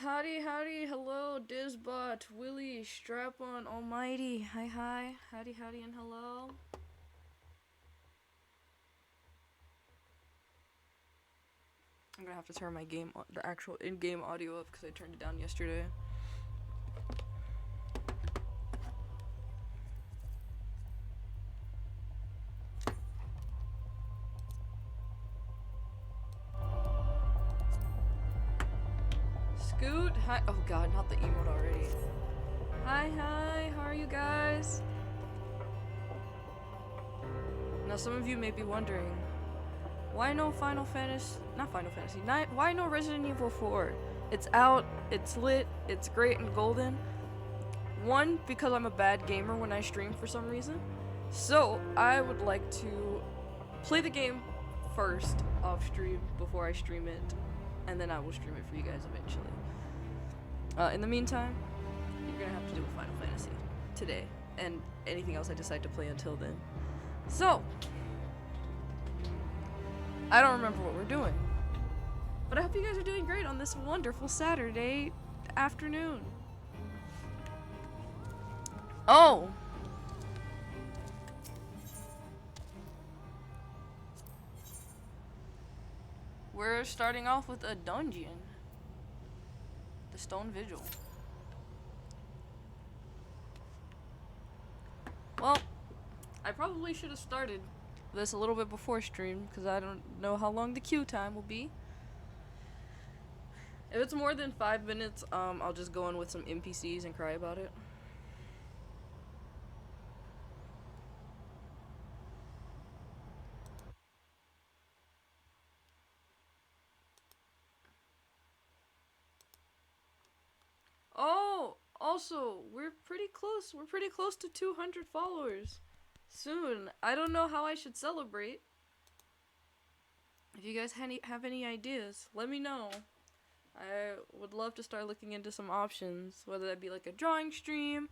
Howdy, howdy, hello, Dizbot, Willie, Strap-on, Almighty, hi, howdy, howdy, and hello. I'm gonna have to turn my the actual in-game audio up because I turned it down yesterday. Scoot, hi, oh god, not the emote already. Hi, how are you guys? Now some of you may be wondering, why no why no Resident Evil 4? It's out, it's lit, it's great and golden. One, because I'm a bad gamer when I stream for some reason. So, I would like to play the game first off stream before I stream it, and then I will stream it for you guys eventually. In the meantime, you're gonna have to do a Final Fantasy today, and anything else I decide to play until then. So, I don't remember what we're doing, but I hope you guys are doing great on this wonderful Saturday afternoon. Oh! We're starting off with a dungeon. The Stone Vigil. Well, I probably should have started this a little bit before stream, because I don't know how long the queue time will be. If it's more than 5 minutes, I'll just go in with some NPCs and cry about it. Oh, also, we're pretty close. We're pretty close to 200 followers. Soon. I don't know how I should celebrate. If you guys have any ideas, let me know. I would love to start looking into some options, whether that be like a drawing stream,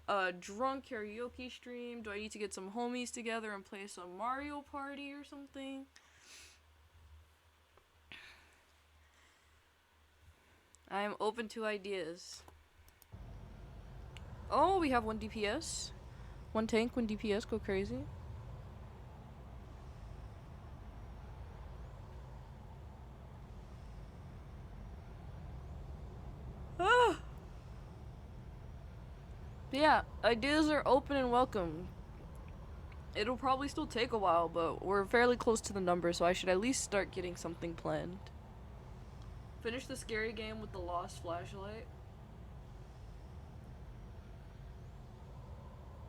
a drunk karaoke stream. Do I need to get some homies together and play some Mario Party or something? I am open to ideas. Oh, we have 1 DPS. 1 tank, 1 DPS, go crazy. Ah! But yeah, ideas are open and welcome. It'll probably still take a while, but we're fairly close to the number, so I should at least start getting something planned. Finish the scary game with the lost flashlight.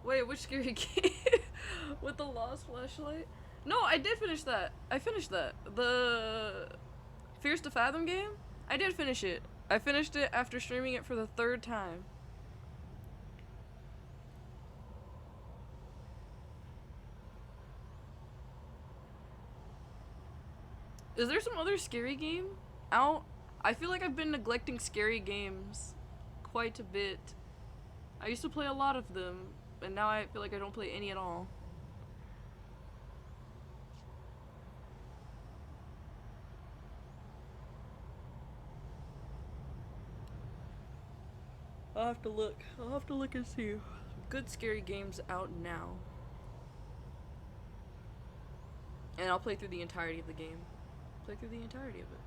Wait, which scary game? With the lost flashlight? No, I did finish that. I finished that. The Fears to Fathom game? I did finish it. I finished it after streaming it for the 3rd time. Is there some other scary game out? I feel like I've been neglecting scary games quite a bit. I used to play a lot of them, and now I feel like I don't play any at all. I'll have to look. I'll have to look and see. Good scary games out now. And I'll play through the entirety of the game. Play through the entirety of it.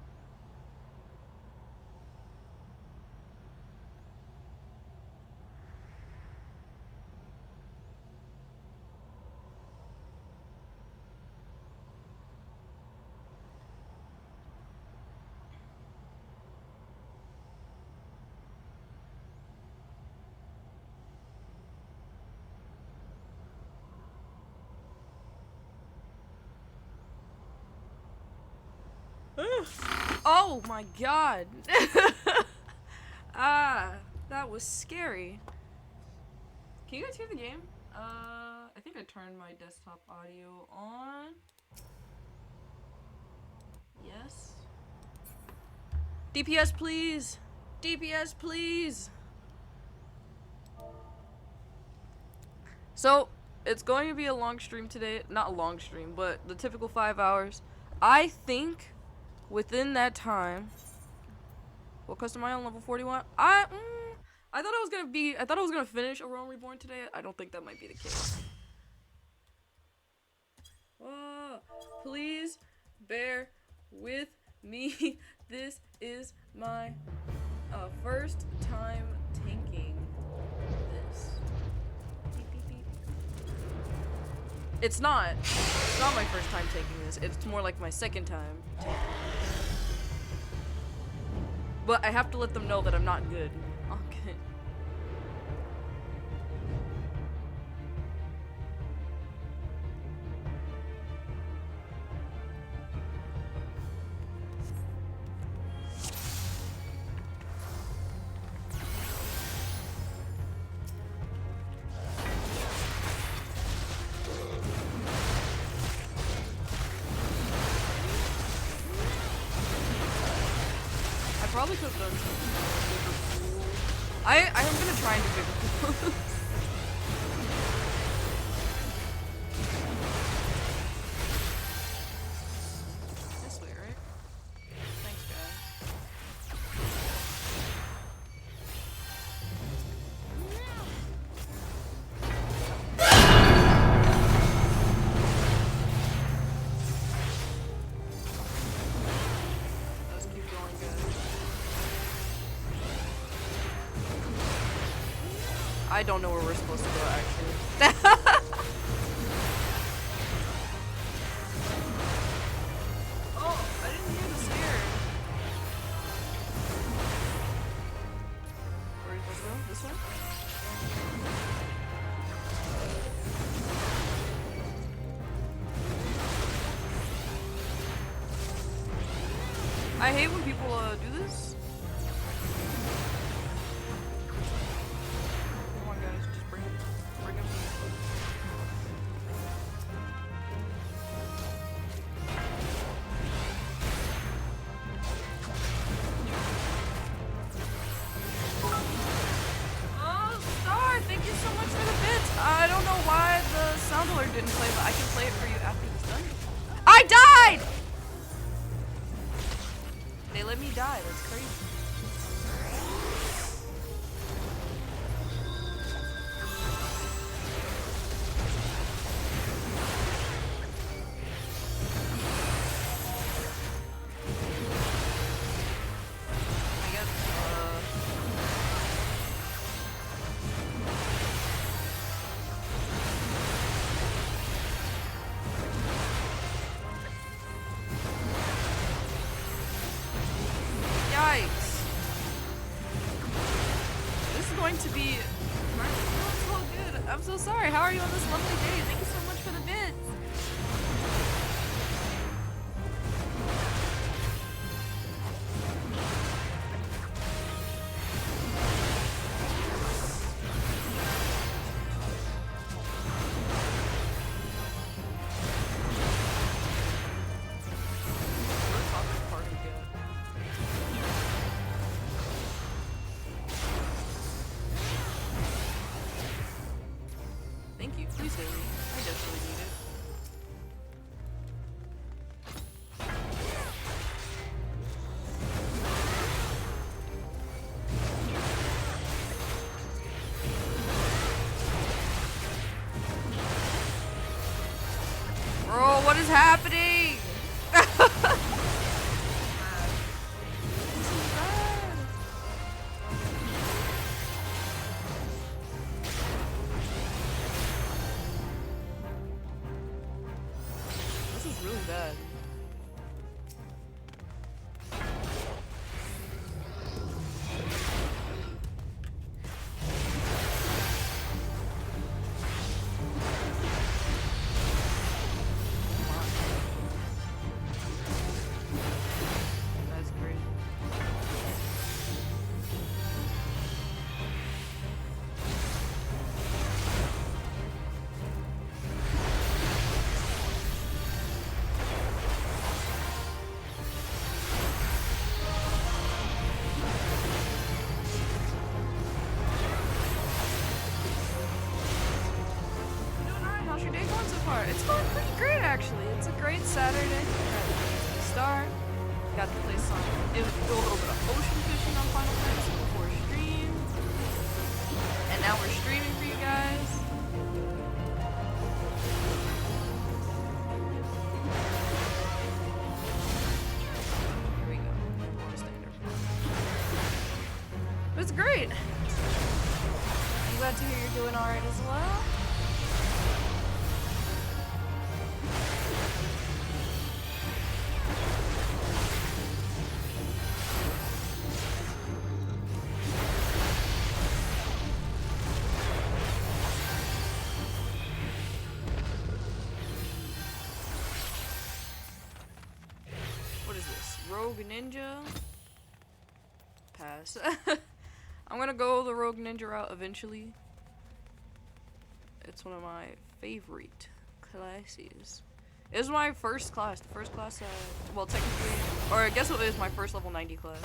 Oh my god. Ah, that was scary. Can you guys hear the game? I think I turned my desktop audio on. Yes. DPS please. DPS please. So, it's going to be a long stream today. Not a long stream, but the typical 5 hours. I think within that time, What custom am I on? Level 41? I thought I was gonna finish A Realm Reborn today. I don't think that might be the case. Please bear with me. This is my first time tanking this. Beep, beep, beep. It's not my first time taking this. It's more like my second time taking this. But I have to let them know that I'm not good. Okay. Probably could have done some bigger pool. I'm gonna try and do bigger pools. This way, right? Thanks, guys. Let's keep going, guys. I don't know where we're supposed to go, actually. Oh, I didn't hear the stairs. Where are we supposed to go? This one? I hate when people do this. I don't know why the sound alert didn't play, but I can play it for you after it's done. I died! They let me die, that's crazy. To be so good. I'm so sorry. How are you on this lovely day? Thank you so much for the bits. Thank you. Please hit me. I desperately need it. Bro, what is happening? Really bad. That's crazy. It's going pretty great, actually. It's a great Saturday. Start. Got to play some, do a little bit of ocean fishing on Final Fantasy before stream. And now we're streaming for you guys. Here we go. Standard. It's great. I'm glad to hear you're doing alright as well. Rogue Ninja. Pass. I'm gonna go the Rogue Ninja route eventually. It's one of my favorite classes. It was my first class. The first class, well, technically, or I guess it was my first level 90 class.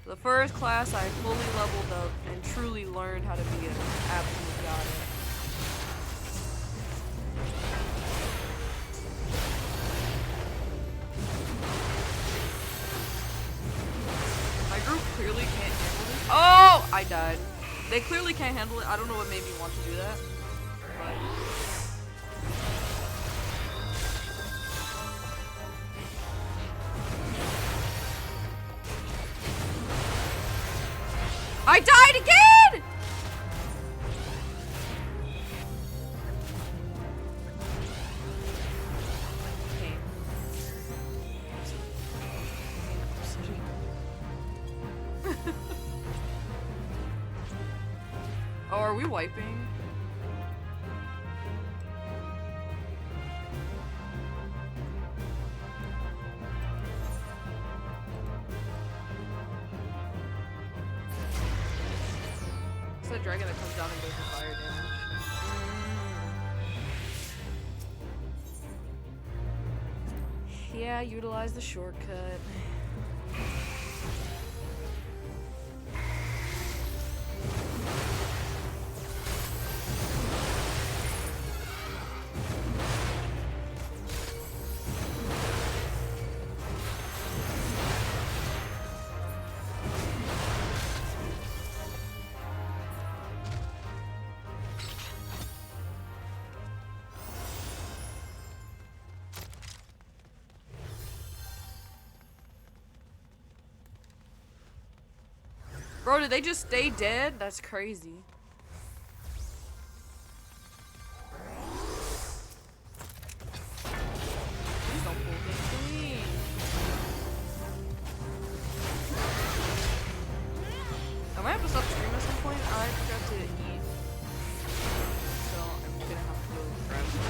The first class I fully leveled up and truly learned how to be an absolute god at. Clearly can't handle it. Oh! I died. They clearly can't handle it. I don't know what made me want to do that. But I died again! Oh, are we wiping? It's that dragon that comes down and goes for fire damage. Yeah, utilize the shortcut. Bro, did they just stay dead? That's crazy. Please don't pull things to me. I might have to stop streaming at some point. I forgot to eat. So I'm gonna have to go grab some.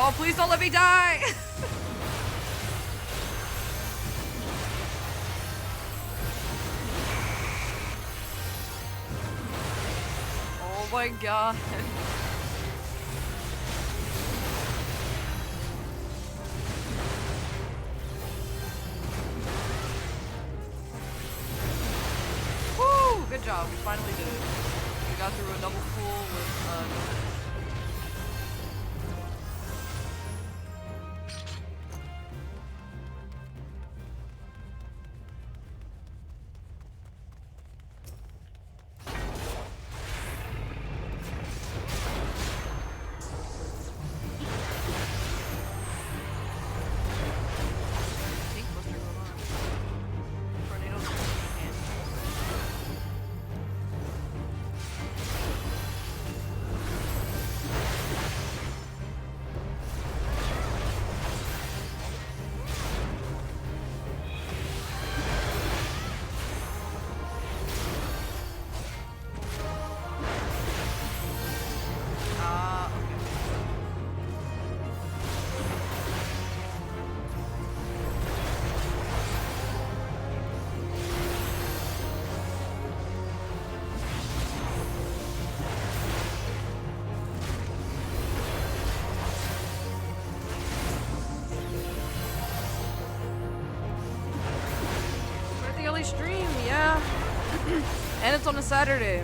Oh, please don't let me die! Oh my god. Woo! Good job, we finally did it. We got through a double pool with, stream, yeah. And it's on a Saturday.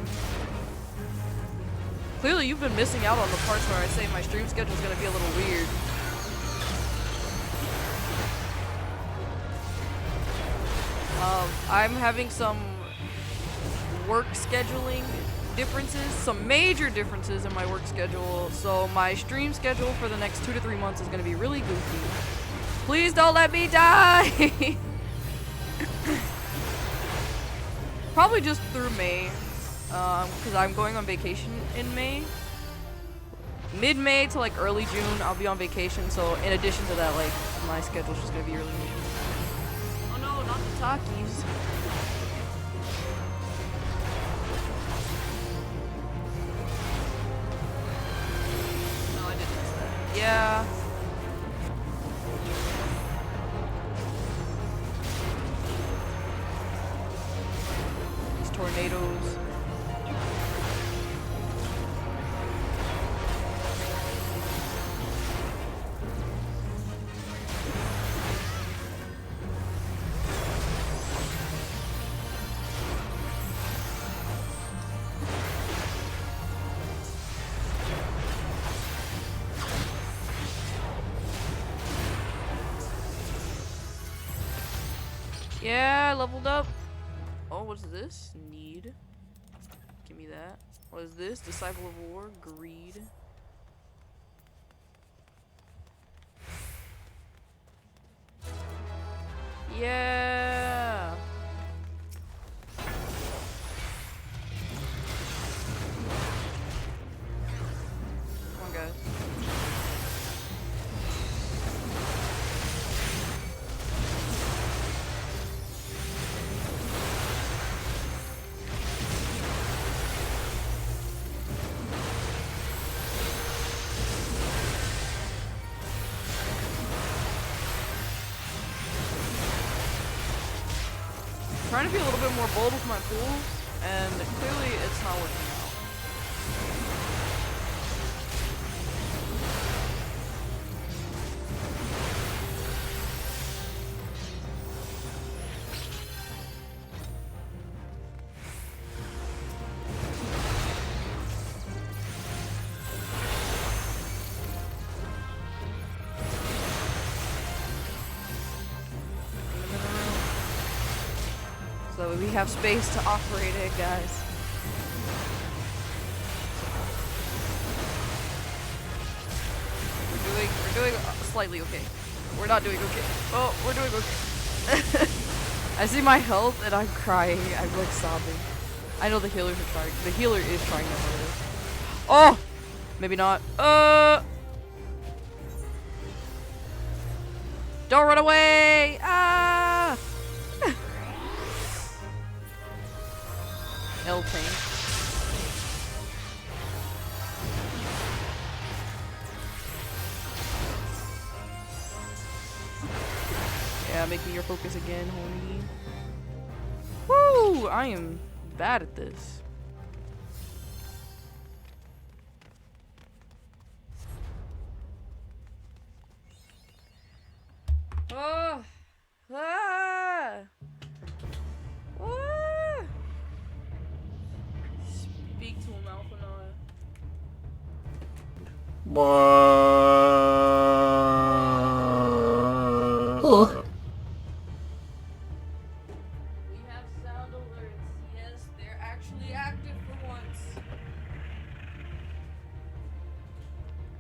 Clearly you've been missing out on the parts where I say my stream schedule is gonna be a little weird. I'm having some work scheduling differences, some major differences in my work schedule, so my stream schedule for the next 2 to 3 months is gonna be really goofy. Please don't let me die! Probably just through May, because I'm going on vacation in May. Mid-May to like early June, I'll be on vacation, so in addition to that, like, my schedule's just gonna be really weird. Oh no, not the Takis. No, I didn't miss that. Yeah. These tornadoes. Yeah, I leveled up. Oh, what's this? Need. Give me that. What is this? Disciple of War. Greed. Yeah. Come on, guys. Trying to be a little bit more bold with my pools, and clearly it's not working out. So we have space to operate it, guys. We're doing slightly okay. We're not doing okay. Oh, we're doing okay. I see my health and I'm crying. I'm like sobbing. I know the healers are trying. The healer is trying their hardest. Oh! Maybe not. Don't run away! Ah! L tank. Yeah, make me your focus again, homie. Woo! I am bad at this. Oh! Ah! Ah! Speak to him, Alpha Oh. We have sound alerts. Yes, they're actually active for once.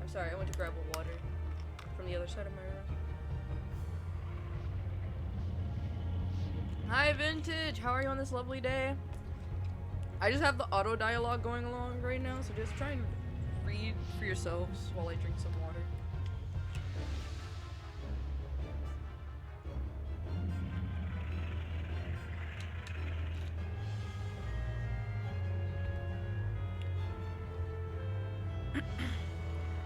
I'm sorry, I went to grab a water from the other side of my room. Hi, Vintage! How are you on this lovely day? I just have the auto dialogue going along right now, so just try and read for yourselves while I drink some water.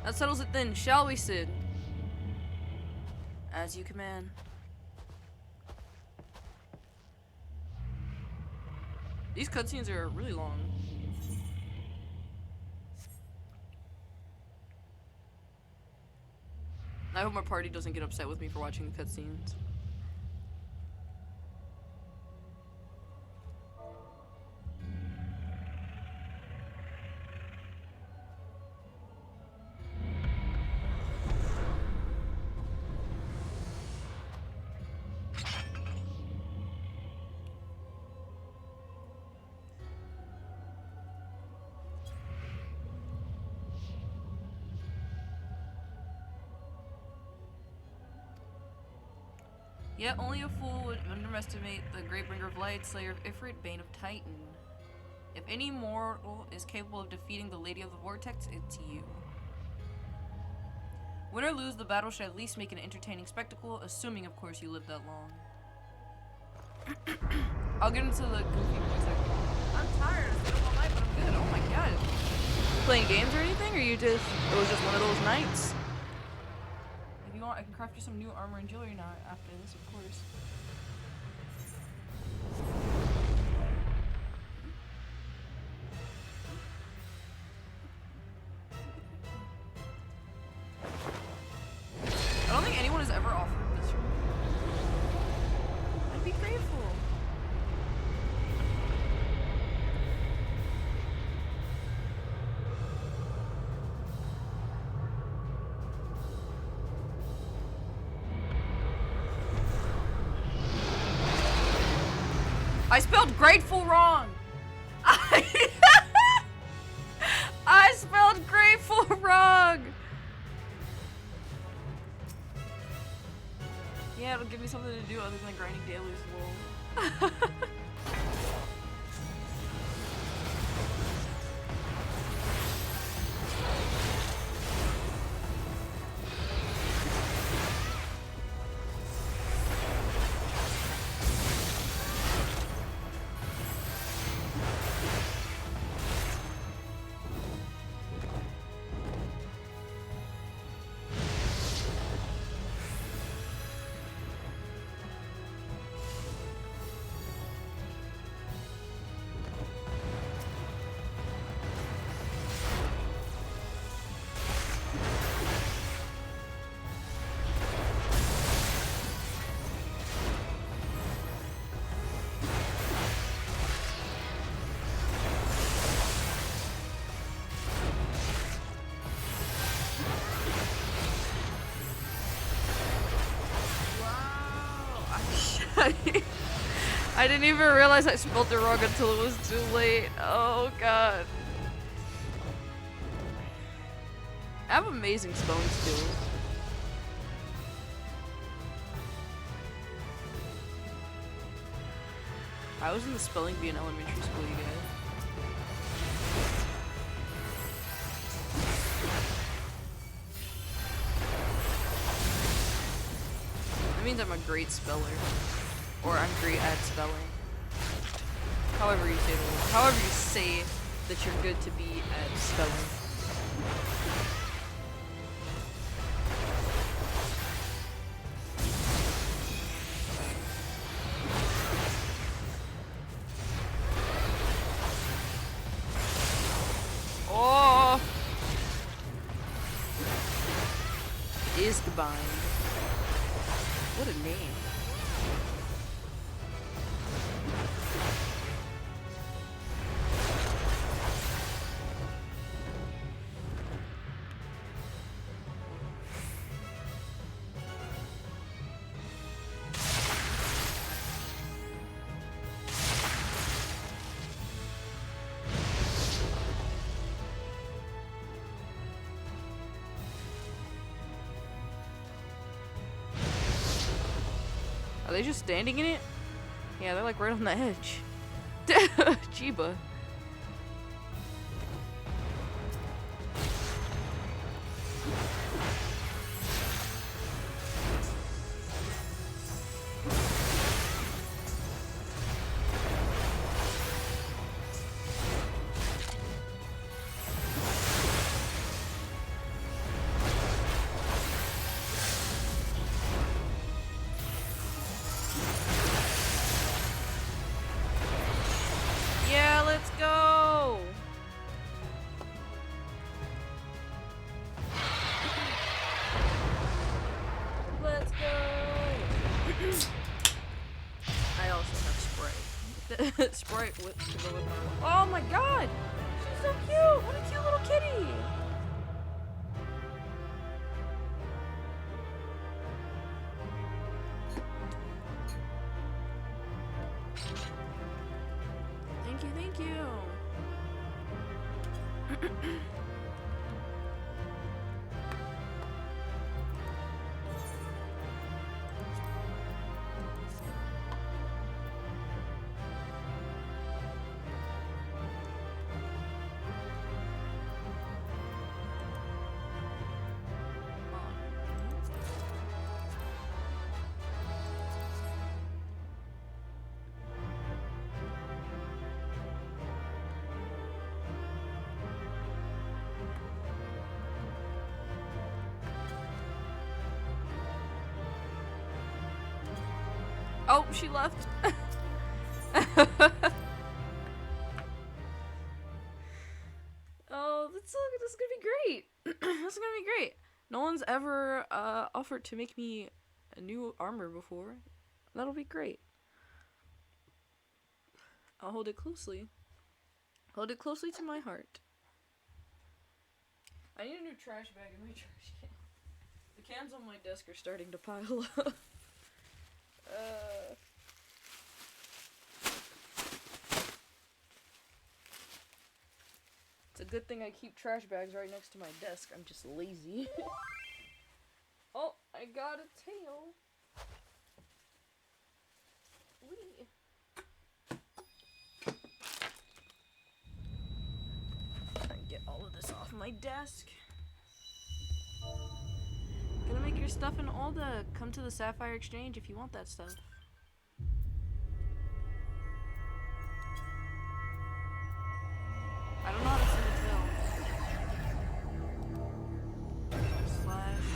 That settles it then, shall we, Sid? As you command. These cutscenes are really long. I hope my party doesn't get upset with me for watching the cutscenes. Yet only a fool would underestimate the great bringer of light, slayer of Ifrit, bane of Titan. If any mortal is capable of defeating the Lady of the Vortex, it's you. Win or lose, the battle should at least make an entertaining spectacle, assuming, of course, you live that long. I'll get into the goofy one second. I'm tired. It's been all night, but I'm good. Oh my god. You playing games or anything, or it was just one of those nights? If you want, I can craft you some new armor and jewelry now after this, of course. I don't think anyone has ever offered this for me. I'd be grateful. I spelled grateful wrong. I spelled grateful wrong. Yeah, it'll give me something to do other than grinding dailies, lol. I didn't even realize I spelled it wrong until it was too late. Oh god. I have amazing spelling skills. I was in the spelling bee in elementary school, you guys. That means I'm a great speller. Or I'm great at spelling. However you say it. However you say that you're good to be at spelling. Oh! Isgbind. What a name. Are they just standing in it? Yeah, they're like right on the edge. Jeeba. Yeah, let's go! Let's go! I also have Sprite. Sprite to go with my... Oh my god! She's so cute! What a cute little kitty! Thank you, thank you. Oh, she left. Oh, that's gonna be great. That's gonna be great. No one's ever offered to make me a new armor before. That'll be great. I'll hold it closely. Hold it closely to my heart. I need a new trash bag in my trash can. The cans on my desk are starting to pile up. It's a good thing I keep trash bags right next to my desk. I'm just lazy. Oh, I got a tail. Wee. Get all of this off my desk. Gonna make your stuff in all the come to the Sapphire Exchange if you want that stuff. I don't know how to send a tail. Slash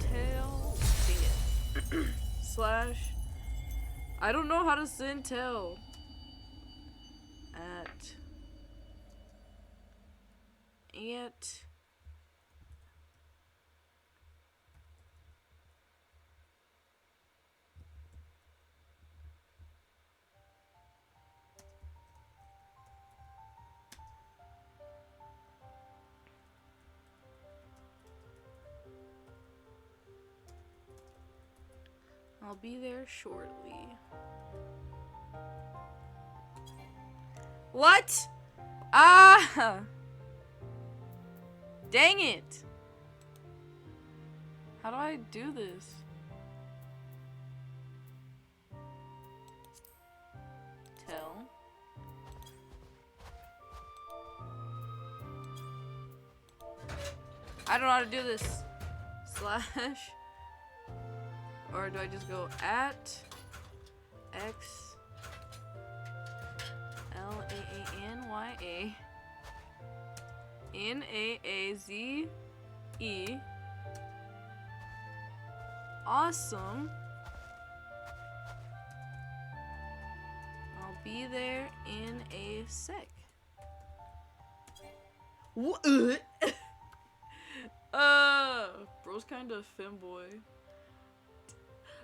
tail. Dang it. Slash. I don't know how to send tail. At I'll be there shortly. What? Ah! Dang it! How do I do this? Tell. I don't know how to do this. Slash. Or do I just go at X LAANYA NAAZE awesome. I'll be there in a sec. What? Bro's kind of femboy.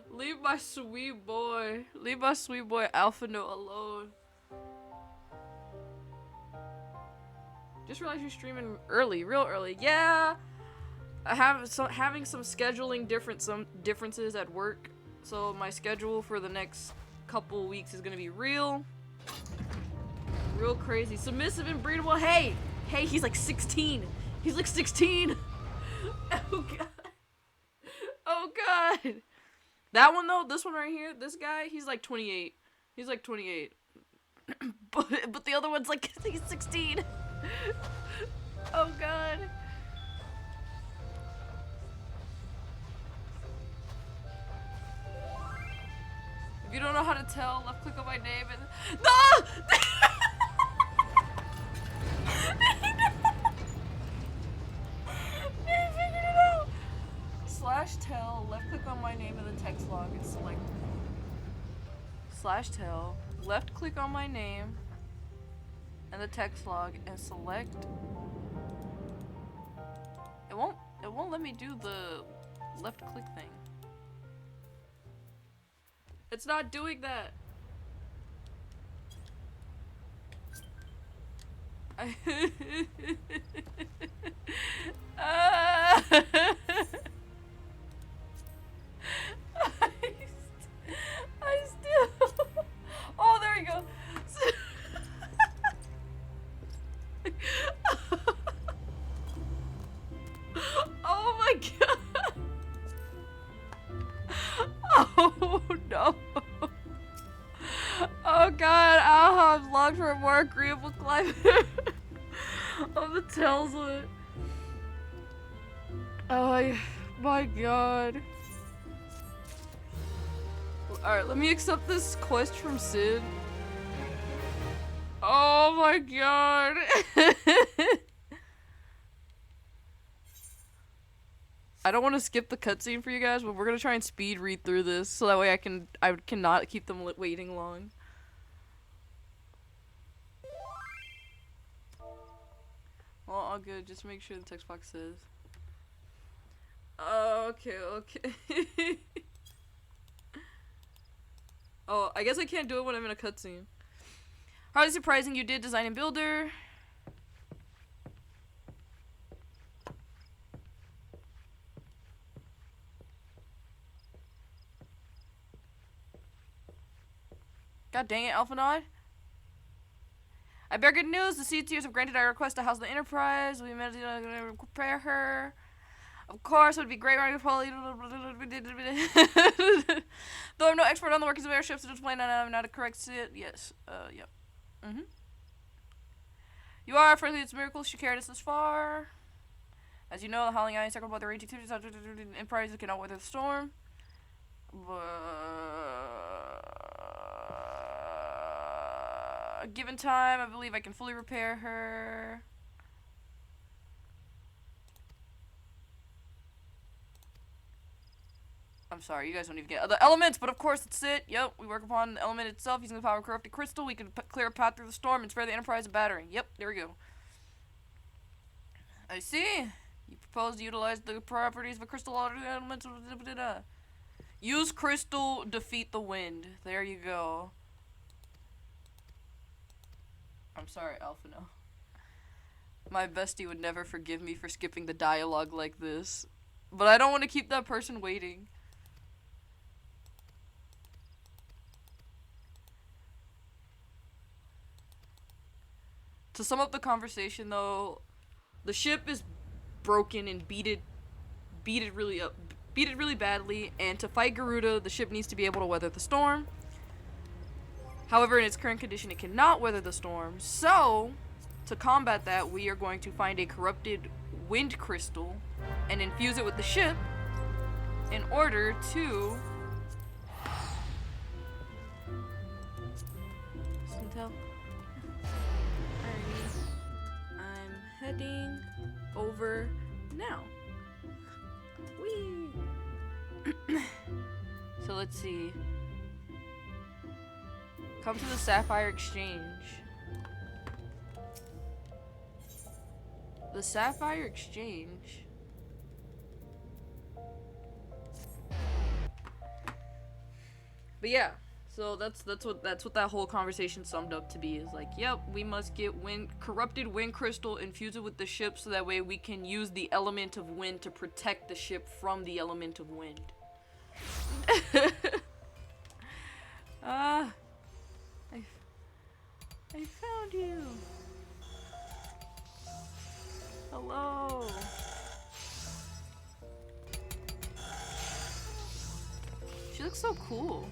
Leave my sweet boy Alpha Note alone. Just realized you're streaming early, real early. Yeah, I have having some scheduling differences at work, so my schedule for the next couple weeks is gonna be real crazy. Submissive and breedable. Hey, he's like 16. He's like 16. Oh god. That one though, this one right here, this guy, he's like 28. He's like 28. but the other one's like he's 16. Oh god. If you don't know how to tell, left click on my name and no! They figured it out. Slash tell, left click on my name in the text log and select. Slash tell, left click on my name and the text log and select. It won't let me do the left click thing. It's not doing that. I still. Oh, there we go. Oh my god. Oh no. Oh god, I'll have logged for a more agreeable climate of the Telslet. Oh my god. Alright, let me accept this quest from Sid. Oh my god. I don't want to skip the cutscene for you guys, but we're gonna try and speed read through this so that way I cannot keep them waiting long. Well, all good. Just make sure the text box says. Okay. Oh, I guess I can't do it when I'm in a cutscene. Hardly surprising you did design and builder. God dang it, Alphanod. I bear good news. The Sea Tears have granted our request to house the Enterprise. We managed to prepare her. Of course, it would be great running Though I'm no expert on the workings of airships, to explain I'm not a correct sit. Yes. Yep. You are, frankly, it's a miracle she carried us this far. As you know, the howling eye encircled by the raging activities of the Enterprise cannot weather the storm. Given time, I believe I can fully repair her. I'm sorry, you guys don't even get other elements, but of course it's it. Yep, we work upon the element itself using the power of corrupted crystal. We can clear a path through the storm and spare the Enterprise a battering. Yep, there we go. I see. You propose to utilize the properties of a crystal element. Use crystal, defeat the wind. There you go. I'm sorry, Alphino. My bestie would never forgive me for skipping the dialogue like this. But I don't want to keep that person waiting. To sum up the conversation, though, the ship is broken and beated really badly, and to fight Garuda, the ship needs to be able to weather the storm. However, in its current condition, it cannot weather the storm, so to combat that, we are going to find a corrupted wind crystal and infuse it with the ship in order to... Tell. I'm heading over now. Whee! So let's see. Come to the Sapphire Exchange. The Sapphire Exchange. But yeah, so that's what that whole conversation summed up to be. Is like, yep, we must get corrupted wind crystal, infuse it with the ship, so that way we can use the element of wind to protect the ship from the element of wind. I found you. Hello. She looks so cool.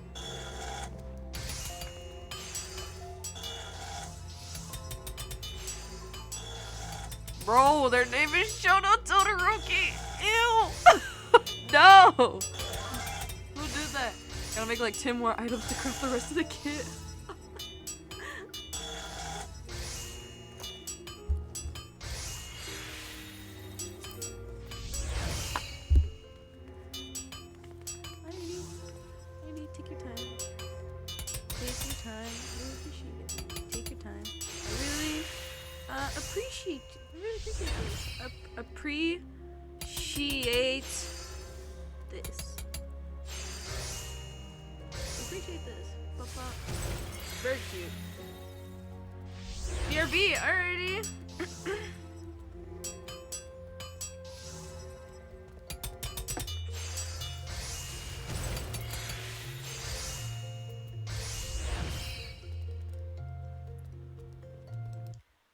Bro, their name is Shono Todoroki. Ew. No. Who did that? Gotta make like 10 more items to craft the rest of the kit. Appreciate this. Very cute. BRB, alrighty.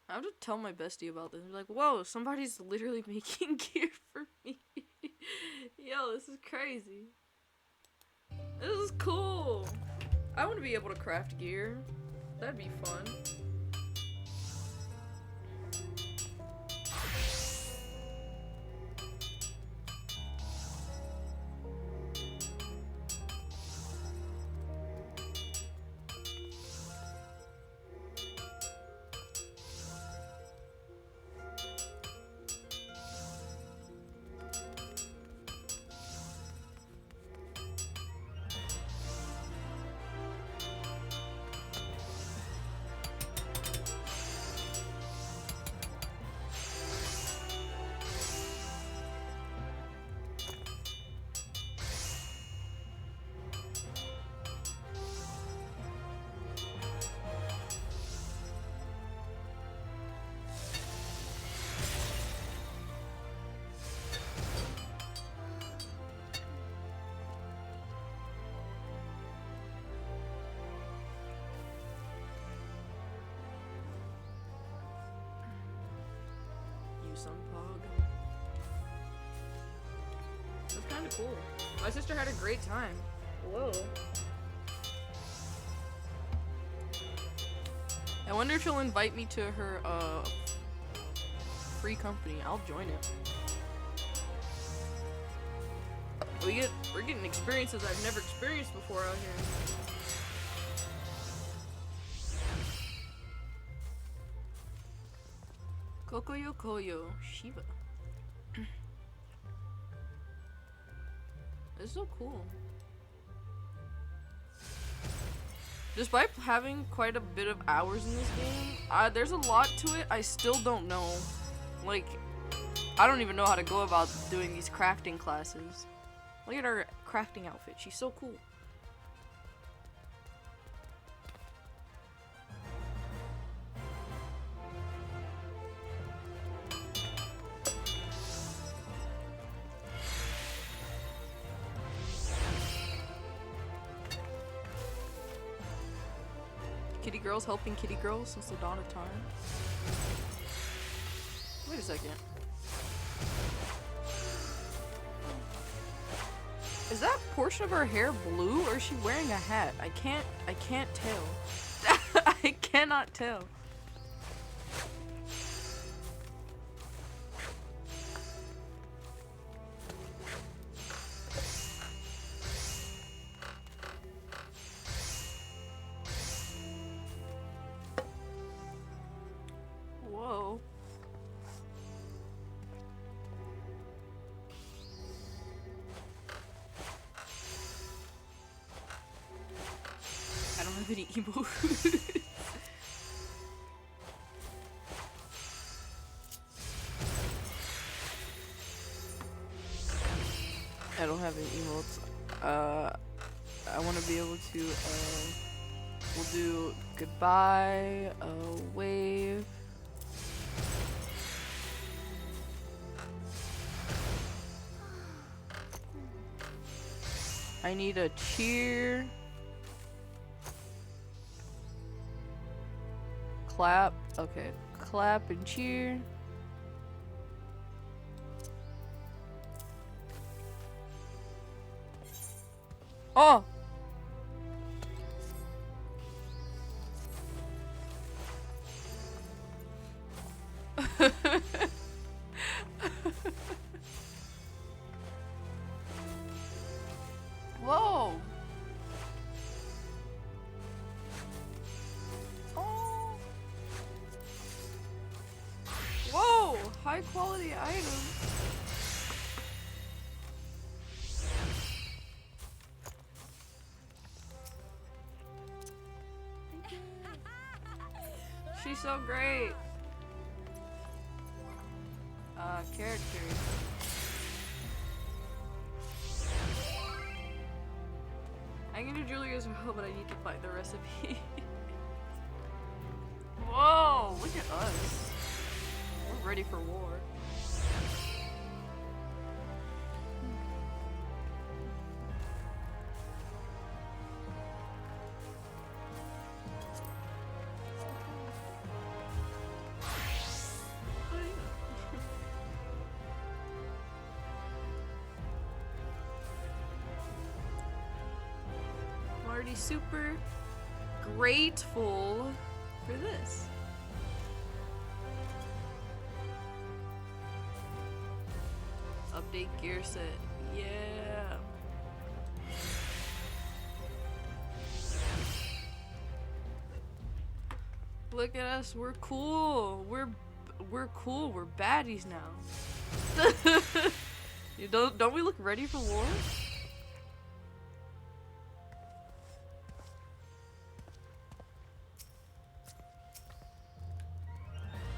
I have to tell my bestie about this. Like, whoa, somebody's literally making gear for me. Yo, this is crazy. This is cool. I want to be able to craft gear. That'd be fun. That's kind of cool. My sister had a great time. Whoa. I wonder if she'll invite me to her free company. I'll join it. We're getting experiences I've never experienced before out here. Kokoyo Koyo Shiva. This is so cool. Despite having quite a bit of hours in this game, there's a lot to it I still don't know. Like, I don't even know how to go about doing these crafting classes. Look at her crafting outfit. She's so cool. Kitty girls helping kitty girls since the dawn of time. Wait a second. Is that portion of her hair blue or is she wearing a hat? I can't tell. I cannot tell. Whoa. I don't have any emo. I don't have any emotes. I want to be able to, we'll do goodbye, wave. I need a cheer. Clap. Okay. Clap and cheer. Oh! Whoa! Oh! Whoa! High quality item. She's so great. Characters. I can do jewelry as well, but I need to find the recipe. Whoa! Look at us. We're ready for war. Already super grateful for this. Update gear set. Yeah. Look at us. We're cool. We're cool. We're baddies now. You don't we look ready for war?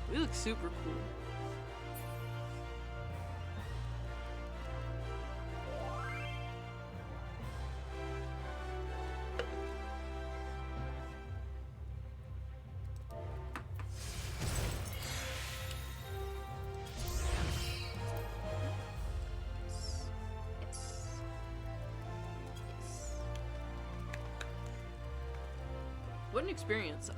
We look super cool. What an experience.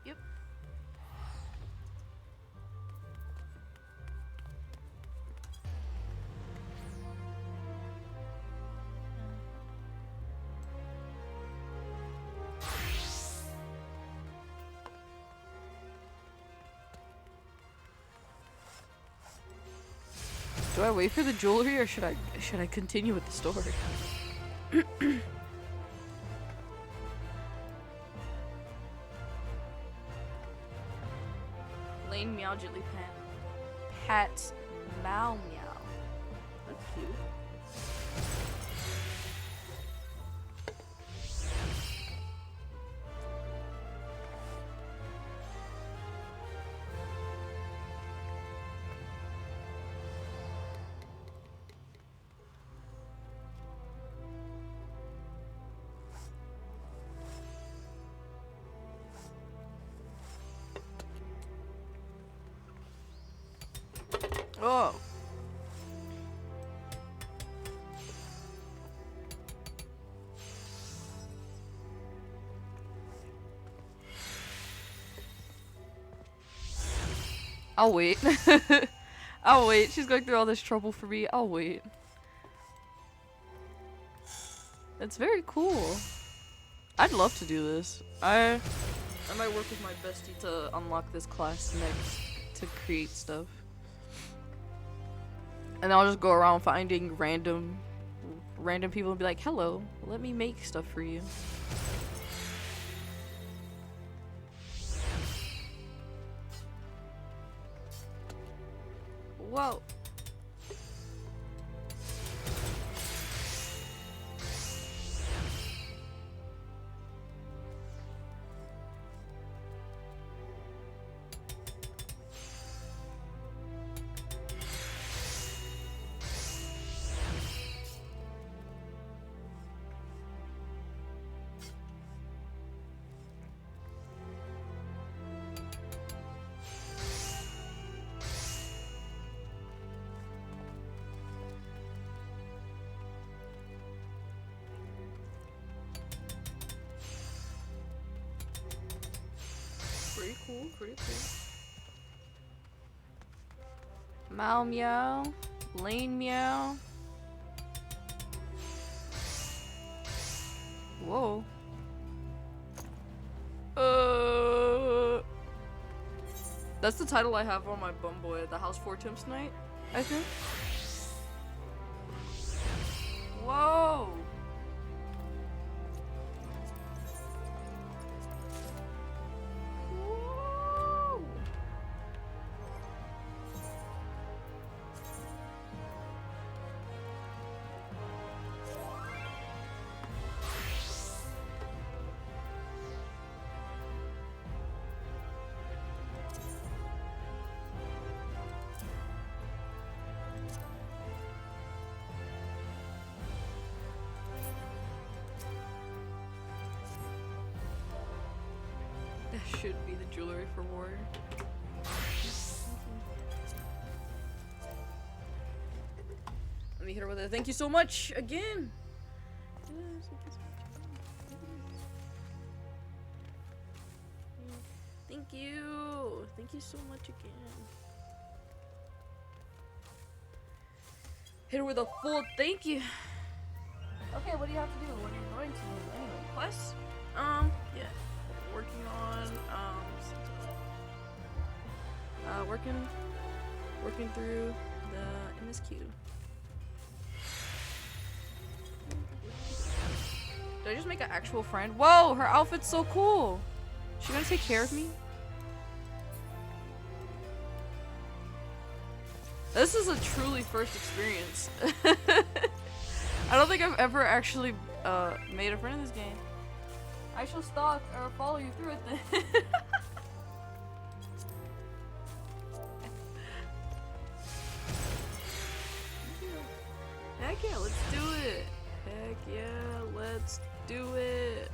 Yep. Do I wait for the jewelry or should I continue with the story? Lane Meow Gently pats Meow Meow. That's cute. Oh. I'll wait. I'll wait. She's going through all this trouble for me. I'll wait. It's very cool. I'd love to do this. I might work with my bestie to unlock this class next to create stuff. And I'll just go around finding random people and be like, hello, let me make stuff for you. Whoa. Pretty cool, pretty cool. Meow Meow, Lane Meow. Whoa. That's the title I have on my bumboy, the House 4 Temps Night, I think. Whoa. That should be the jewelry for Ward. Let me hit her with it. Thank you so much again. Thank you. Thank you so much again. Hit her with a full thank you. Okay, what do you have to do? What are you going to do? Anyway, quests? Yeah. Working on, working through the MSQ. Did I just make an actual friend? Whoa, her outfit's so cool. She gonna take care of me? This is a truly first experience. I don't think I've ever actually made a friend in this game. I shall stalk or follow you through it then. Heck yeah, let's do it. Heck yeah, let's do it.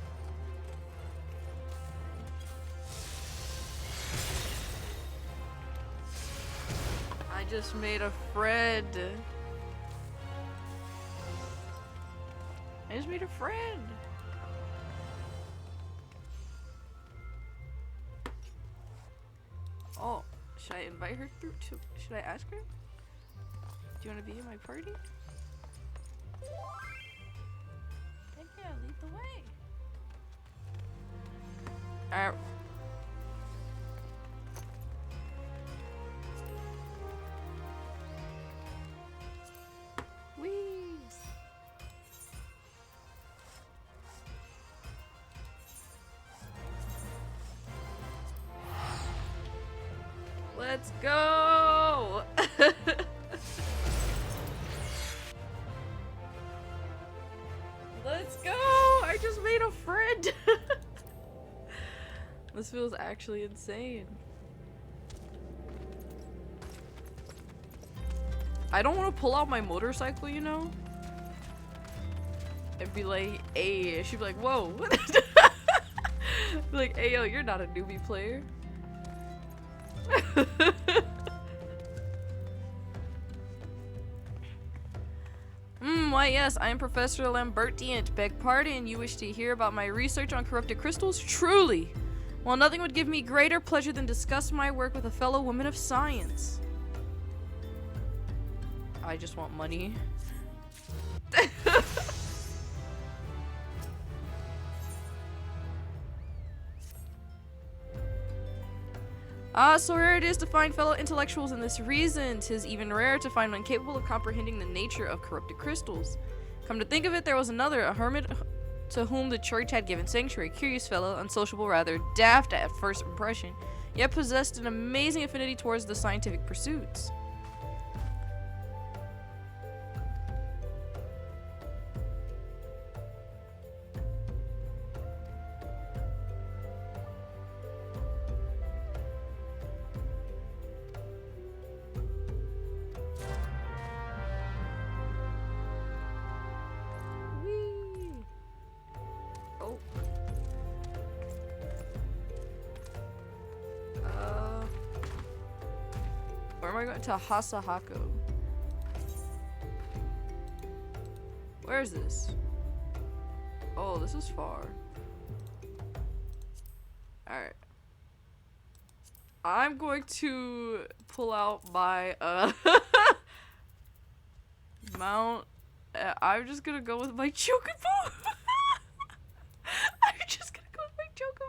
I just made a friend. I just made a friend. Should I invite her through to, should I ask her? Do you want to be in my party? Heck yeah, lead the way. Alright. Whee! Let's go! Let's go! I just made a friend! This feels actually insane. I don't want to pull out my motorcycle, you know? And be like, hey, she'd be like, whoa. Be like, hey, yo, you're not a newbie player. Why yes, I am Professor Lambertient. Beg pardon, you wish to hear about my research on corrupted crystals? Truly! Well, nothing would give me greater pleasure than discuss my work with a fellow woman of science. I just want money. So rare it is to find fellow intellectuals in this reason. 'Tis even rarer to find one capable of comprehending the nature of corrupted crystals. Come to think of it, there was another, a hermit to whom the church had given sanctuary. Curious fellow, unsociable rather, daft at first impression, yet possessed an amazing affinity towards the scientific pursuits. Where am I going? To Hasahako. Where is this? Oh, this is far. Alright. I'm going to pull out my, mount. I'm just gonna go with my chocobo. I'm just gonna go with my chocobo.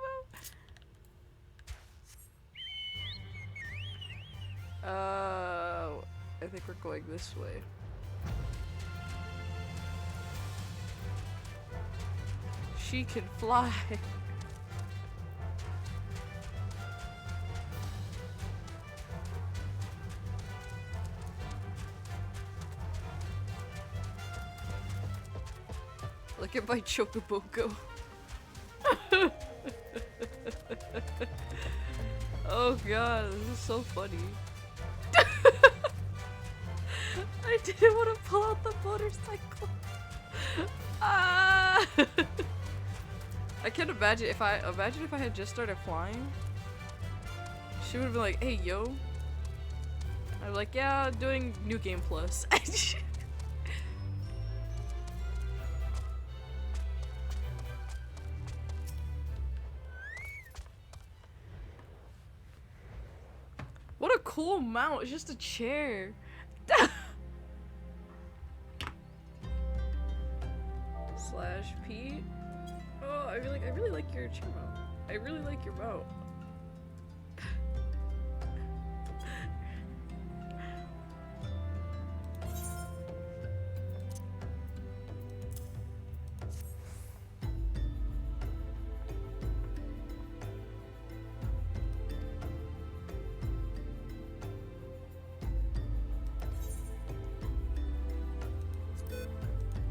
I think we're going this way. She can fly. Look at my chocobo go. Oh god, this is so funny. I didn't want to pull out the motorcycle. Ah! I can't imagine if I had just started flying. She would have been like, "Hey, yo." I'd be like, "Yeah, doing New Game Plus." What a cool mount! It's just a chair. Slash P. Oh, I really like your chair mount. I really like your mount.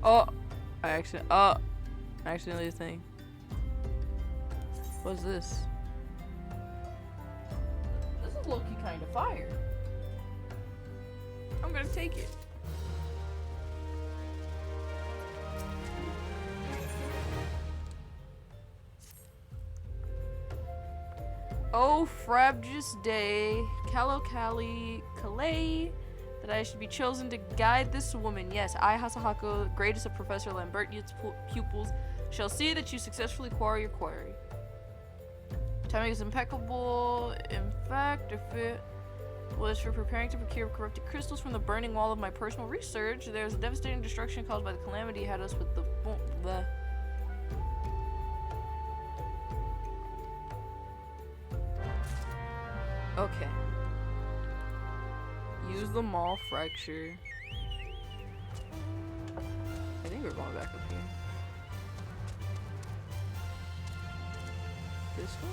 Oh, I accidentally did a thing. What's this? This is low-key kind of fire. I'm gonna take it. Oh, Frabjus Day, Kalokali Kalei, that I should be chosen to guide this woman. Yes, I, Hasahako, greatest of Professor Lambertient's pupils, shall see that you successfully quarry your quarry. Timing is impeccable. In fact, if it was for preparing to procure corrupted crystals from the burning wall of my personal research. There's devastating destruction caused by the calamity had us with the Okay. Use the maw fracture. I think we're going back up here. This one?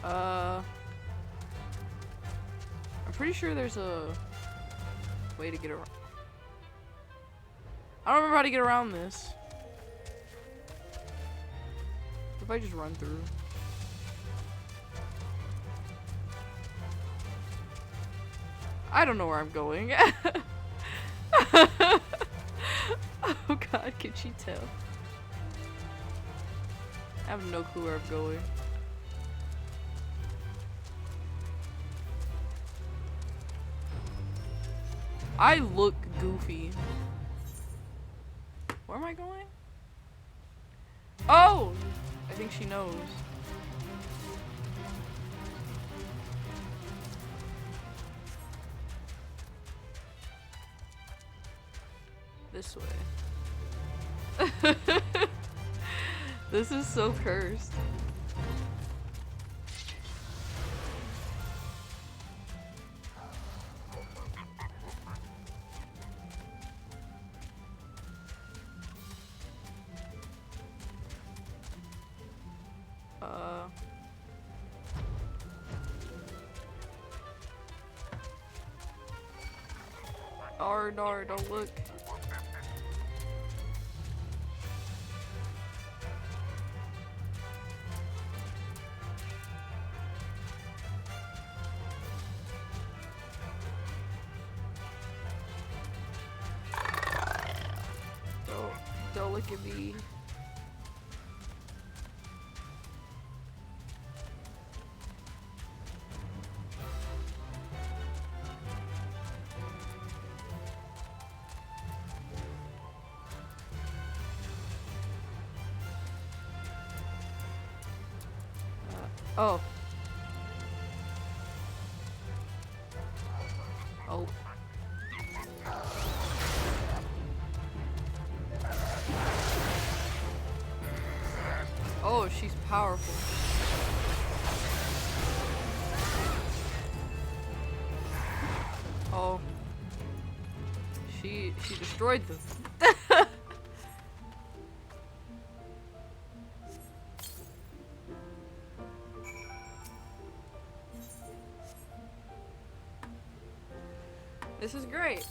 I'm pretty sure there's a way to get around. I don't remember how to get around this. What if I just run through? I don't know where I'm going. Oh god, can she tell? I have no clue where I'm going. I look goofy. Where am I going? Oh! I think she knows. This way. This is so cursed. No, don't look. Don't look at me. Oh. Oh. Oh, she's powerful. Oh. She destroyed them. This is great.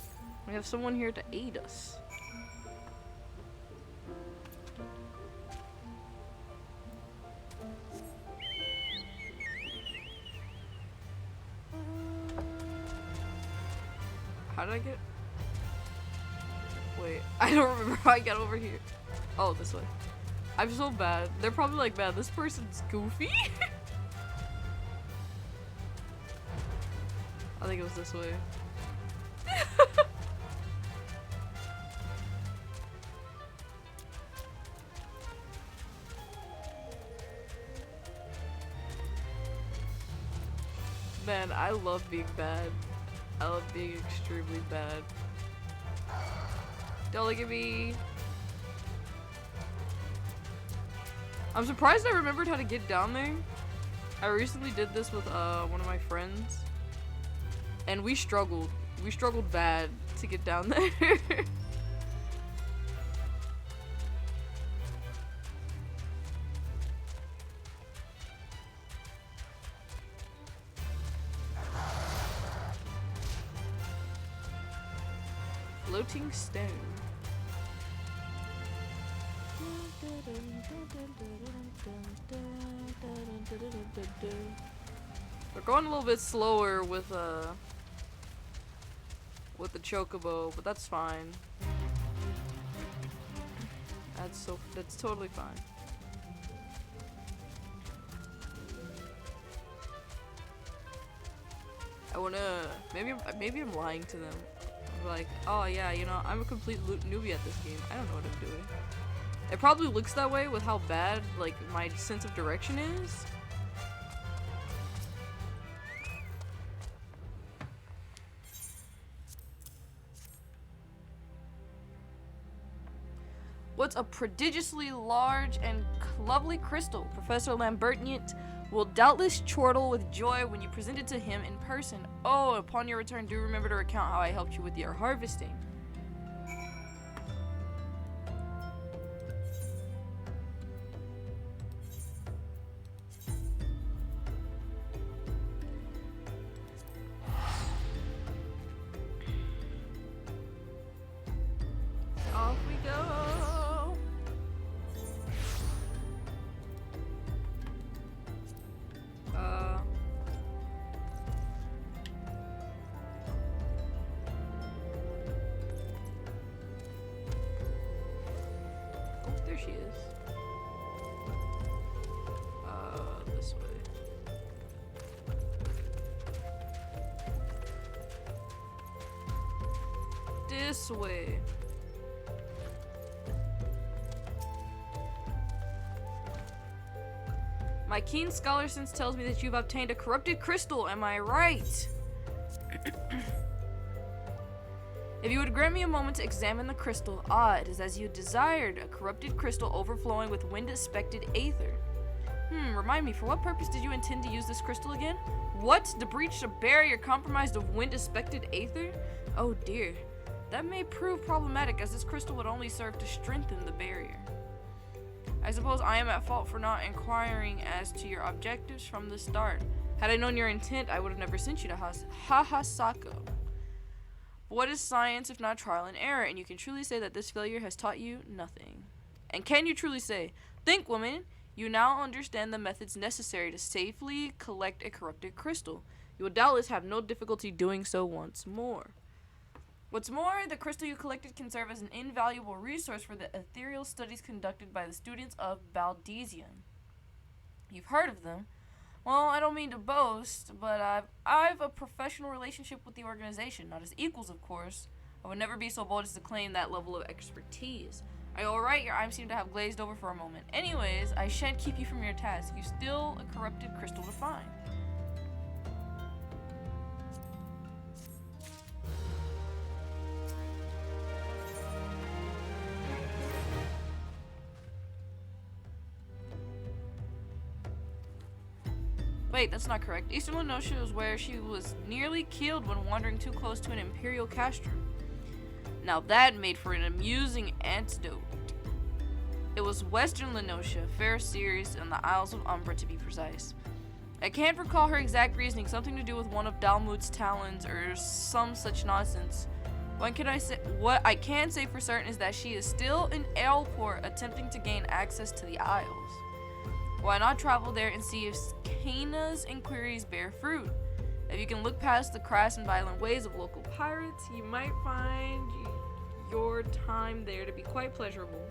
We have someone here to aid us. How did I get? Wait, I don't remember how I got over here. Oh, this way. I'm so bad. They're probably like, man, this person's goofy. I think it was this way. Man, I love being bad. I love being extremely bad. Don't look at me. I'm surprised I remembered how to get down there. I recently did this with one of my friends. And we struggled. We struggled bad to get down there. Floating stone. We're going a little bit slower with the chocobo, but that's fine. That's totally fine. I wanna maybe I'm lying to them. I'm like, oh yeah, you know, I'm a complete newbie at this game. I don't know what I'm doing. It probably looks that way with how bad, like, my sense of direction is. What's a prodigiously large and lovely crystal? Professor Lambertiant will doubtless chortle with joy when you present it to him in person. Oh, upon your return, do remember to recount how I helped you with your harvesting. Off we go. Oh, there she is. This way. This way. My keen scholar sense tells me that you've obtained a corrupted crystal, am I right? If you would grant me a moment to examine the crystal, it is as you desired, a corrupted crystal overflowing with wind-expected aether. Remind me, for what purpose did you intend to use this crystal again? What? To breach a barrier compromised of wind-expected aether? Oh dear. That may prove problematic, as this crystal would only serve to strengthen the barrier. I suppose I am at fault for not inquiring as to your objectives from the start. Had I known your intent, I would have never sent you to Hahasako. What is science if not trial and error? And you can truly say that this failure has taught you nothing. And can you truly say, think, woman, you now understand the methods necessary to safely collect a corrupted crystal. You will doubtless have no difficulty doing so once more. What's more, the crystal you collected can serve as an invaluable resource for the ethereal studies conducted by the students of Baldesion. You've heard of them. Well, I don't mean to boast, but I've a professional relationship with the organization, not as equals, of course. I would never be so bold as to claim that level of expertise. Are you alright? Your eyes seem to have glazed over for a moment. Anyways, I shan't keep you from your task. You've still a corrupted crystal to find. Wait, that's not correct. Eastern Lenosha is where she was nearly killed when wandering too close to an imperial castrum. Now that made for an amusing anecdote. It was Western Lenosha, Fair Ceres, and the Isles of Umbra to be precise. I can't recall her exact reasoning, something to do with one of Dalmut's talons or some such nonsense. What I can say for certain is that she is still in Aelport attempting to gain access to the Isles. Why not travel there and see if Kana's inquiries bear fruit? If you can look past the crass and violent ways of local pirates, you might find your time there to be quite pleasurable.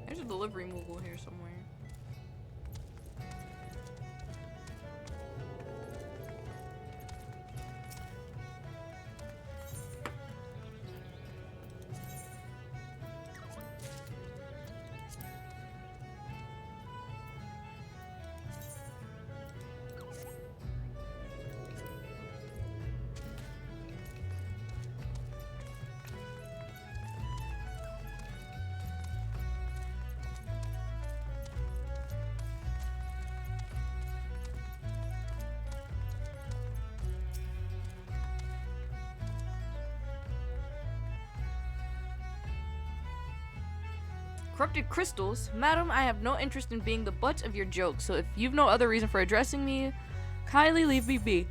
There's a delivery mogul here somewhere. Corrupted crystals? Madam, I have no interest in being the butt of your jokes, so if you've no other reason for addressing me, kindly leave me be.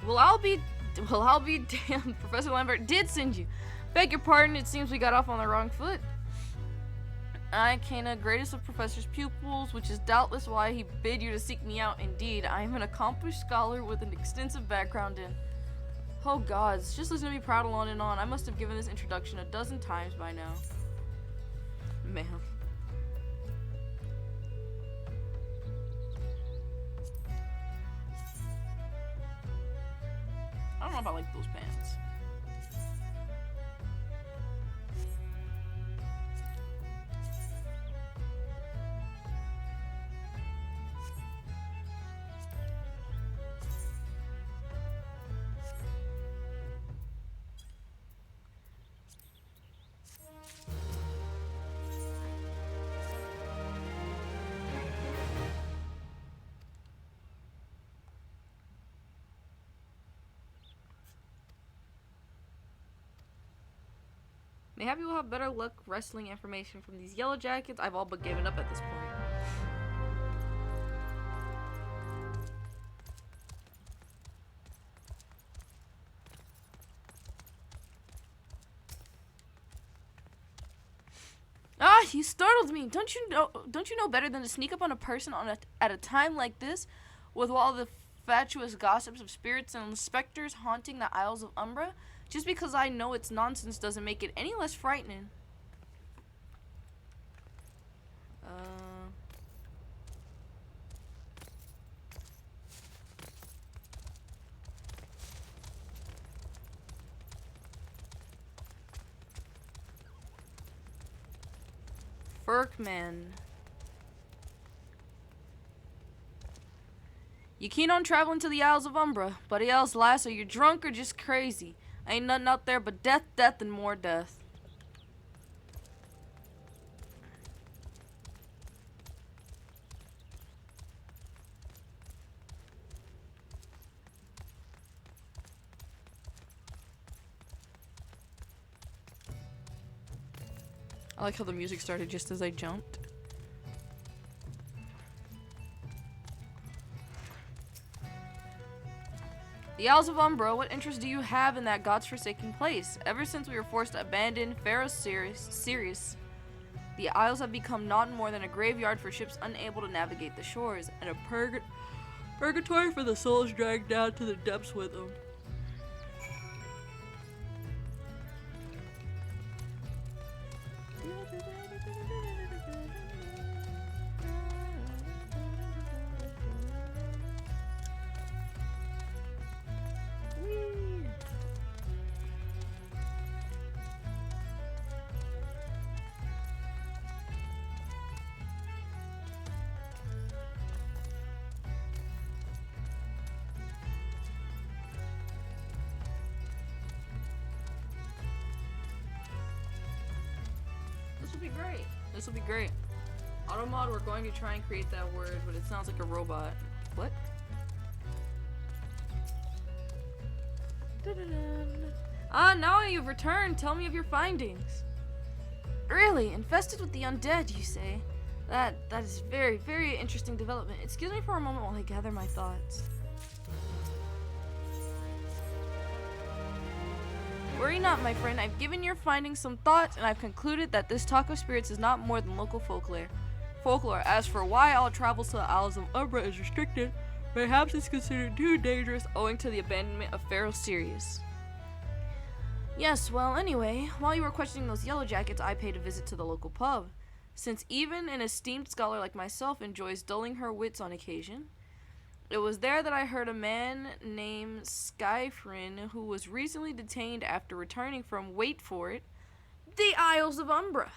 Well, I'll be damned. Professor Lambert did send you. Beg your pardon, it seems we got off on the wrong foot. I Cana, greatest of Professor's pupils, which is doubtless why he bid you to seek me out. Indeed, I am an accomplished scholar with an extensive background in... Oh gods, just listen to me prattle on and on. I must have given this introduction a dozen times by now. Ma'am. I don't know if I like those pants. Maybe we'll have better luck wrestling information from these yellow jackets. I've all but given up at this point. Ah, you startled me. Don't you know better than to sneak up on a person at a time like this, with all the fatuous gossips of spirits and specters haunting the Isles of Umbra? Just because I know it's nonsense doesn't make it any less frightening. Ferkman. You keen on traveling to the Isles of Umbra? Buddy else, lass, are you drunk or just crazy? Ain't nothing out there but death, death, and more death. I like how the music started just as I jumped. The Isles of Umbra, what interest do you have in that god's-forsaken place? Ever since we were forced to abandon Pharaoh Sirius, the Isles have become not more than a graveyard for ships unable to navigate the shores, and a purgatory for the souls dragged down to the depths with them. This will be great. Automod, we're going to try and create that word, but it sounds like a robot. What? Ah, now you've returned. Tell me of your findings. Really? Infested with the undead, you say? That is very, very interesting development. Excuse me for a moment while I gather my thoughts. Worry not, my friend. I've given your findings some thought, and I've concluded that this talk of spirits is not more than local folklore. As for why all travel to the Isles of Umbra is restricted, perhaps it's considered too dangerous owing to the abandonment of Pharaoh Sirius. Yes, well, anyway, while you were questioning those yellow jackets, I paid a visit to the local pub. Since even an esteemed scholar like myself enjoys dulling her wits on occasion, it was there that I heard a man named Skyfrin, who was recently detained after returning from, wait for it, the Isles of Umbra.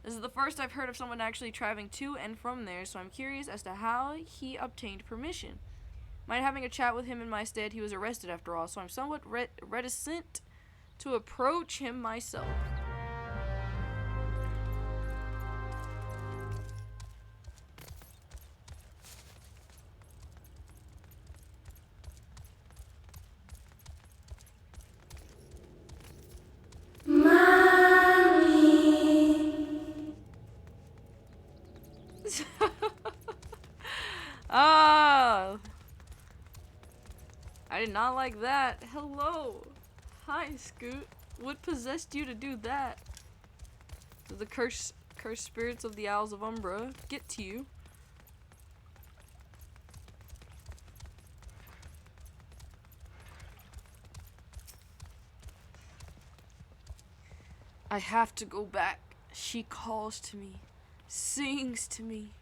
This is the first I've heard of someone actually traveling to and from there, so I'm curious as to how he obtained permission. Mind having a chat with him in my stead? He was arrested after all, so I'm somewhat reticent to approach him myself. My Ah! I did not like that. Hello. Hi, Scoot. What possessed you to do that? Did the cursed spirits of the Owls of Umbra get to you? I have to go back. She calls to me, sings to me.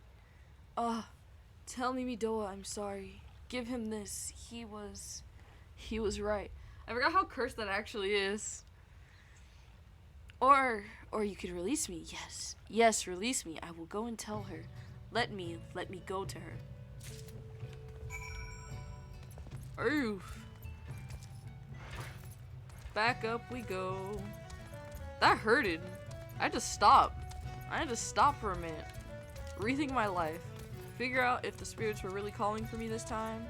Tell me, Midoa, I'm sorry. Give him this. He was right. I forgot how cursed that actually is. Or you could release me. Yes, release me. I will go and tell her. Let me go to her. Oof. Back up we go. That hurted. I had to stop. I had to stop for a minute. Rethink my life. Figure out if the spirits were really calling for me this time.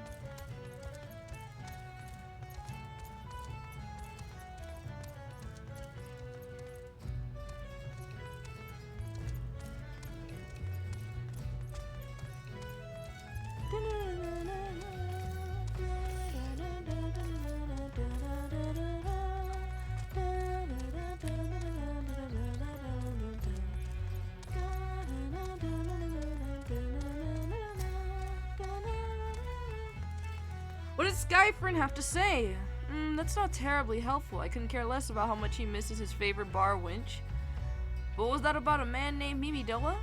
What does Skyfriend have to say? That's not terribly helpful. I couldn't care less about how much he misses his favorite bar wench. But what was that about a man named Mimidoa?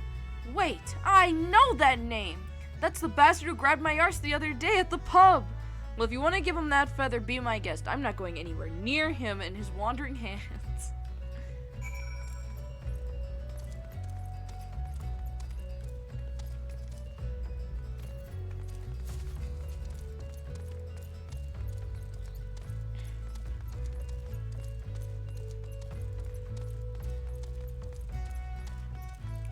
Wait, I know that name! That's the bastard who grabbed my arse the other day at the pub! Well, if you want to give him that feather, be my guest. I'm not going anywhere near him and his wandering hands.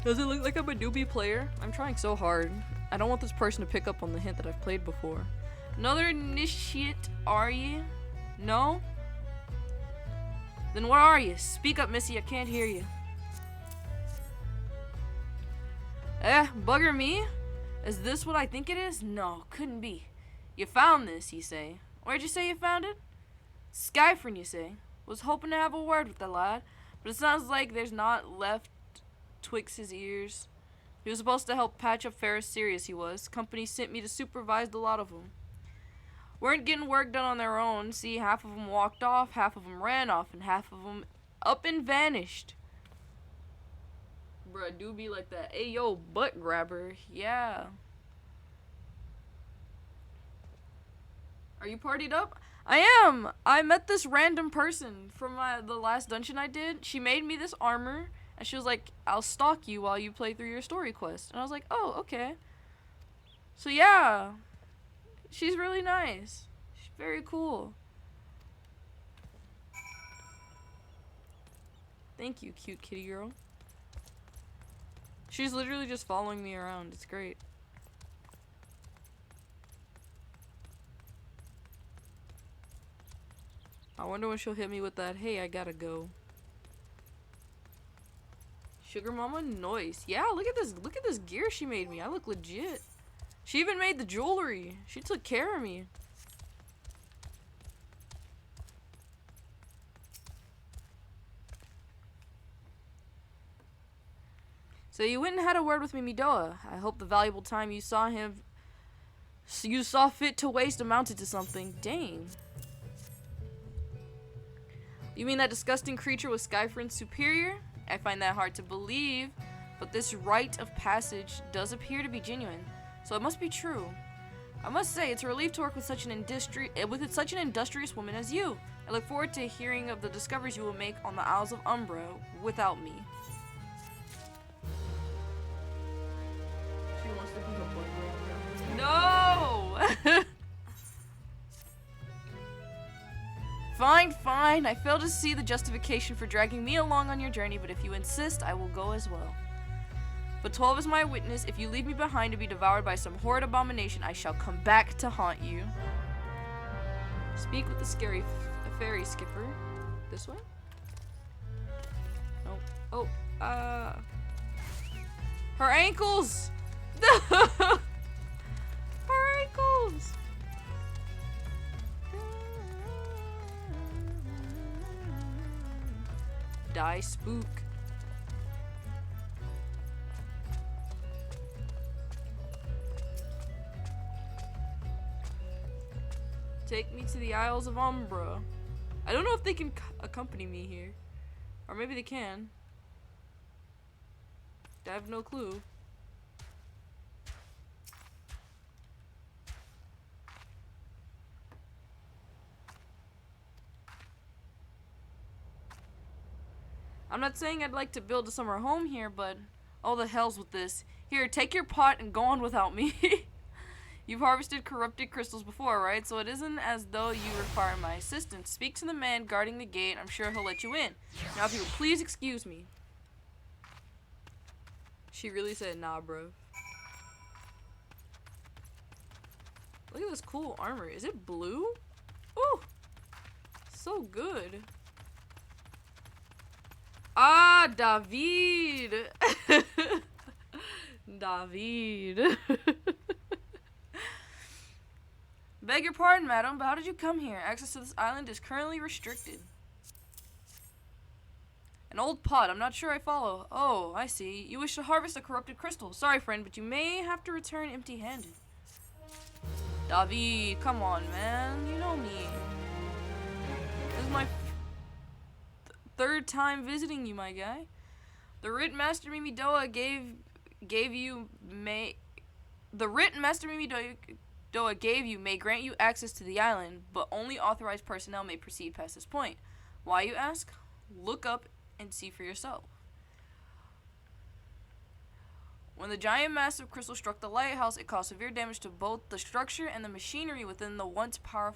Does it look like I'm a newbie player? I'm trying so hard. I don't want this person to pick up on the hint that I've played before. Another initiate, are ye? No? Then what are you? Speak up, Missy, I can't hear you. Bugger me? Is this what I think it is? No, couldn't be. You found this, you say. Where'd you say you found it? Skyfriend, you say. Was hoping to have a word with the lad, but it sounds like there's not left twixt his ears. He was supposed to help patch up Ferris Sirius, he was. Company sent me to supervise a lot of them. Weren't getting work done on their own. See, half of them walked off, half of them ran off, and half of them up and vanished. Bruh, do be like that. Hey, yo, butt grabber. Yeah. Are you partied up? I am! I met this random person from the last dungeon I did. She made me this armor. And she was like, I'll stalk you while you play through your story quest. And I was like, oh, okay. So yeah. She's really nice. She's very cool. Thank you, cute kitty girl. She's literally just following me around. It's great. I wonder when she'll hit me with that, hey, I gotta go. Sugar Mama Noise. Yeah, look at this gear she made me. I look legit. She even made the jewelry. She took care of me. So you went and had a word with Mimidoa. I hope the valuable time you saw fit to waste amounted to something. Dang. You mean that disgusting creature was Skyfriend's superior? I find that hard to believe, but this rite of passage does appear to be genuine, so it must be true. I must say, it's a relief to work with such an industrious woman as you. I look forward to hearing of the discoveries you will make on the Isles of Umbra without me. She wants to be a no! Fine. I fail to see the justification for dragging me along on your journey, but if you insist, I will go as well. But 12 is my witness. If you leave me behind to be devoured by some horrid abomination, I shall come back to haunt you. Speak with the scary fairy skipper. This way? Nope. Oh, her ankles! Die spook. Take me to the Isles of Umbra. I don't know if they can accompany me here. Or maybe they can. I have no clue. I'm not saying I'd like to build a summer home here, but all the hells with this. Here, take your pot and go on without me. You've harvested corrupted crystals before, right? So it isn't as though you require my assistance. Speak to the man guarding the gate. I'm sure he'll let you in. Now, if you would please excuse me. She really said, nah, bro. Look at this cool armor. Is it blue? Ooh. So good. Ah, David. David. Beg your pardon, madam, but how did you come here? Access to this island is currently restricted. An old pot. I'm not sure I follow. Oh, I see. You wish to harvest a corrupted crystal. Sorry, friend, but you may have to return empty-handed. David, come on, man. You know me. This is my third time visiting you, my guy. The writ Master Mimidoa gave you may grant you access to the island, but only authorized personnel may proceed past this point. Why, you ask? Look up and see for yourself. When the giant massive crystal struck the lighthouse, it caused severe damage to both the structure and the machinery within that once powered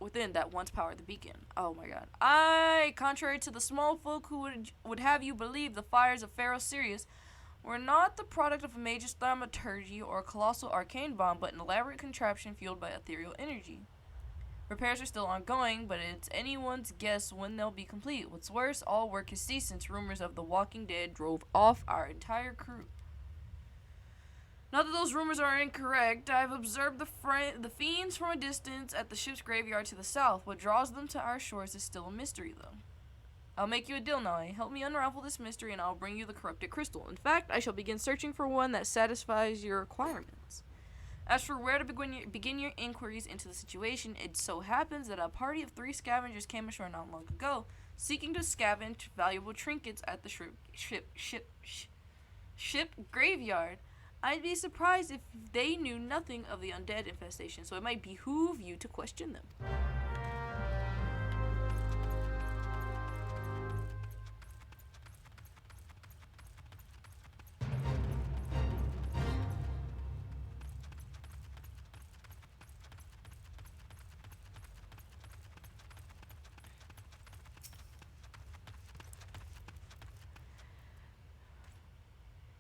the beacon. Oh my god. Contrary to the small folk who would have you believe, the fires of Pharaoh Sirius were not the product of a major thaumaturgy or a colossal arcane bomb, but an elaborate contraption fueled by ethereal energy. Repairs are still ongoing, but it's anyone's guess when they'll be complete. What's worse, all work has ceased since rumors of the Walking Dead drove off our entire crew. Not that those rumors are incorrect. I've observed the fiends from a distance at the ship's graveyard to the south. What draws them to our shores is still a mystery, though. I'll make you a deal now. Help me unravel this mystery, and I'll bring you the corrupted crystal. In fact, I shall begin searching for one that satisfies your requirements. As for where to begin your inquiries into the situation, it so happens that a party of 3 scavengers came ashore not long ago, seeking to scavenge valuable trinkets at the ship graveyard. I'd be surprised if they knew nothing of the undead infestation, so it might behoove you to question them.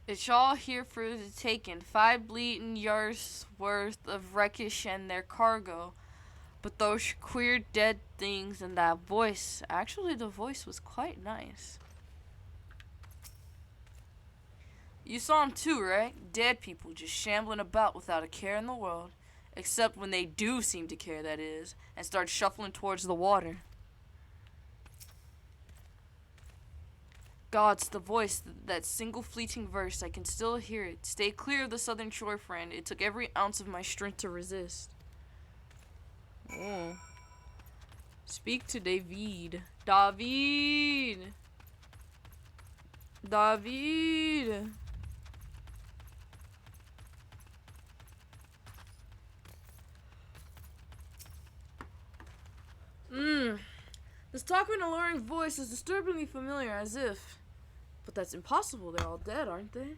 It's all here for the taking. 5 bleating yards worth of wreckage and their cargo. But those queer dead things and that voice. Actually, the voice was quite nice. You saw them too, right? Dead people just shambling about without a care in the world. Except when they do seem to care, that is. And start shuffling towards the water. God's the voice, that single fleeting verse, I can still hear it. Stay clear of the southern shore, friend. It took every ounce of my strength to resist. Oh. Speak to David. David! David! This talk of an alluring voice is disturbingly familiar, as if... But that's impossible, they're all dead, aren't they?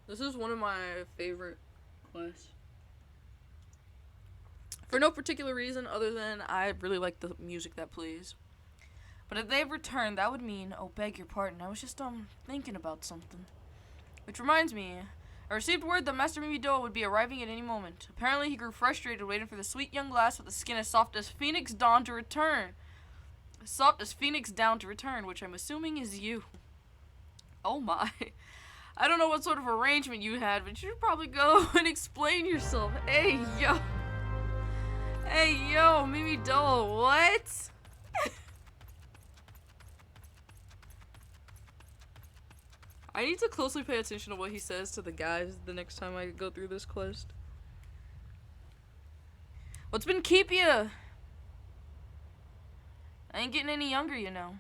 This is one of my favorite quests. For no particular reason other than I really like the music that plays. But if they've returned, that would mean... Oh, beg your pardon, I was just, thinking about something. Which reminds me... I received word that Master Mimidoa would be arriving at any moment. Apparently, he grew frustrated waiting for the sweet young lass with the skin as soft as Phoenix Dawn to return. Soft as Phoenix Down to return, which I'm assuming is you. Oh my. I don't know what sort of arrangement you had, but you should probably go and explain yourself. Hey, yo. Hey, yo, Mimi Dole, what? I need to closely pay attention to what he says to the guys the next time I go through this quest. What's been keep you? I ain't getting any younger, you know.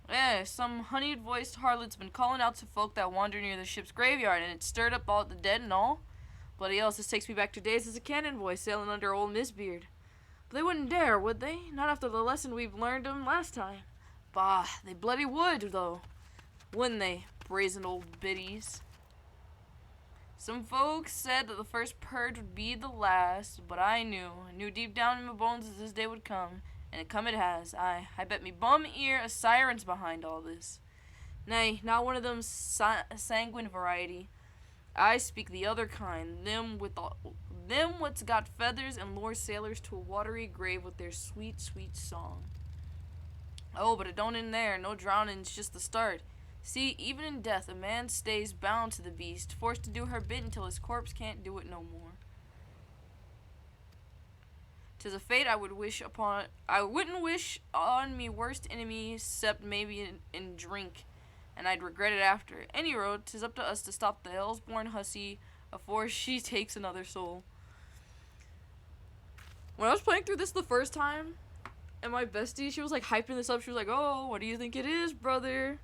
Yeah, some honeyed-voiced harlot's been calling out to folk that wander near the ship's graveyard, and it stirred up all the dead and all. Bloody else, this takes me back to days as a cannon boy sailing under old Miss Beard. But they wouldn't dare, would they? Not after the lesson we've learned 'em last time. Bah, they bloody would, though. Wouldn't they, brazen old biddies? Some folks said that the first purge would be the last, but I knew deep down in my bones that this day would come, and it has. I bet me bum ear a siren's behind all this. Nay, not one of them sanguine variety. I speak the other kind, them what's got feathers and lure sailors to a watery grave with their sweet, sweet song. Oh, but it don't end there. No drowning's just the start. See, even in death, a man stays bound to the beast, forced to do her bit until his corpse can't do it no more. 'Tis a fate I wouldn't wish on me worst enemy, except maybe in drink, and I'd regret it after. Any road, 'tis up to us to stop the hell's-born hussy afore she takes another soul. When I was playing through this the first time, and my bestie, she was like hyping this up. She was like, "Oh, what do you think it is, brother?"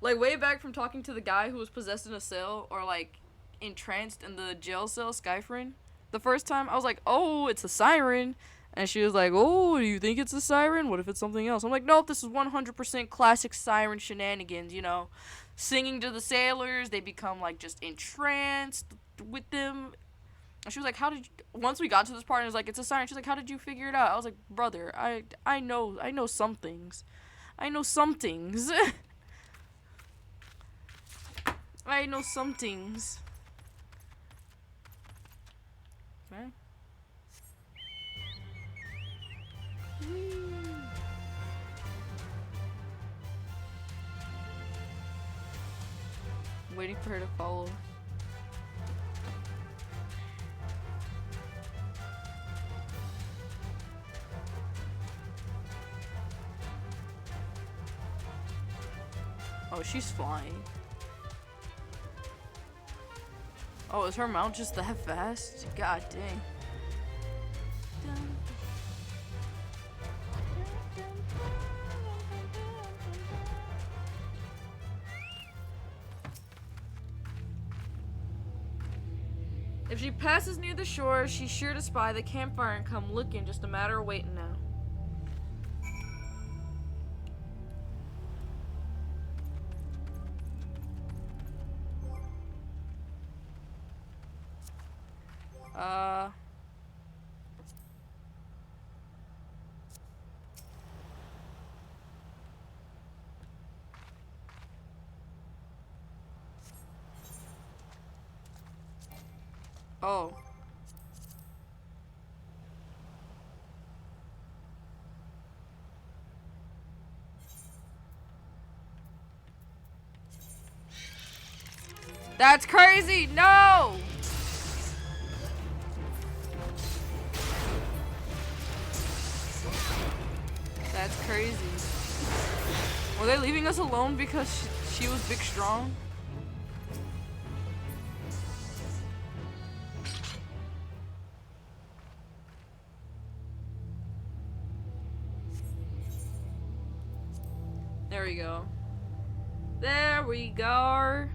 Like, way back from talking to the guy who was possessed in a cell, or, like, entranced in the jail cell, Skyfrin. The first time, I was like, "Oh, it's a siren." And she was like, "Oh, do you think it's a siren? What if it's something else?" I'm like, "Nope, this is 100% classic siren shenanigans, you know. Singing to the sailors, they become, like, just entranced with them." And she was like, once we got to this part, and it was like, "It's a siren." She's like, "How did you figure it out?" I was like, "Brother, I know some things. I know some things." I know some things. Okay. Waiting for her to follow. Oh, she's flying. Oh, is her mount just that fast? God dang. If she passes near the shore, she's sure to spy the campfire and come looking. Just a matter of waiting now. Oh. That's crazy! No! That's crazy. Were they leaving us alone because she was big strong? There we go. There we go.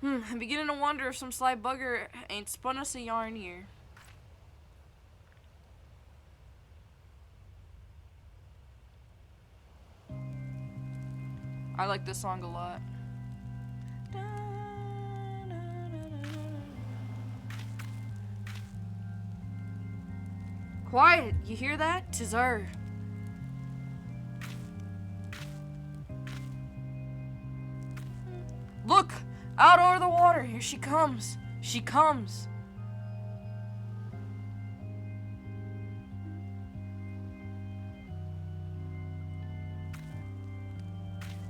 I'm beginning to wonder if some sly bugger ain't spun us a yarn here. I like this song a lot. Quiet, you hear that? 'Tis her. Look! Out over her. Here she comes. She comes.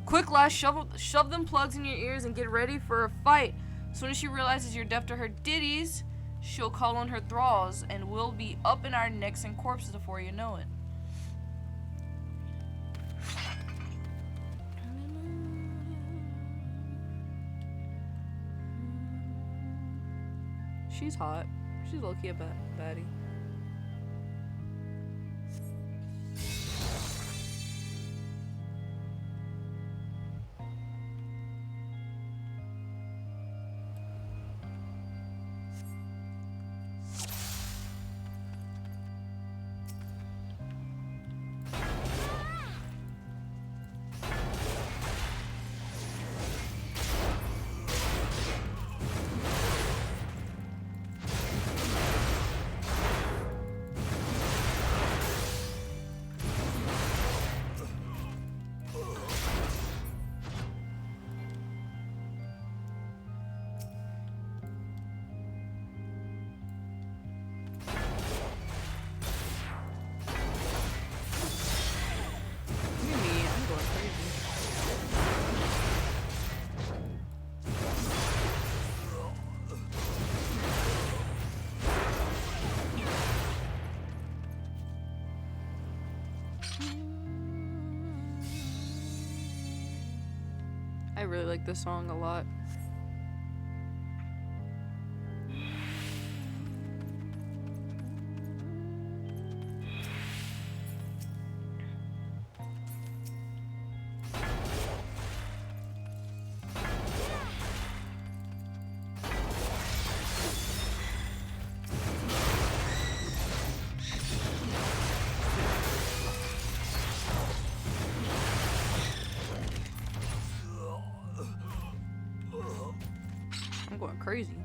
Quick, Lash, shove them plugs in your ears and get ready for a fight. As soon as she realizes you're deaf to her ditties, she'll call on her thralls, and we'll be up in our necks and corpses before you know it. She's hot. She's low-key a baddie. I really like this song a lot. I'm going crazy.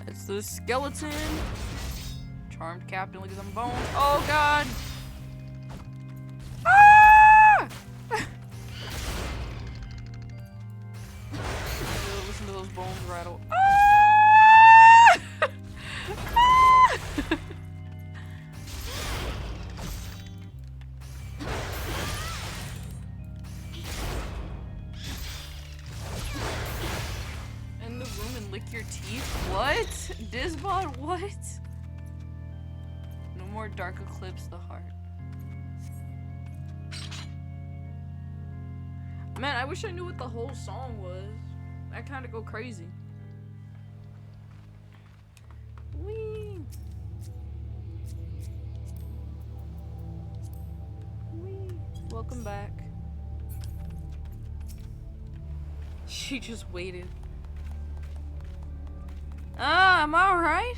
It's the skeleton. Charmed captain, look at them bones. Oh god! Ah! Listen to those bones rattle. Ah! Ah! In the room and lick your teeth? What? Disbot, what? No more dark eclipse the heart. Man, I wish I knew what the whole song was. I kind of go crazy. Whee! Whee! Welcome back. She just waited. Ah, am I alright?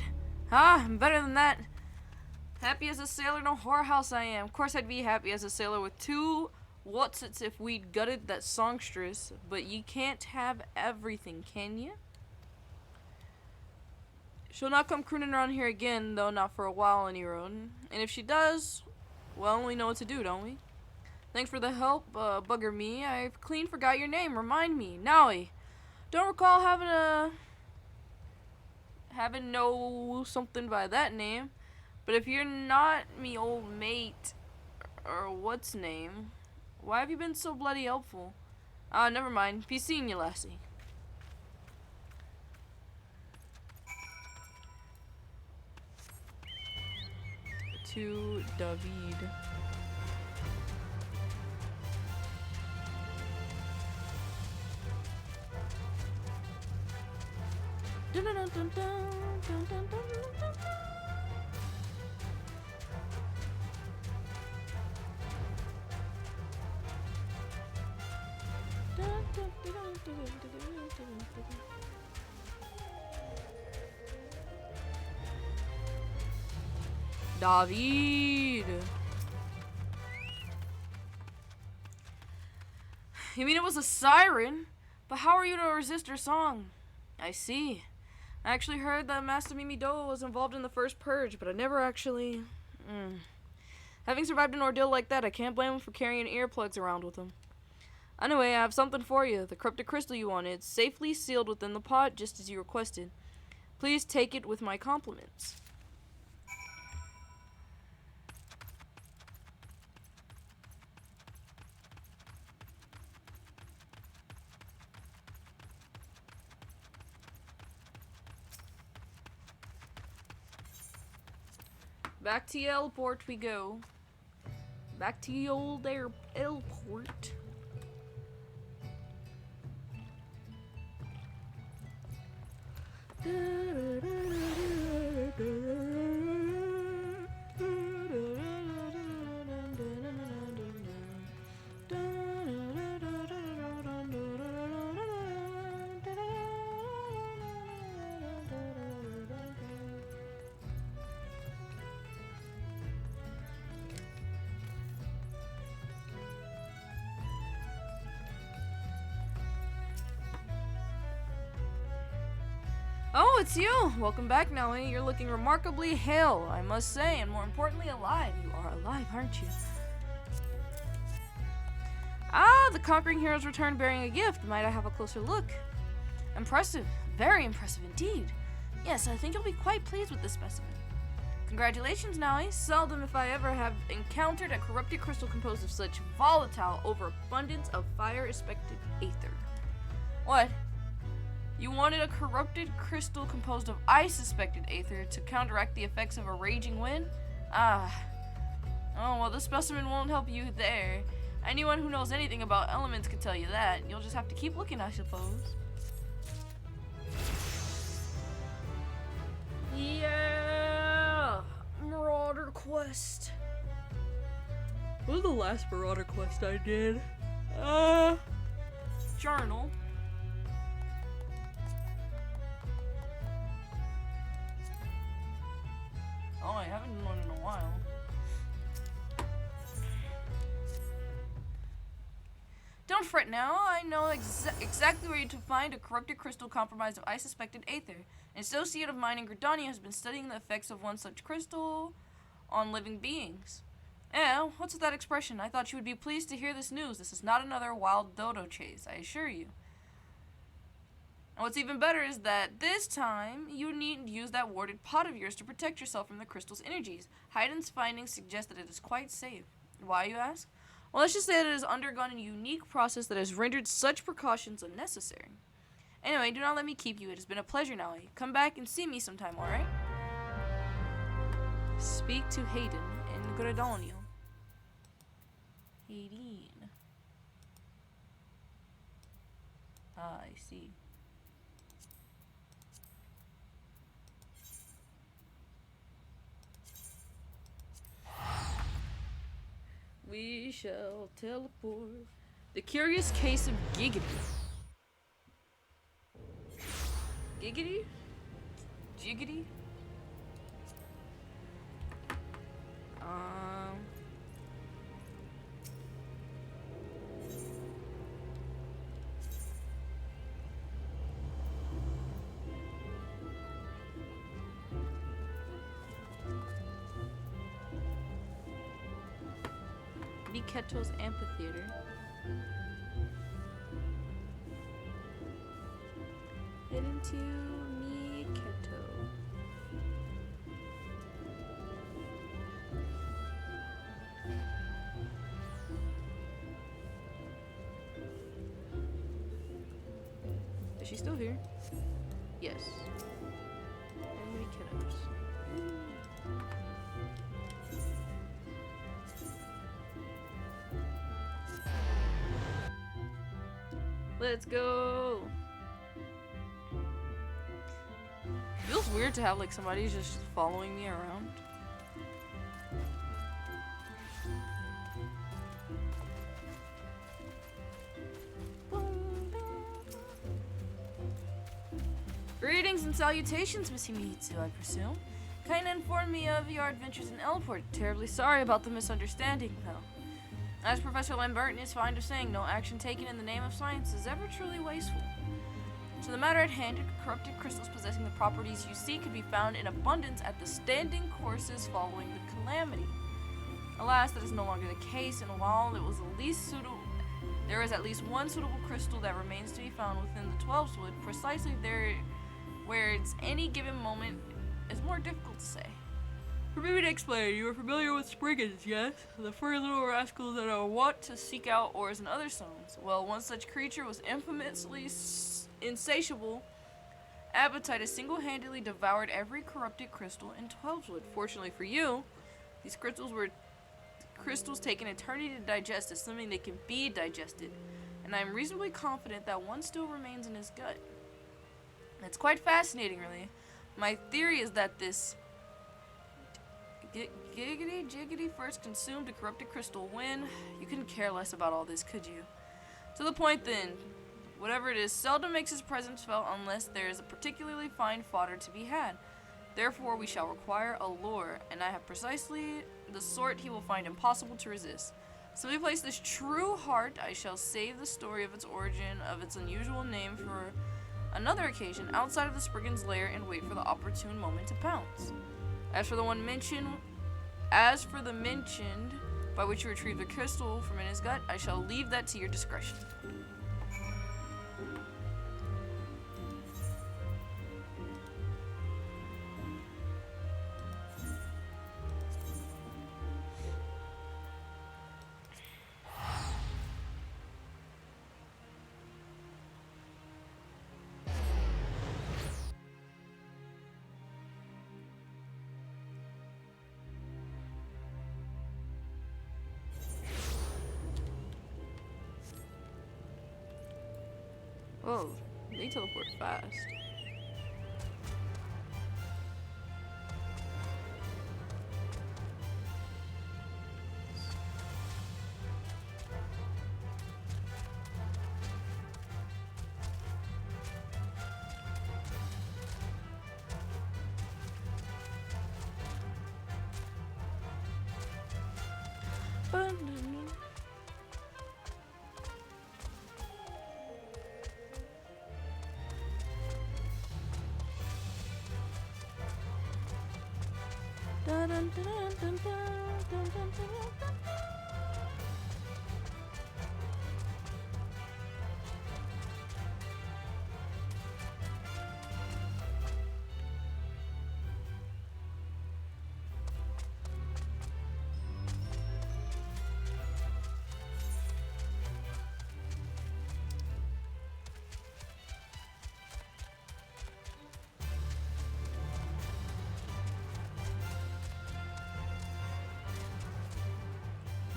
Ah, I'm better than that. Happy as a sailor, no whorehouse I am. Of course I'd be happy as a sailor with two whatsits if we'd gutted that songstress, but you can't have everything, can you? She'll not come crooning around here again, though not for a while on Eorzean. And if she does, well, we know what to do, don't we? Thanks for the help, bugger me. I clean forgot your name. Remind me. Nowie. Don't recall having know something by that name. But if you're not me old mate, or what's name, why have you been so bloody helpful? Never mind. Be seeing you, lassie. To David. Dun, dun, dun, dun, dun, dun, dun, dun, dun. David! You mean it was a siren? But how are you to resist her song? I see. I actually heard that Master Mimi Doa was involved in the first purge, but I never actually... Having survived an ordeal like that, I can't blame him for carrying earplugs around with him. Anyway, I have something for you. The cryptic crystal you wanted. It's safely sealed within the pot, just as you requested. Please take it with my compliments. Back to the airport we go. Back to the old airport. Oh, it's you! Welcome back, Nellie. You're looking remarkably hale, I must say, and more importantly, alive. You are alive, aren't you? Ah, the conquering heroes returned bearing a gift. Might I have a closer look? Impressive. Very impressive indeed. Yes, I think you'll be quite pleased with this specimen. Congratulations, Nellie. Seldom, if I ever, have encountered a corrupted crystal composed of such volatile overabundance of fire-aspected aether. What? You wanted a corrupted crystal composed of ice-aspected aether to counteract the effects of a raging wind? Ah. Oh, well, this specimen won't help you there. Anyone who knows anything about elements can tell you that. You'll just have to keep looking, I suppose. Yeah! Marauder quest. What was the last Marauder quest I did? Journal. Oh, I haven't done one in a while. Don't fret now. I know exactly where to find a corrupted crystal comprised of ice-aspected aether. An associate of mine in Gridania has been studying the effects of one such crystal on living beings. What's with that expression? I thought you would be pleased to hear this news. This is not another wild dodo chase, I assure you. And what's even better is that this time, you needn't use that warded pot of yours to protect yourself from the crystal's energies. Hayden's findings suggest that it is quite safe. Why, you ask? Well, let's just say that it has undergone a unique process that has rendered such precautions unnecessary. Anyway, do not let me keep you. It has been a pleasure, Nellie. Come back and see me sometime, alright? Speak to Hayden in Gridania. Hayden. Ah, I see. We shall teleport. The Curious Case of Giggity. Giggity? Jiggity? Miketo's Amphitheater. Heading to Miketo. Is she still here? Yes. Enemy kiddos. Let's go! Feels weird to have like somebody just following me around. Greetings and salutations, Missy Mitsu, I presume. Kinda informed me of your adventures in Elport. Terribly sorry about the misunderstanding, though. As Professor Lamberton is fond of saying, no action taken in the name of science is ever truly wasteful. So the matter at hand, corrupted crystals possessing the properties you seek could be found in abundance at the standing courses following the calamity. Alas, that is no longer the case, and while it was there is at least one suitable crystal that remains to be found within the 12's wood, precisely there where it's any given moment is more difficult to say. Permit me to explain. You are familiar with Spriggans, yes? The furry little rascals that are wont to seek out ores in other zones. Well, one such creature was infamously insatiable appetite has single-handedly devoured every corrupted crystal in 12's wood. Fortunately for you, these crystals take an eternity to digest, assuming they can be digested, and I am reasonably confident that one still remains in his gut. It's quite fascinating, really. My theory is that this giggity first consumed a corrupted crystal when you couldn't care less about all this, could you? To the point then, whatever it is seldom makes his presence felt unless there is a particularly fine fodder to be had. Therefore we shall require a lure, and I have precisely the sort he will find impossible to resist. So we place this true heart. I shall save the story of its origin, of its unusual name, for another occasion outside of the Spriggan's lair, and wait for the opportune moment to pounce. As for the mentioned by which you retrieve the crystal from in his gut, I shall leave that to your discretion. Oh, they teleport fast.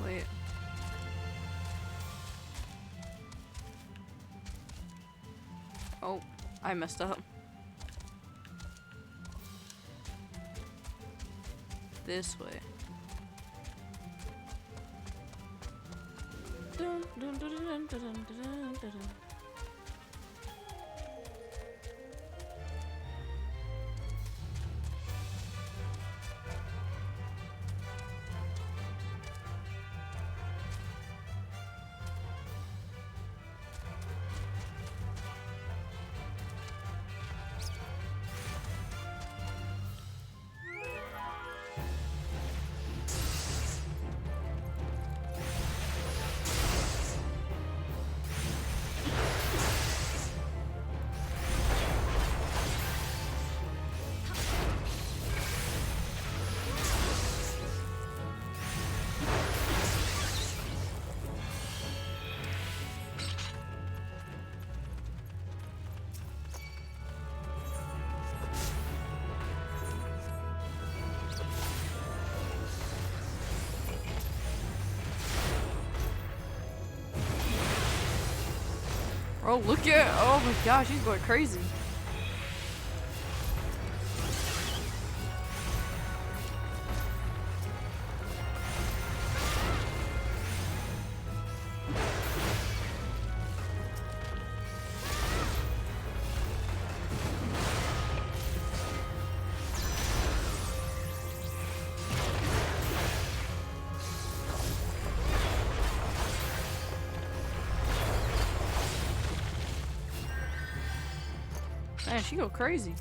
Wait. Oh, I messed up. This way. Dun, dun, dun, dun, dun, dun, dun, dun, dun. Oh, look at, oh my gosh, he's going crazy. Man, she go crazy.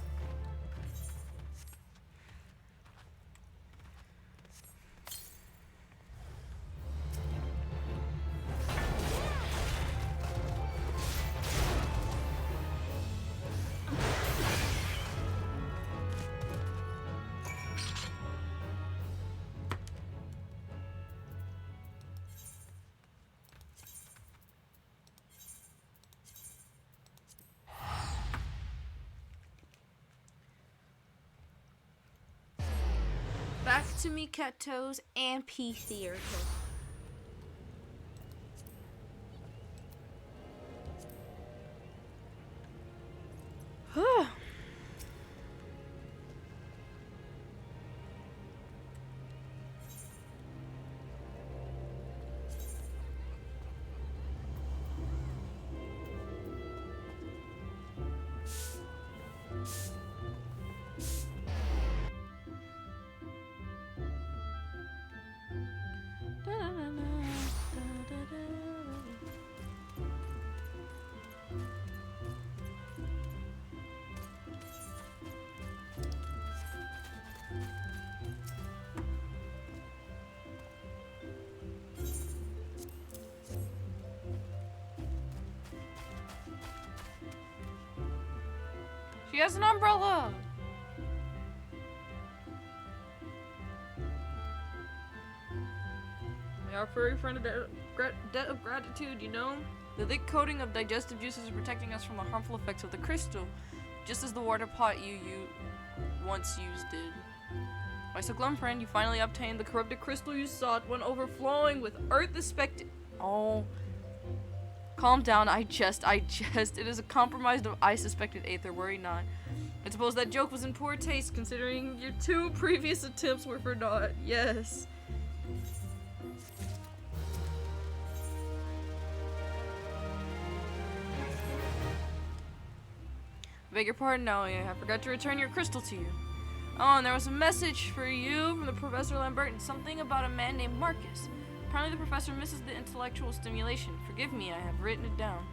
Back to me cat toes and pee theater. She has an umbrella! Our furry friend a debt of gratitude, you know? The thick coating of digestive juices is protecting us from the harmful effects of the crystal, just as the water pot you once used did. Why so glum, friend? You finally obtained the corrupted crystal you sought, one overflowing with earth expected. Oh. Calm down, I jest. It is a compromised of I suspected aether, worry not. I suppose that joke was in poor taste, considering your 2 previous attempts were for naught. Yes. Beg your pardon, Nalia. I forgot to return your crystal to you. Oh, and there was a message for you from the Professor Lambert and something about a man named Marcus. Apparently the professor misses the intellectual stimulation. Forgive me, I have written it down.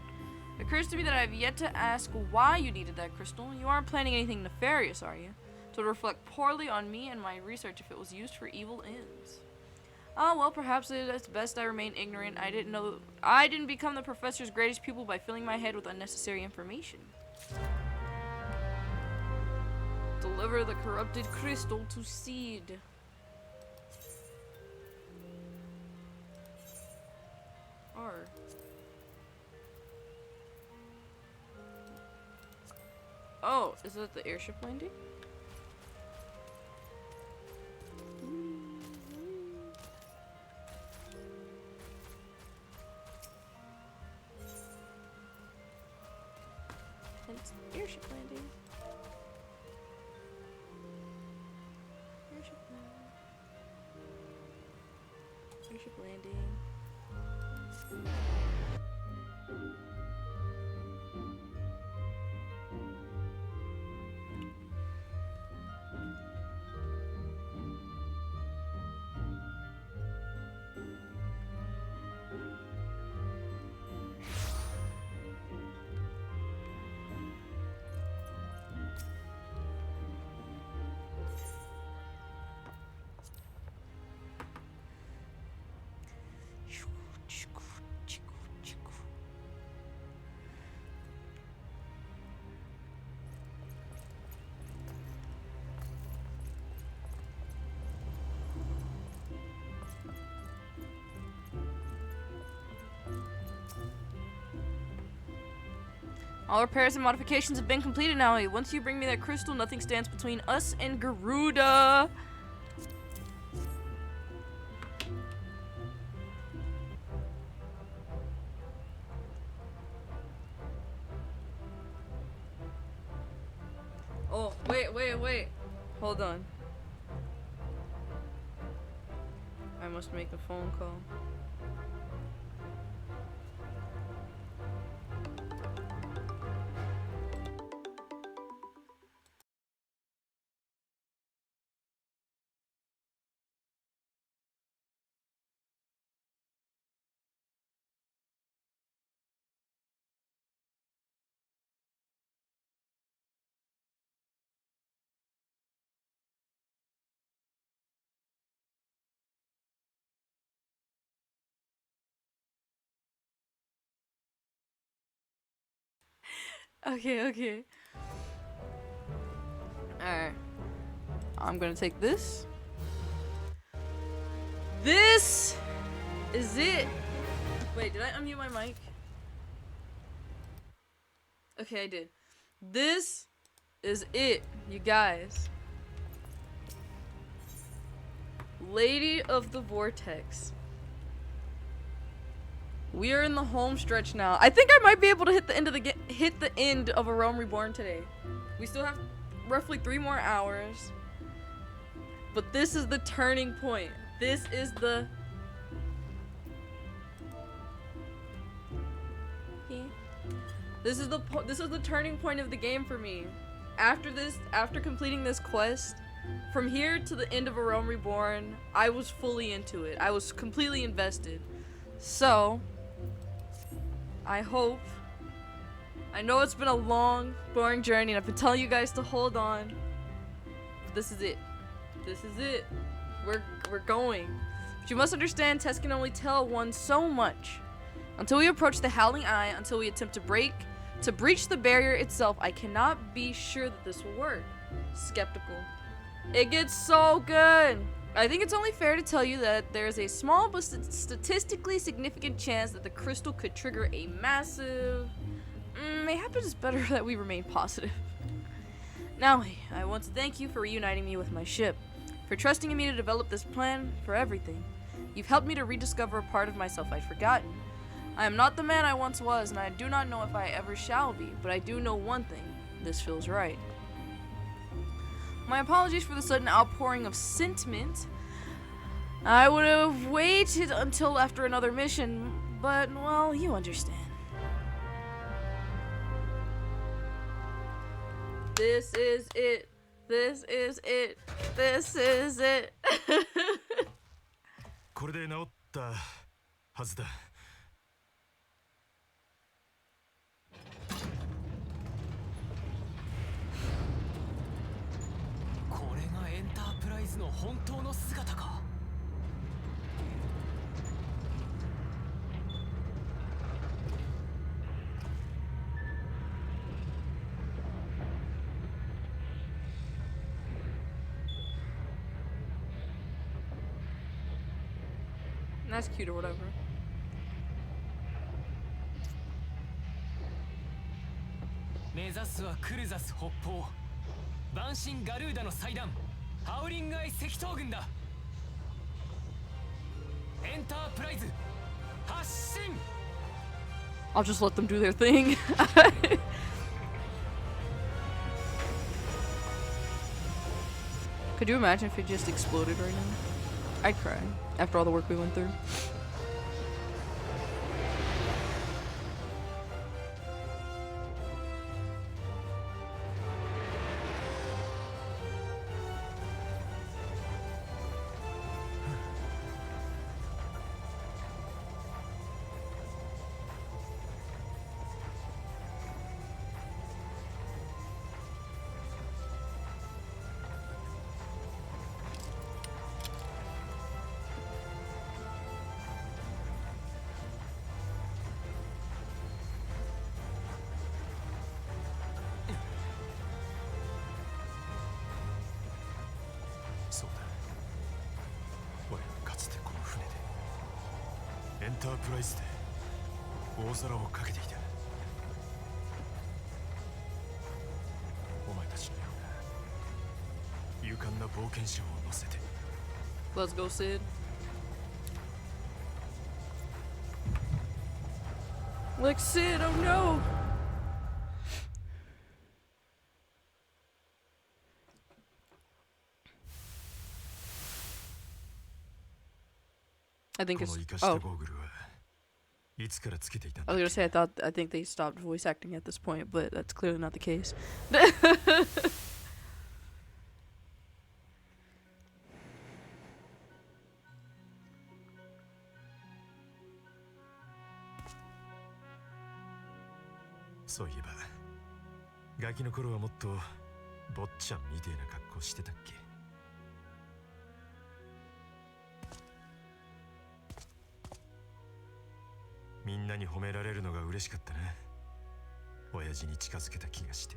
It occurs to me that I have yet to ask why you needed that crystal. You aren't planning anything nefarious, are you? So it would reflect poorly on me and my research if it was used for evil ends. Ah, well, perhaps it's best I remain ignorant. I didn't become the professor's greatest pupil by filling my head with unnecessary information. Deliver the corrupted crystal to Seed. R. Oh, is that the airship landing? It's airship landing. Airship landing. Airship landing. All repairs and modifications have been completed now. Once you bring me that crystal, nothing stands between us and Garuda. Wait. Hold on. I must make a phone call. Okay. Alright. I'm gonna take this. This is it. Wait, did I unmute my mic? Okay, I did. This is it, you guys. Lady of the Vortex. We are in the home stretch now. I think I might be able to hit the end of A Realm Reborn today. We still have roughly 3 more hours. But this is the turning point. This is the turning point of the game for me. After completing this quest, from here to the end of A Realm Reborn, I was fully into it. I was completely invested. So, I know it's been a long, boring journey, and I've been telling you guys to hold on. But this is it. We're going. But you must understand, Tess can only tell one so much. Until we approach the Howling Eye, until we attempt to breach the barrier itself, I cannot be sure that this will work. Skeptical. It gets so good. I think it's only fair to tell you that there's a small but statistically significant chance that the crystal could trigger a massive... mayhap it is better that we remain positive. Now, I want to thank you for reuniting me with my ship, for trusting in me to develop this plan, for everything. You've helped me to rediscover a part of myself I'd forgotten. I am not the man I once was, and I do not know if I ever shall be, but I do know one thing. This feels right. My apologies for the sudden outpouring of sentiment. I would have waited until after another mission, but, well, you understand. This is it. This is it. This is it. これで治ったはずだ。これがエンタープライズの本当の姿か。That's cute or whatever. 目指すはクルザス北方万神ガルーダの祭壇ハウリングアイ赤頭軍だエンタープライズ発進 I'll just let them do their thing. Could you imagine if it just exploded right now? I'd cry after all the work we went through.エンタープライズで大空をかけてきたお前たちのような勇敢な冒険者を乗せて Let's go, Sid. Like Sid, oh no! I think こ it's. の生かした Oh, ゴーグルはいつからつけていたん I だ was っ gonna け？ say I think they stopped voice acting at this point, but that's clearly not the case. そういえばガキの頃はもっと坊ちゃんみてえな格好してたっけ？みんなに褒められるのが嬉しかったな。親父に近づけた気がして。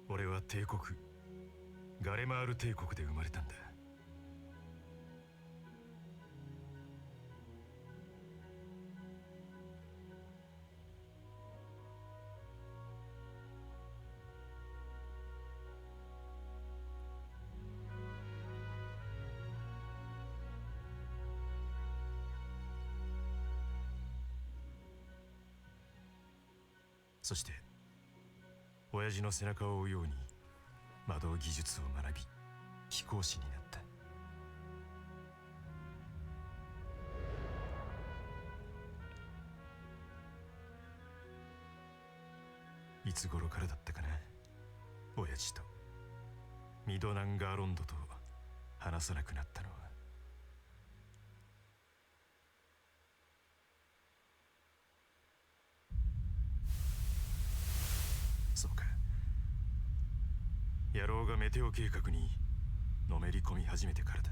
俺は帝国ガレマール帝国で生まれたんだ。そして親父の背中を追うように魔導技術を学び飛行士になった。いつ頃からだったかな、親父とミドナンガーロンドと話さなくなったのは。そうか、野郎がメテオ計画にのめり込み始めてからだ。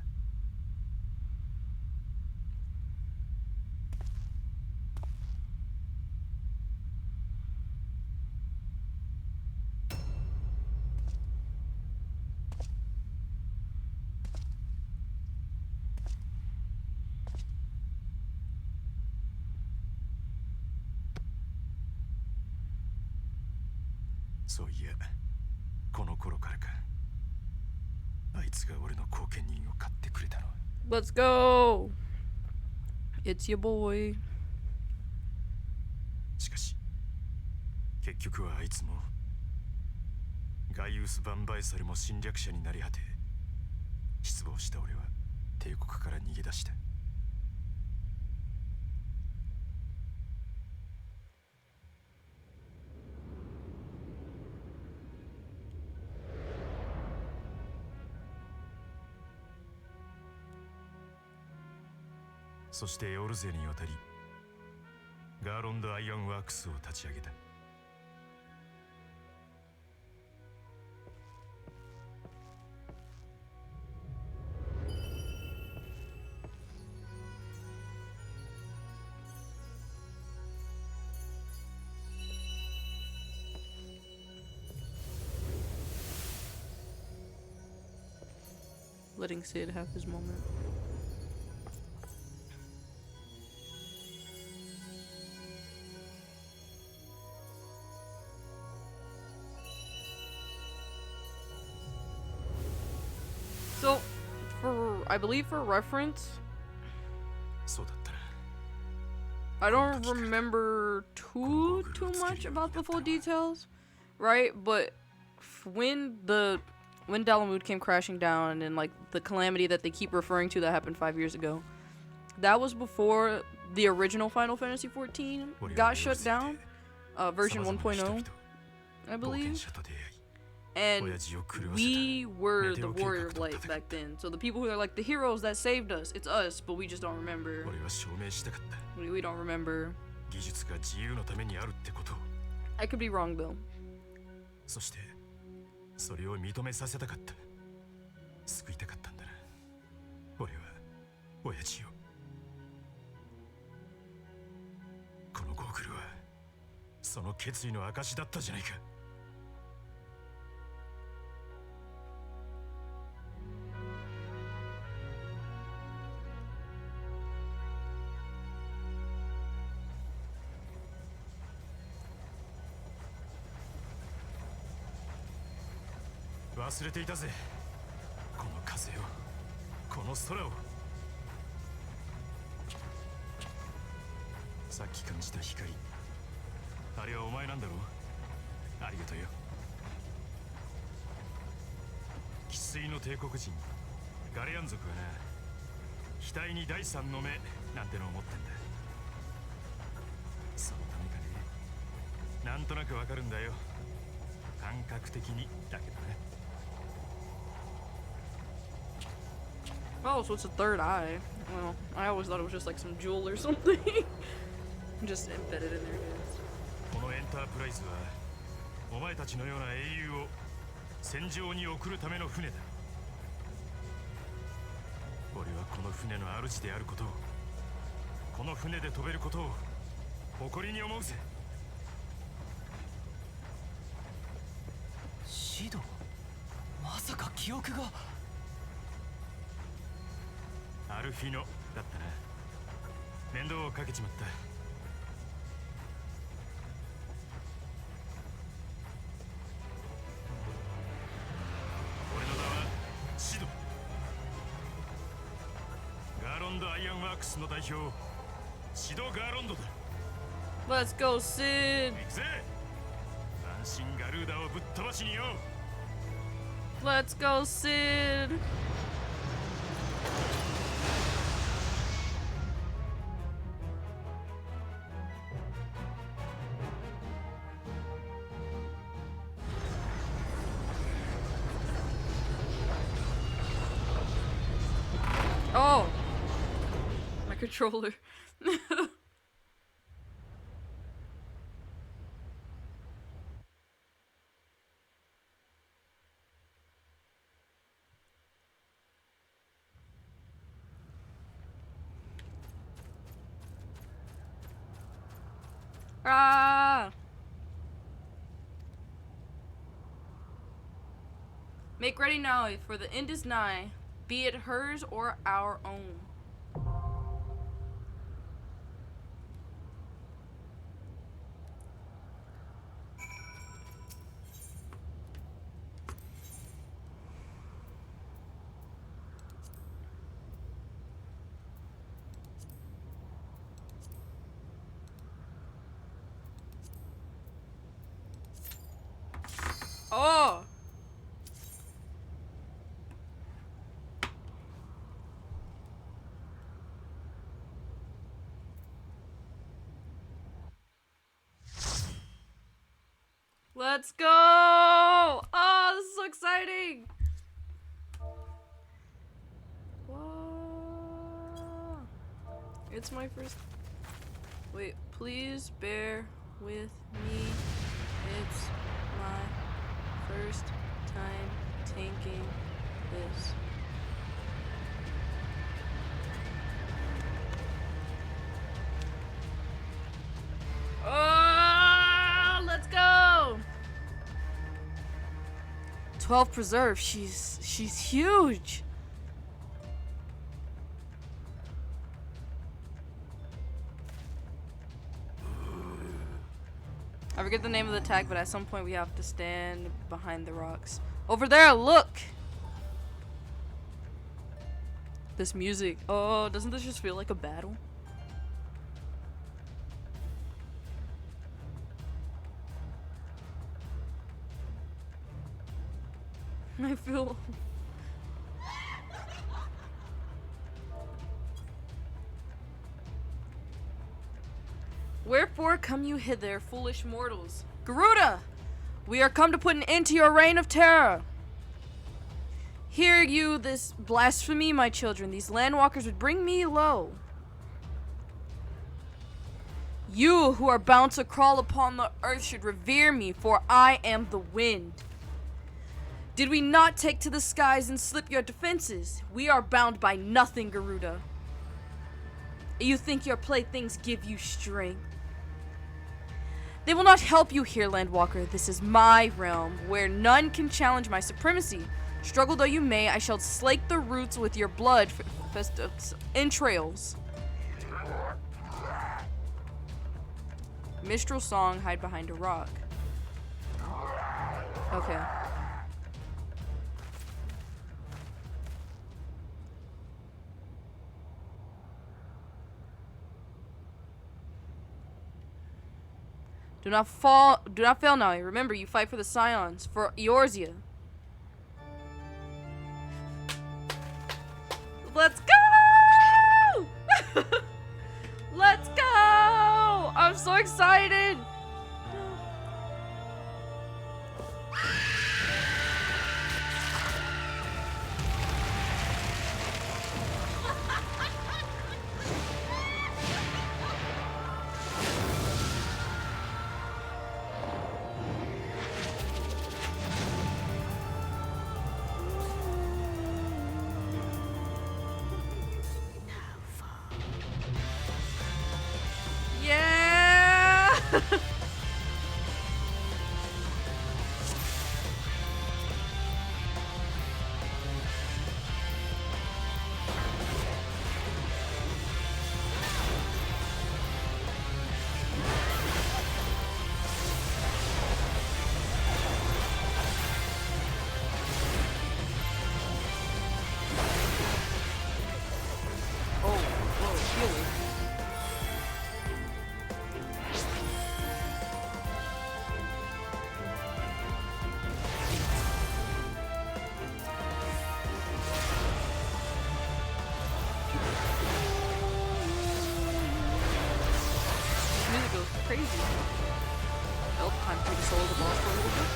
そういや、この頃からか。あいつが俺の後見人を買ってくれたの。 Let's go. It's your boy. しかし結局はあいつもガイウス・バンバイサルも侵略者になり果て、失望した俺は帝国から逃げ出した。そしてエオルゼに渡りガーロンド・アイアンワークスを立ち上げた。Letting Sid have his moment. So, I believe for reference, そうだったな。 I don't remember too much about the full details, right? But when Dalamud came crashing down and like the calamity that they keep referring to that happened 5 years ago, that was before the original Final Fantasy XIV got shut down, version 1.0, I believe. And we were the Warrior of Light back then. So the people who are like the heroes that saved us, it's us, but we just don't remember. 俺は証明したかった。 We don't remember. 技術が自由のためにあるってことを。 I could be wrong though. そしてそれを認めさせたかった。救いたかったんだな。俺は親父を。このゴーグルはその決意の証だったじゃないか。忘れていたぜ、この風を、この空を。さっき感じた光、あれはお前なんだろう。ありがとうよ。生粋の帝国人ガレアン族はな、額に第三の目なんてのを持ってんだ。そのためかね、なんとなくわかるんだよ、感覚的にだけどね。 Oh, so it's a third eye. Well, I always thought it was just like some jewel or something. Just embedded in their heads. このエンタープライズはお前たちのような英雄を戦場に送るための船だ。俺はこの船の主であることを、この船で飛べることを誇りに思うぜ。シド、まさか記憶が。アルフィノだったな。面倒をかけちまった。俺の名はシド。ガーロンド・アイアンワークスの代表、シド・ガーロンドだ。 Let's go, Sid. 行くぜ。安心ガルーダをぶっ飛ばしによ。 Let's go, Sid. Oh, my controller. Ah! Make ready now, for the end is nigh, be it hers or our own. Oh! Let's go! Oh, this is so exciting! Whoa. It's my first... Wait, please bear with me. It's my first time tanking this. Oh, let's go! 12 preserve. She's huge. I forget the name of the tag, but at some point we have to stand behind the rocks. Over there, look! This music. Oh, doesn't this just feel like a battle? I feel... Wherefore come you hither, foolish mortals? Garuda! We are come to put an end to your reign of terror. Hear you this blasphemy, my children. These landwalkers would bring me low. You who are bound to crawl upon the earth should revere me, for I am the wind. Did we not take to the skies and slip your defenses? We are bound by nothing, Garuda. You think your playthings give you strength? They will not help you here, Landwalker. This is my realm, where none can challenge my supremacy. Struggle though you may, I shall slake the roots with your blood entrails. Mistral song, hide behind a rock. Okay. Do not fall. Do not fail now. Remember, you fight for the Scions, for Eorzea. Let's go! Let's go! I'm so excited. Yeah! Oh, whoa, healing. Music goes crazy. Oh, time for the soul of the boss for a little bit.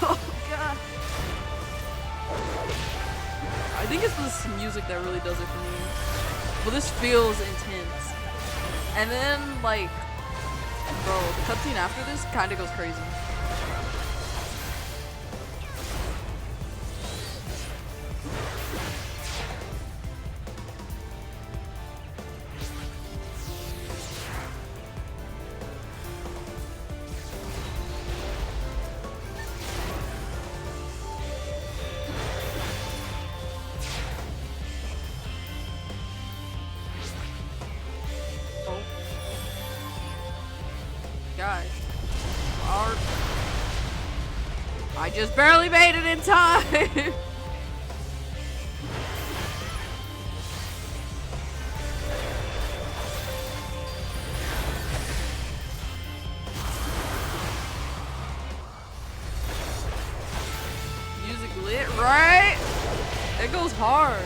Oh god. I think it's this music that really does it for me. Well, this feels intense. And then, like, bro, the cutscene after this kind of goes crazy. Oh. Guys. I just barely made it in time! Music lit, right? It goes hard.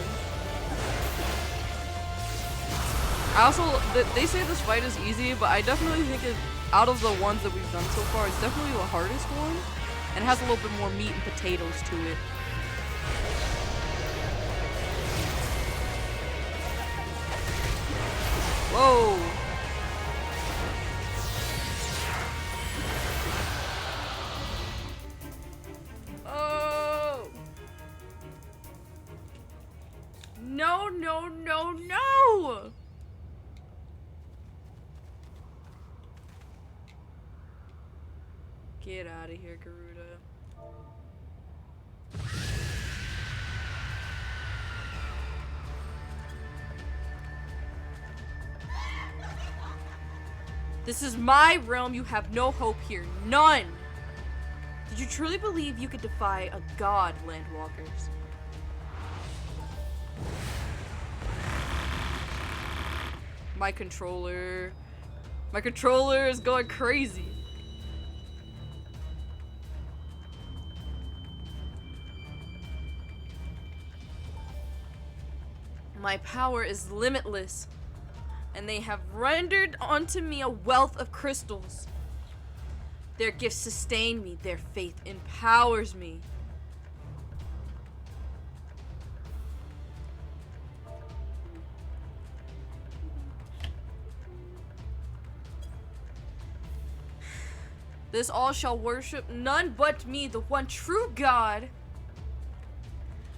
I also, they say this fight is easy, but I definitely think it, out of the ones that we've done so far, it's definitely the hardest one. And it has a little bit more meat and potatoes to it. Whoa! Oh! No, no, no, no! Get out of here, Garuda. This is my realm. You have no hope here. None! Did you truly believe you could defy a god, Landwalkers? My controller is going crazy. My power is limitless, and they have rendered onto me a wealth of crystals. Their gifts sustain me, their faith empowers me. This all shall worship none but me, the one true God.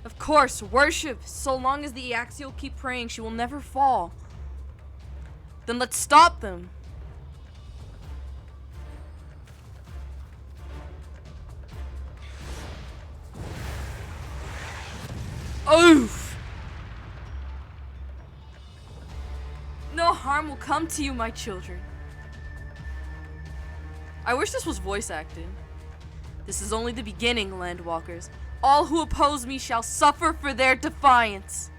Of course, worship. So long as the Axial keep praying, she will never fall. Then let's stop them. Oof! No harm will come to you, my children. I wish this was voice acted. This is only the beginning, Landwalkers. All who oppose me shall suffer for their defiance.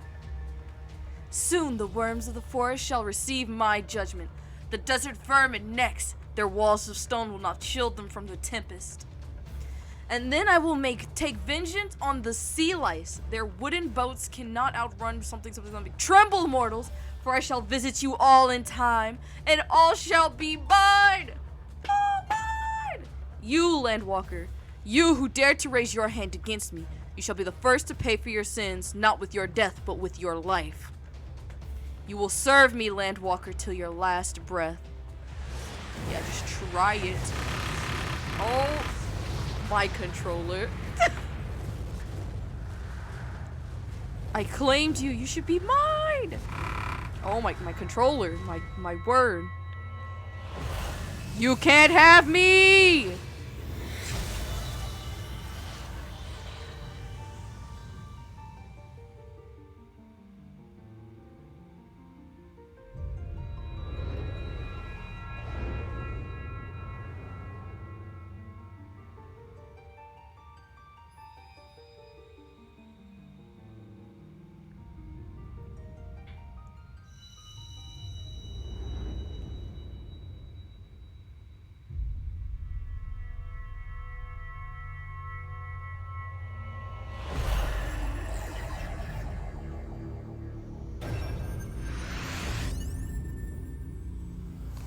Soon the worms of the forest shall receive my judgment. The desert vermin next. Their walls of stone will not shield them from the tempest. And then I will take vengeance on the sea lice. Their wooden boats cannot outrun something. Tremble, mortals, for I shall visit you all in time, and all shall be mine. All mine. You, Landwalker, you who dare to raise your hand against me, you shall be the first to pay for your sins, not with your death, but with your life. You will serve me, Landwalker, till your last breath. Yeah, just try it. Oh, my controller. I claimed you. You should be mine. Oh, my controller. My word. You can't have me.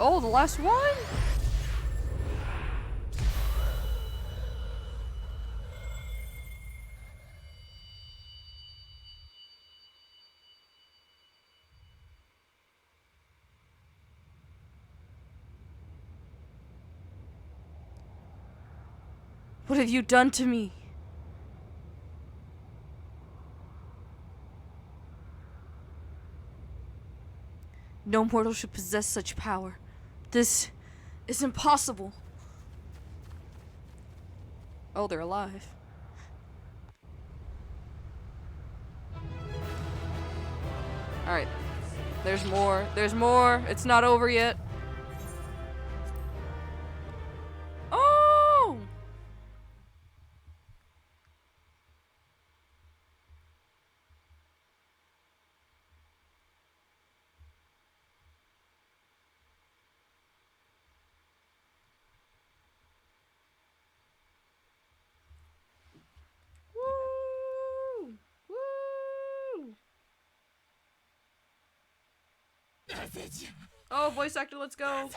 Oh, the last one? What have you done to me? No mortal should possess such power. This is impossible. Oh, they're alive. Alright. There's more. There's more. It's not over yet. Oh! Woo! Woo! Oh, voice actor, let's go.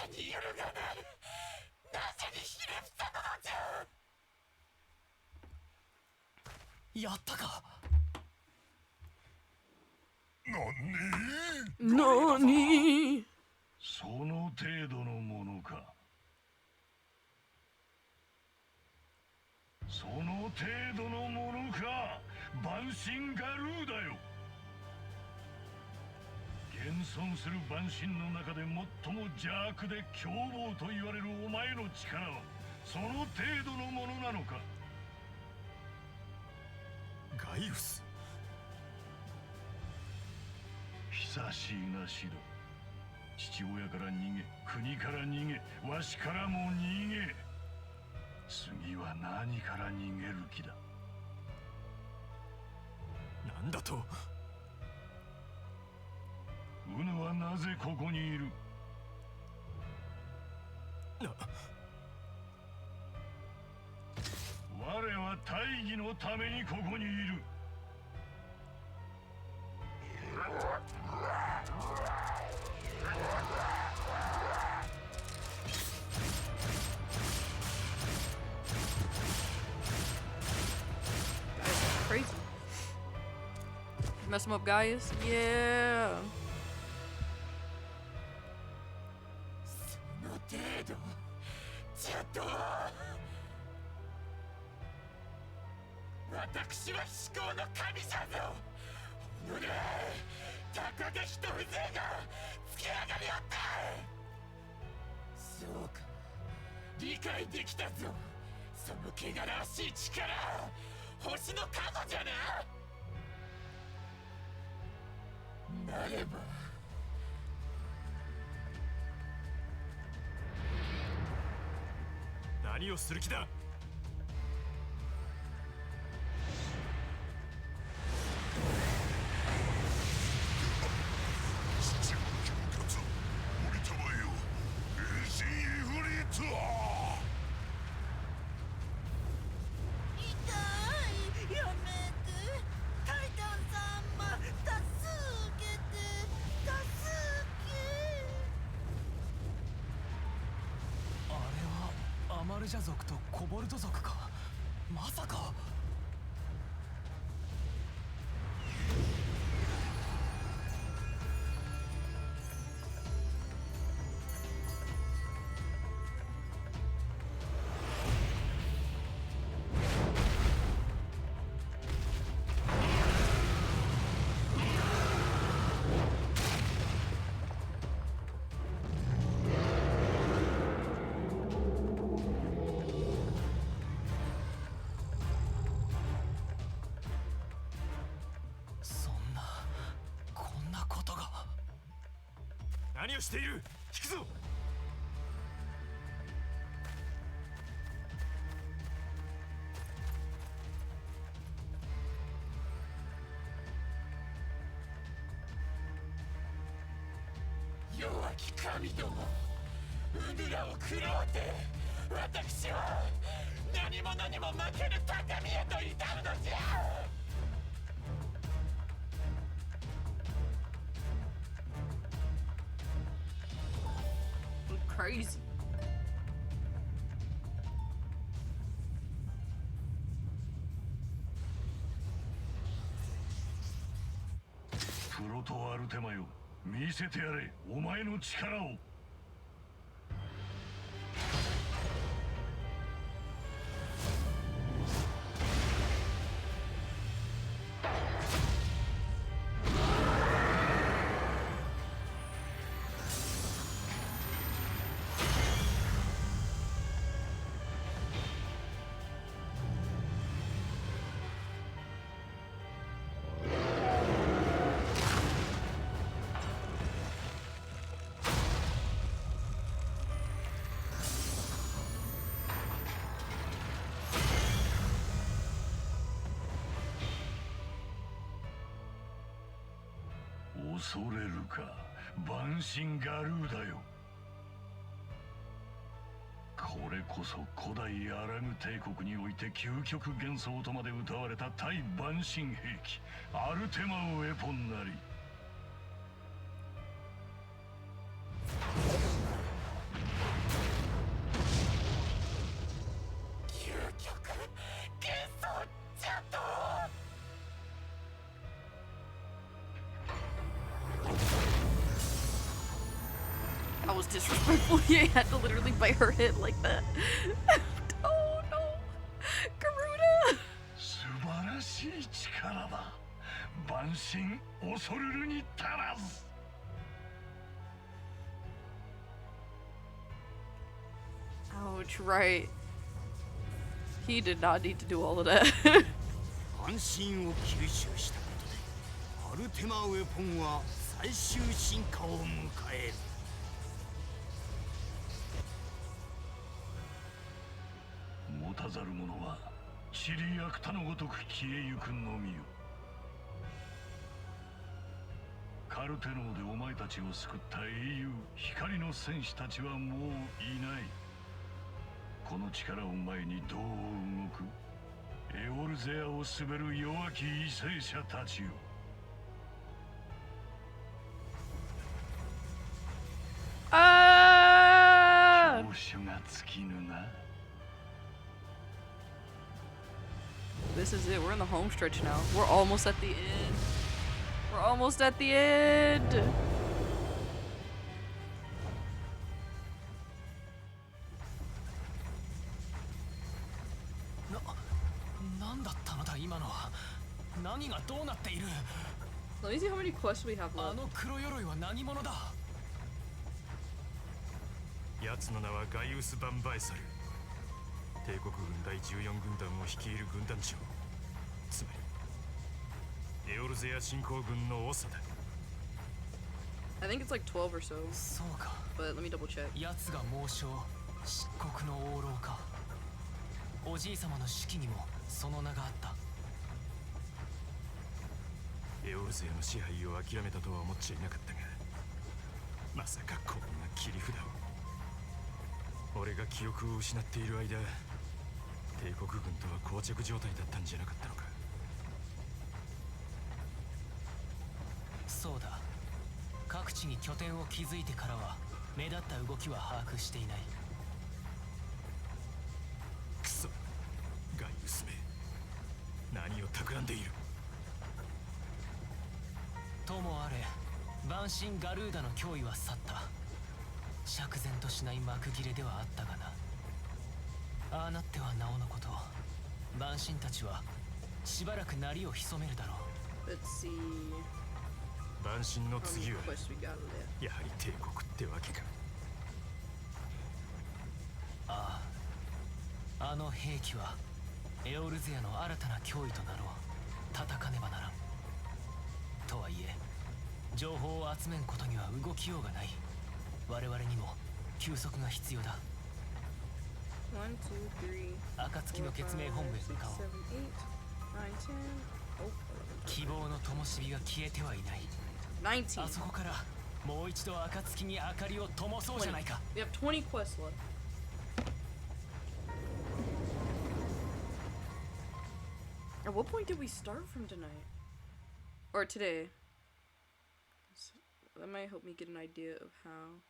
やったか。何？その程度のものか。その程度のものか。万神ガルーだよ。現存する万神の中で最も邪悪で凶暴と言われるお前の力はその程度のものなのか。ガイウス。久しいなシド。父親から逃げ、国から逃げ、わしからも逃げ。次は何から逃げる気だ。なんだと。ウヌはなぜここにいる。我は大義のためにここにいる。Crazy. Mess him up, guys. Yeah. その程度ちょっと私は至高の神じゃぞ。おのれたかが一風情がつけ上がりおった。そうか理解できたぞ。その汚らわしい力星の加護じゃな。なれば何をする気だ。父の気も勝つ。降りたまえよ。ルジャ族とコボルト族か。まさか。何をしている。引くぞ。弱き神ども、うぬらを食ろうて私は何者にも負けぬ高みへと至るのじゃ。Crazy. プロトアルテマよ、見せてやれお前の力を。恐れるか、万神ガルーだよ。これこそ古代アラム帝国において究極幻想とまで謳われた対万神兵器アルテマウェポンなり。究極幻想じゃと。That was disrespectful. He had to literally bite her head like that. Oh no! Garuda! 素晴らしい力だ。万神恐るるに足らず。Ouch, right. He did not need to do all of that. 半身を吸収したことでアルテマウェポンは最終進化を迎える。持たざる者は塵やくたのごとく消えゆくのみよ。カルテノーでお前たちを救った英雄光の戦士たちはもういない。この力を前にどう動く。エオルゼアを滑る弱き為政者たちよ。Ah! 教種が尽きぬな。This is it. We're in the home stretch now. We're almost at the end. We're almost at the end. Let me see how many quests we have あ left. の黒鎧は何者だ。奴の名はガイウス・バンバイサル。帝国軍第14軍団を率いる軍団長、つまりエオルゼア侵攻軍の長だ。 I think it's like 12 or so, そうか。 but let me double check. 奴が猛将、漆黒の王老か。おじい様の手記にもその名があった。エオルゼアの支配を諦めたとは思っちゃいなかったが、まさかこんな切り札を。俺が記憶を失っている間、帝国軍とは膠着状態だったんじゃなかったのか。そうだ。各地に拠点を築いてからは目立った動きは把握していない。企んでいる。ともあれ万神ガルーダの脅威は去った。釈然としない幕切れではあったがな。ああなってはなおのこと、万神たちはしばらく鳴りを潜めるだろう。 Let's see. 万神の How 次 many は quests we got left? やはり帝国ってわけか。ああ、あの兵器はエオルゼアの新たな脅威となろう。叩かねばならん。とはいえ情報を集めんことには動きようがない。我々にも休息が必要だ。 1, 2, 3, 暁の 4, 決命本部へ向かおう。 5, 6, 7, 8, 9, 10. Oh, 希望の灯火が消えてはいない。 19. あそこからもう一度暁に明かりを灯そうじゃないか。 We have 20 quests left. At what point did we start from tonight? Or today? That might help me get an idea of how.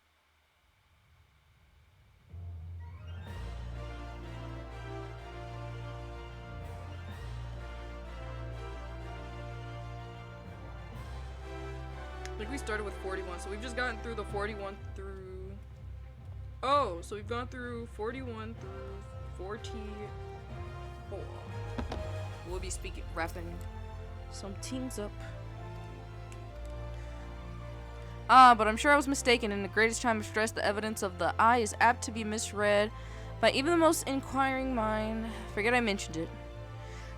Like we started with 41, so we've just gotten through the 41 through. Oh, so we've gone through 41 through 44. We'll be wrapping some teams up. But I'm sure I was mistaken. In the greatest time of stress, the evidence of the eye is apt to be misread by even the most inquiring mind. Forget I mentioned it.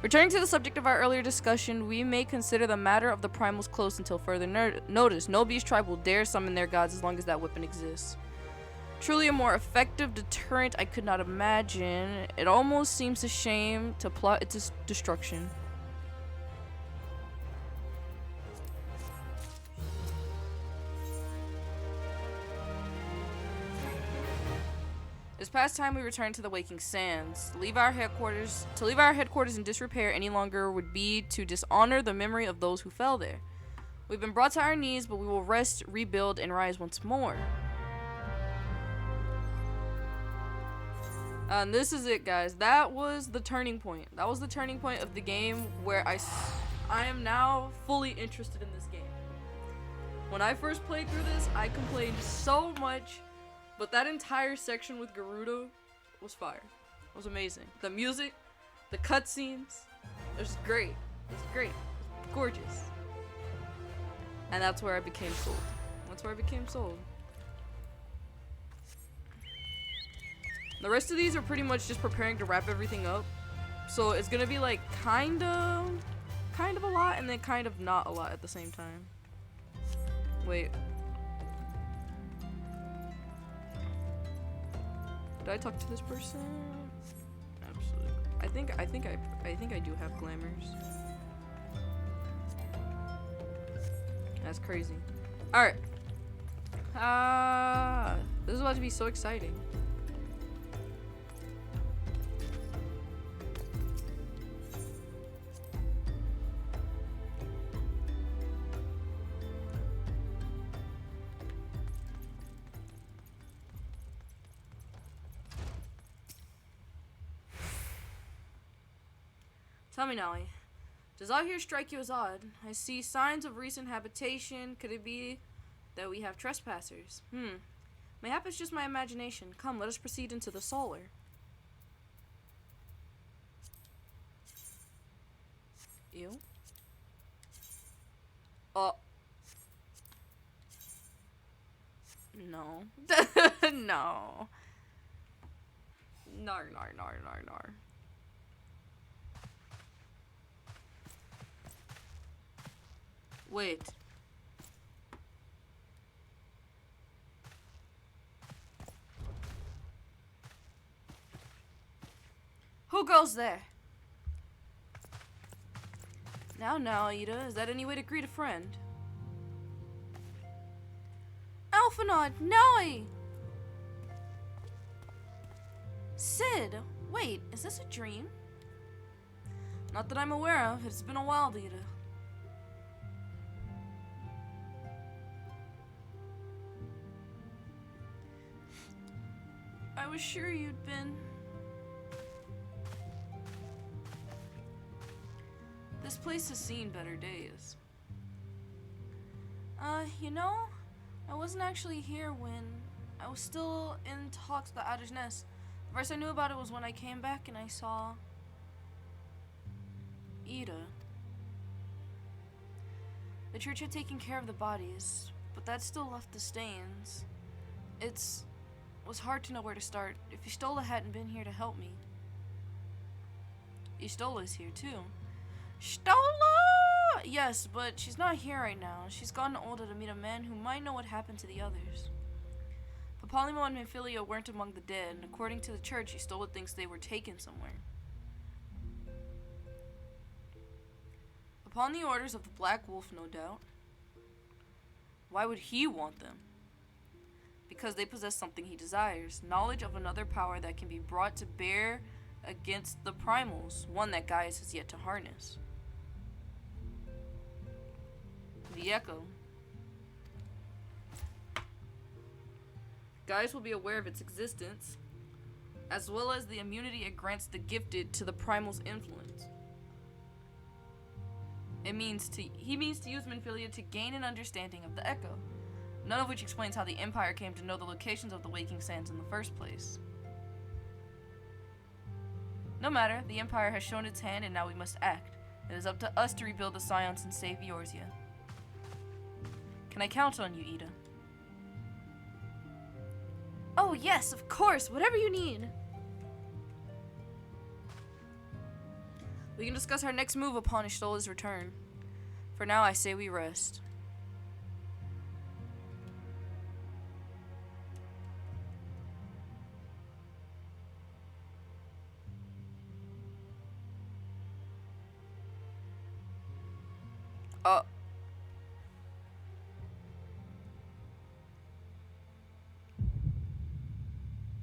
Returning to the subject of our earlier discussion, we may consider the matter of the primals closed until further notice. No beast tribe will dare summon their gods as long as that weapon exists. Truly a more effective deterrent I could not imagine. It almost seems a shame to plot its destruction. It's past time we return to the Waking Sands. To leave our headquarters in disrepair any longer would be to dishonor the memory of those who fell there. We've been brought to our knees, but we will rest, rebuild, and rise once more. And this is it, guys. That was the turning point. That was the turning point of the game where I am now fully interested in this game. When I first played through this, I complained so much. But that entire section with Gerudo was fire. It was amazing. The music, the cutscenes, it was great. It was great. It was gorgeous. And that's where I became sold. That's where I became sold. The rest of these are pretty much just preparing to wrap everything up. So it's gonna be like kind of a lot and then kind of not a lot at the same time. Wait. Did I talk to this person? Absolutely. I think I do have glamours. That's crazy. All right. This is about to be so exciting. Tell me, Nelly, does out here strike you as odd? I see signs of recent habitation. Could it be that we have trespassers? Mayhap it's just my imagination. Come, let us proceed into the solar. Ew. Oh. No. No. Nar. Wait. Who goes there? Now, Ida, is that any way to greet a friend? Alphinaud, Nelly! Sid, wait, is this a dream? Not that I'm aware of. It's been a while, Ida. I was sure you'd been. This place has seen better days. You know, I wasn't actually here when I was still in talks with the Adder's Nest. The first I knew about it was when I came back and I saw Ida. The church had taken care of the bodies, but that still left the stains. Was hard to know where to start. If Y'shtola hadn't been here to help me. Y'shtola's here too. Y'shtola! Yes, but she's not here right now. She's gotten older to meet a man who might know what happened to the others. Papalymo and Minfilia weren't among the dead, and according to the church, Y'shtola thinks they were taken somewhere. Upon the orders of the Black Wolf, no doubt. Why would he want them? Because they possess something he desires, knowledge of another power that can be brought to bear against the primals, one that Gaius has yet to harness. The Echo. Gaius will be aware of its existence, as well as the immunity it grants the gifted to the primal's influence. He means to use Minfilia to gain an understanding of the Echo, none of which explains how the Empire came to know the locations of the Waking Sands in the first place. No matter, the Empire has shown its hand and now we must act. It is up to us to rebuild the Scions and save Eorzea. Can I count on you, Ida? Oh yes, of course, whatever you need. We can discuss our next move upon Y'shtola's return. For now, I say we rest.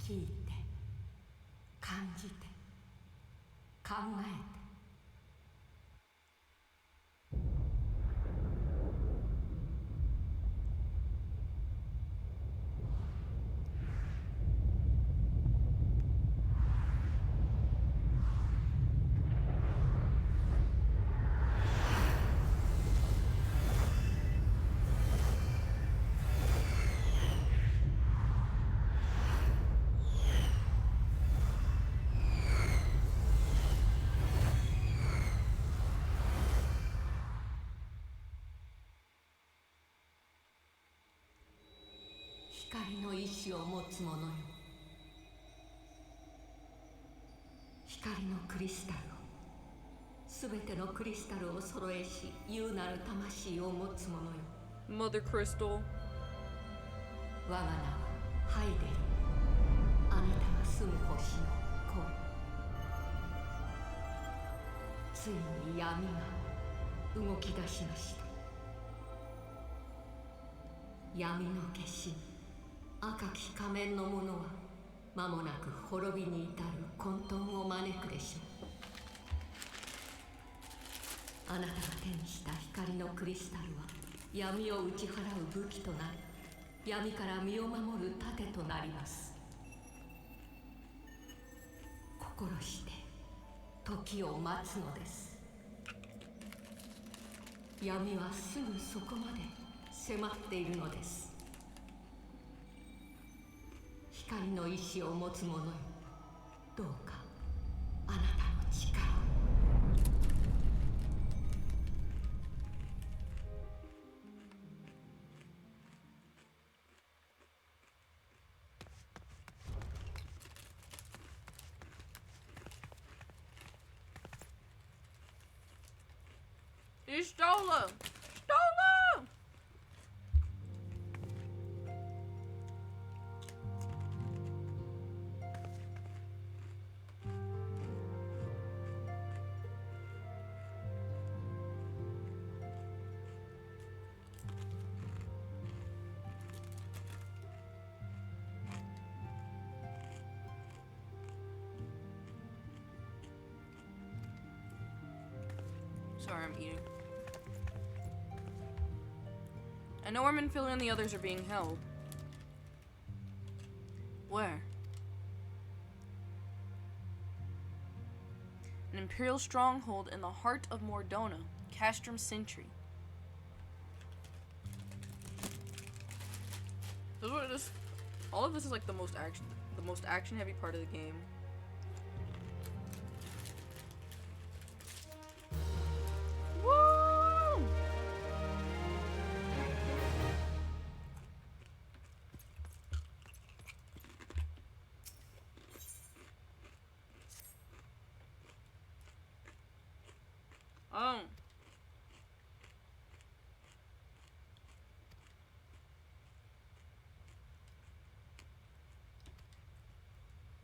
聞いて、感じて、考えて。光の意志を持つ者よ。光のクリスタルを、すべてのクリスタルを揃えし、優なる魂を持つ者よ。Mother Crystal。我が名はハイデル。あなたが住む星の声。ついに闇が動き出しました。闇の化身。赤き仮面の者は間もなく滅びに至る混沌を招くでしょう。あなたが手にした光のクリスタルは闇を打ち払う武器となり、闇から身を守る盾となります。心して時を待つのです。闇はすぐそこまで迫っているのです。光の意志を持つ者よ、どうかあなたの力を。Y'shtola! Y'shtola! Sorry, I'm eating. I know where Minfilia and the others are being held. Where? In imperial stronghold in the heart of Mordona, Castrum Sentry. This is what it is. All of this is like the most action heavy part of the game. Woo!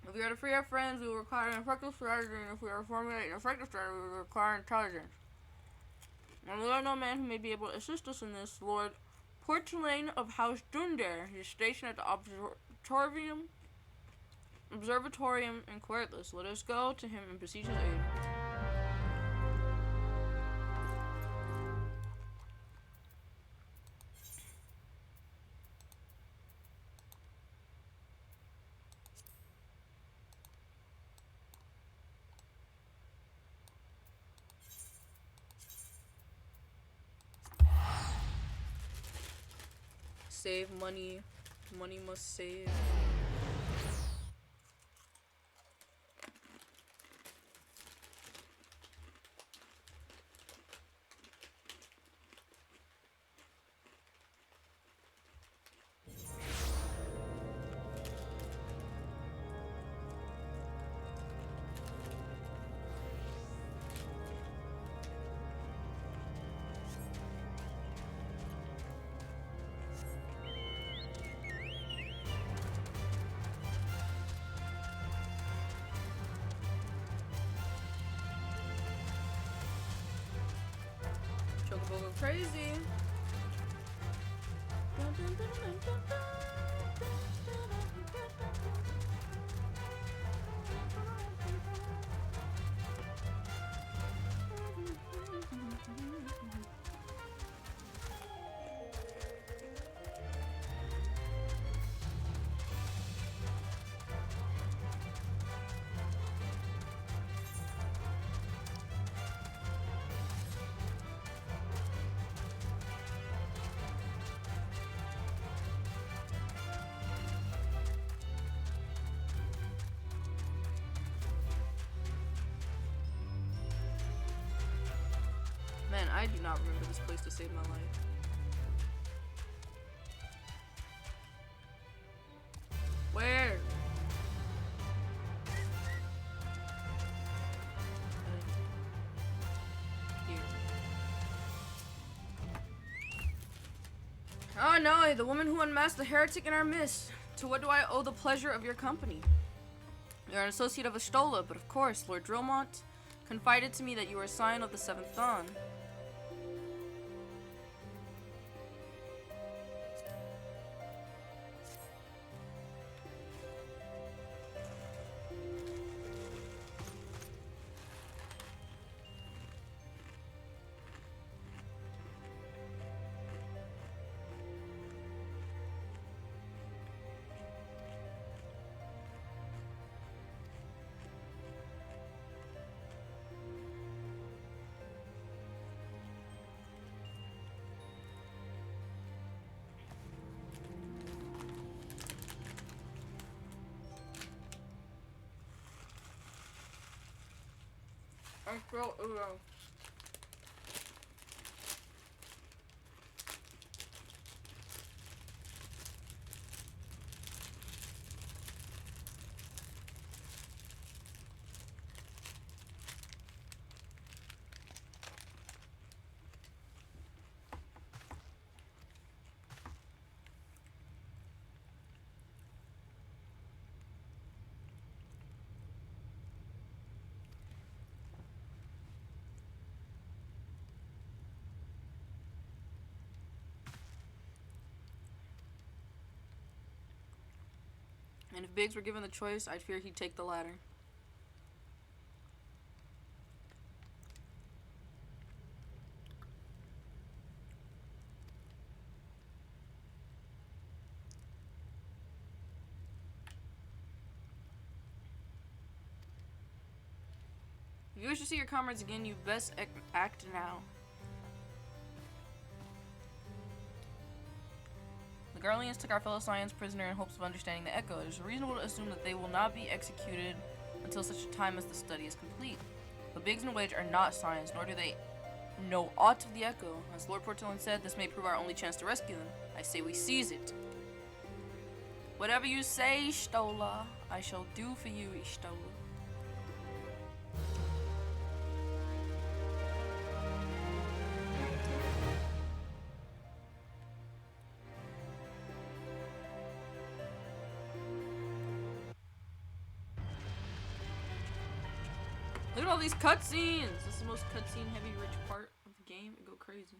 If we are to free our friends, we will require an effective strategy, and if we are to formulate an effective strategy, we will require intelligence. And we are no man who may be able to assist us in this, Lord Portelaine of House Dunder. He is stationed at the Observatorium in Quertless. Let us go to him and beseech his aid. Save money. Money must save. Chocobo go crazy. Man, I do not remember this place to save my life. Where? Here. Oh no, the woman who unmasked the heretic in our midst. To what do I owe the pleasure of your company? You're an associate of Astola, but of course, Lord Dromont confided to me that you were a scion of the Seventh Dawn. I feel ill. And if Biggs were given the choice, I'd fear he'd take the latter. If you wish to see your comrades again, you best act now. The Garleans took our fellow Scions prisoner in hopes of understanding the Echo. It is reasonable to assume that they will not be executed until such a time as the study is complete. But Biggs and Wedge are not Scions, nor do they know aught of the Echo. As Lord Portillon said, this may prove our only chance to rescue them. I say we seize it. Whatever you say, Ishtola, I shall do for you, Ishtola. Look at all these cutscenes! This is the most cutscene heavy rich part of the game. It go crazy.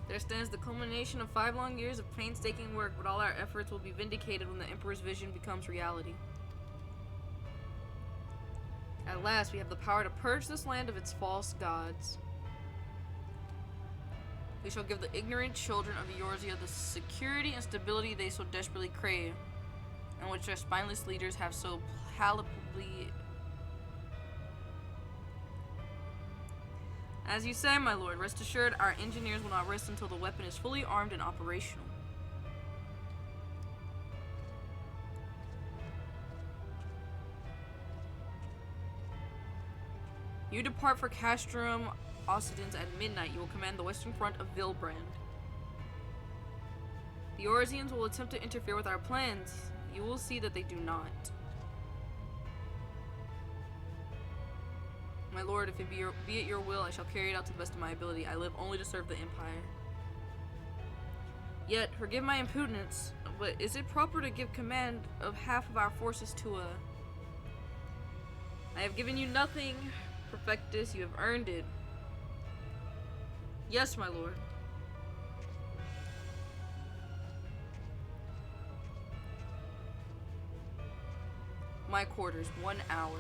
There stands the culmination of 5 long years of painstaking work, but all our efforts will be vindicated when the Emperor's vision becomes reality. At last, we have the power to purge this land of its false gods. We shall give the ignorant children of Eorzea the security and stability they so desperately crave, and which their spineless leaders have so palpably. As you say, my lord, rest assured our engineers will not rest until the weapon is fully armed and operational. You depart for Castrum Occidens at midnight. You will command the western front of Vilbrand. The Eorzeans will attempt to interfere with our plans. You will see that they do not. My lord, if it be at your will, I shall carry it out to the best of my ability. I live only to serve the Empire. Yet, forgive my impudence, but is it proper to give command of half of our forces to a... I have given you nothing, Perfectus. You have earned it. Yes, my lord. My quarters, 1 hour.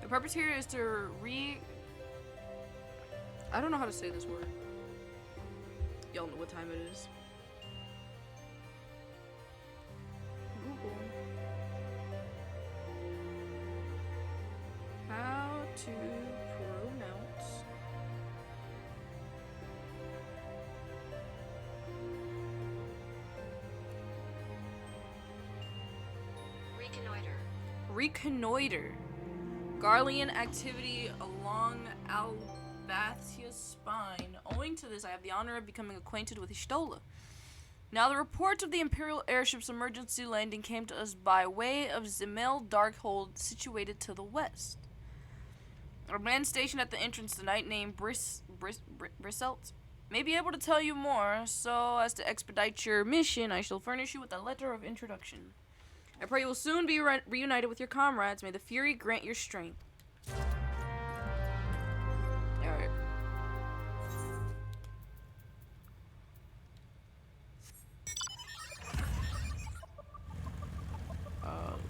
The purpose here is to I don't know how to say this word. Y'all know what time it is. Google. How to pronounce Reconnoiter. Garlean activity along Albathia's spine. Owing to this, I have the honor of becoming acquainted with Ishtola. Now, the report of the Imperial airship's emergency landing came to us by way of Zemel Darkhold, situated to the west. A man stationed at the entrance tonight named Briselt may be able to tell you more, so as to expedite your mission, I shall furnish you with a letter of introduction. I pray you will soon be reunited with your comrades. May the Fury grant your strength. Alright.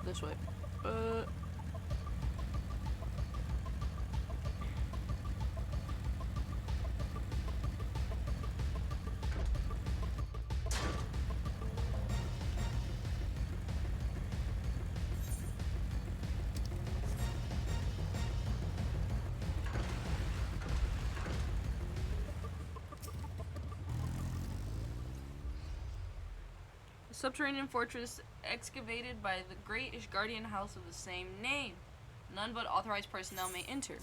This way. Subterranean fortress excavated by the great Ishgardian house of the same name. None but authorized personnel may enter.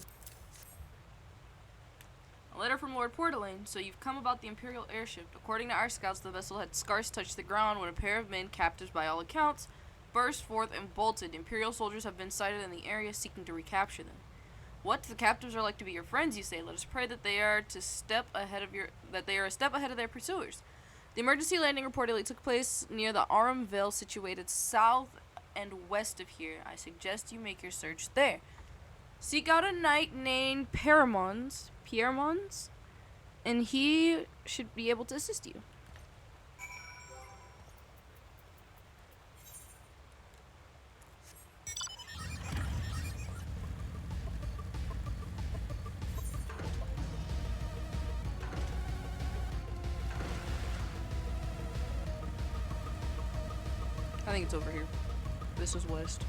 A letter from Lord Portalaine. So you've come about the Imperial airship. According to our scouts, the vessel had scarce touched the ground when a pair of men, captives by all accounts, burst forth and bolted. Imperial soldiers have been sighted in the area seeking to recapture them. What? The captives are like to be your friends, you say. Let us pray that they are a step ahead of their pursuers. The emergency landing reportedly took place near the Arum Vale, situated south and west of here. I suggest you make your search there. Seek out a knight named Piermons, and he should be able to assist you. I think it's over here. This is west.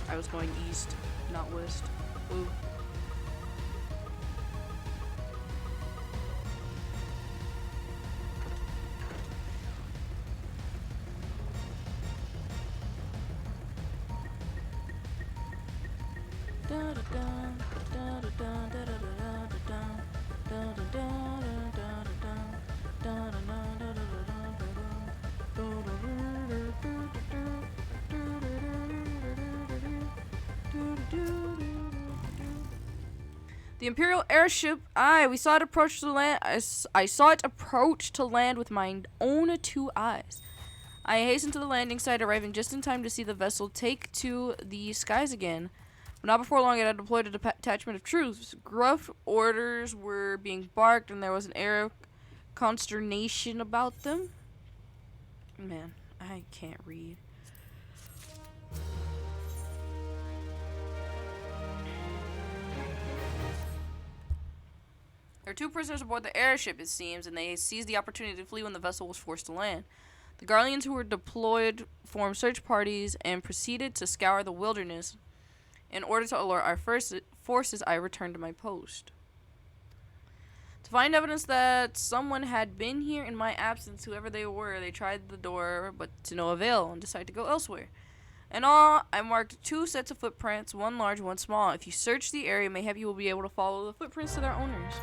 I was going east, not west. Ooh. The Imperial airship, we saw it approach to land. I saw it approach to land with my own two eyes. I hastened to the landing site, arriving just in time to see the vessel take to the skies again. But not before long, it had deployed a detachment of troops. Gruff orders were being barked, and there was an air of consternation about them. Man, I can't read. There were two prisoners aboard the airship, it seems, and they seized the opportunity to flee when the vessel was forced to land. The Guardians who were deployed formed search parties and proceeded to scour the wilderness. In order to alert our forces, I returned to my post. To find evidence that someone had been here in my absence, whoever they were, they tried the door, but to no avail, and decided to go elsewhere. In all, I marked 2 sets of footprints, one large, one small. If you search the area, mayhap you will be able to follow the footprints to their owners.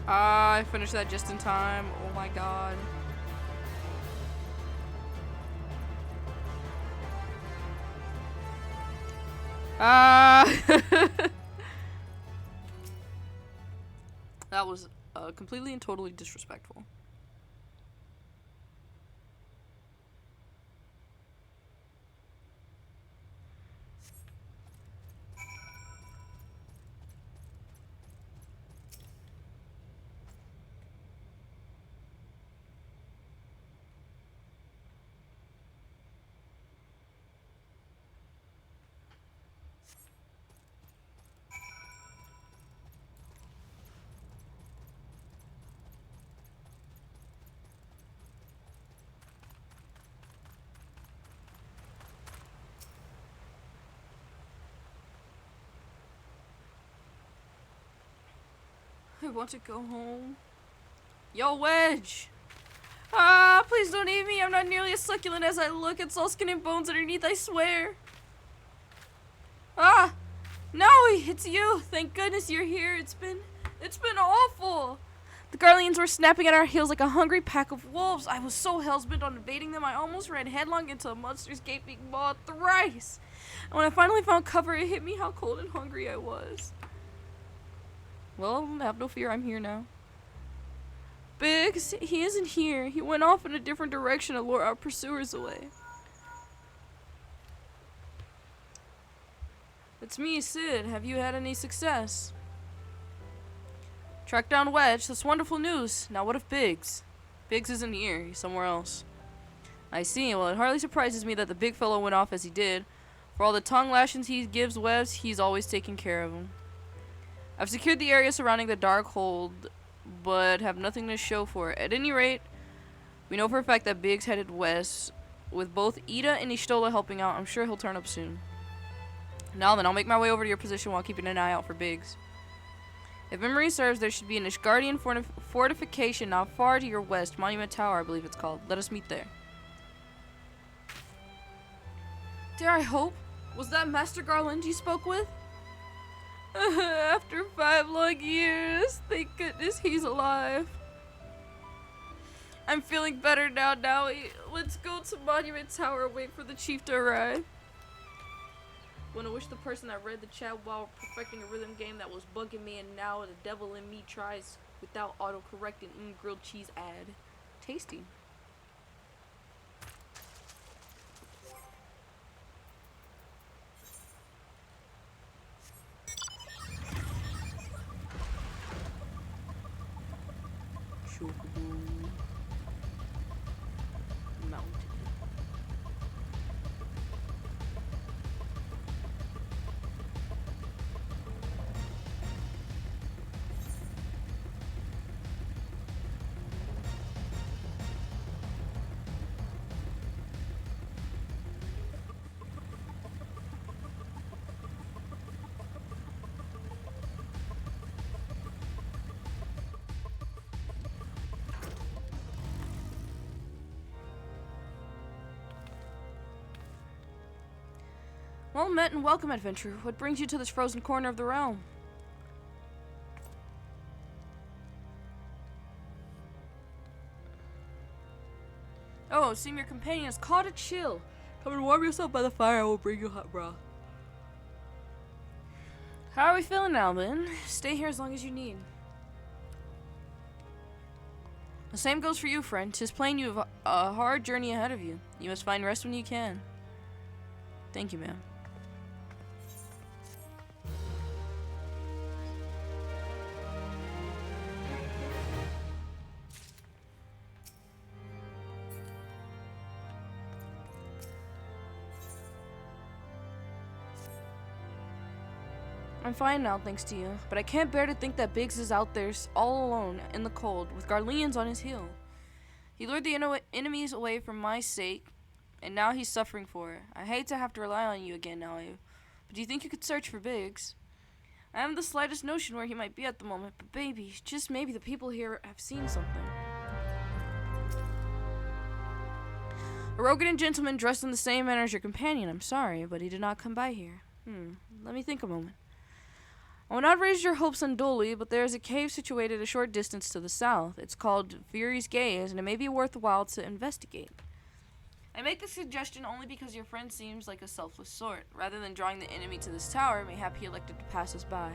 I finished that just in time. Oh my god. That was completely and totally disrespectful. I want to go home. Yo, Wedge! Ah, please don't eat me. I'm not nearly as succulent as I look. It's all skin and bones underneath, I swear. Ah! No, it's you. Thank goodness you're here. It's been awful. The Garleans were snapping at our heels like a hungry pack of wolves. I was so hellbent on evading them, I almost ran headlong into a monster's gaping maw thrice. And when I finally found cover, it hit me how cold and hungry I was. Well, have no fear, I'm here now. Biggs, he isn't here. He went off in a different direction to lure our pursuers away. It's me, Sid. Have you had any success? Tracked down Wedge. That's wonderful news. Now what of Biggs? Biggs isn't here. He's somewhere else. I see. Well, it hardly surprises me that the big fellow went off as he did. For all the tongue lashings he gives Webs, he's always taking care of him. I've secured the area surrounding the Dark Hold, but have nothing to show for it. At any rate, we know for a fact that Biggs headed west, with both Ida and Ishtola helping out. I'm sure he'll turn up soon. Now then, I'll make my way over to your position while keeping an eye out for Biggs. If memory serves, there should be an Ishgardian fortification not far to your west, Monument Tower, I believe it's called. Let us meet there. Dare I hope? Was that Master Garland you spoke with? After 5 long years, thank goodness he's alive. I'm feeling better now, Nowie. Let's go to Monument Tower and wait for the chief to arrive. Wanna wish the person that read the chat while perfecting a rhythm game that was bugging me, and now the devil in me tries without auto-correcting grilled cheese ad. Tasty. Mountain. Well met and welcome, adventurer. What brings you to this frozen corner of the realm? Oh, it seems your companion has caught a chill. Come and warm yourself by the fire. I will bring you hot broth. How are we feeling now, then? Stay here as long as you need. The same goes for you, friend. 'Tis plain you have a hard journey ahead of you. You must find rest when you can. Thank you, ma'am. I'm fine now, thanks to you, but I can't bear to think that Biggs is out there all alone in the cold with Garleans on his heel. He lured the enemies away for my sake, and now he's suffering for it. I hate to have to rely on you again, Nelly, but do you think you could search for Biggs? I haven't the slightest notion where he might be at the moment, but maybe, just maybe, the people here have seen something. A Rogan gentleman dressed in the same manner as your companion. I'm sorry, but he did not come by here. Let me think a moment. I will not raise your hopes unduly, but there is a cave situated a short distance to the south. It's called Fury's Gaze, and it may be worthwhile to investigate. I make this suggestion only because your friend seems like a selfless sort. Rather than drawing the enemy to this tower, mayhap he elected to pass us by.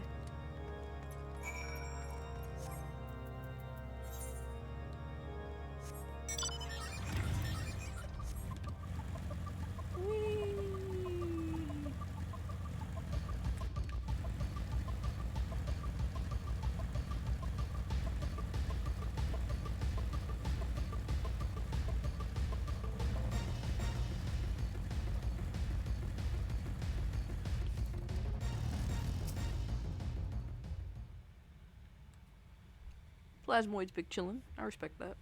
Plasmoid's big chillin'. I respect that.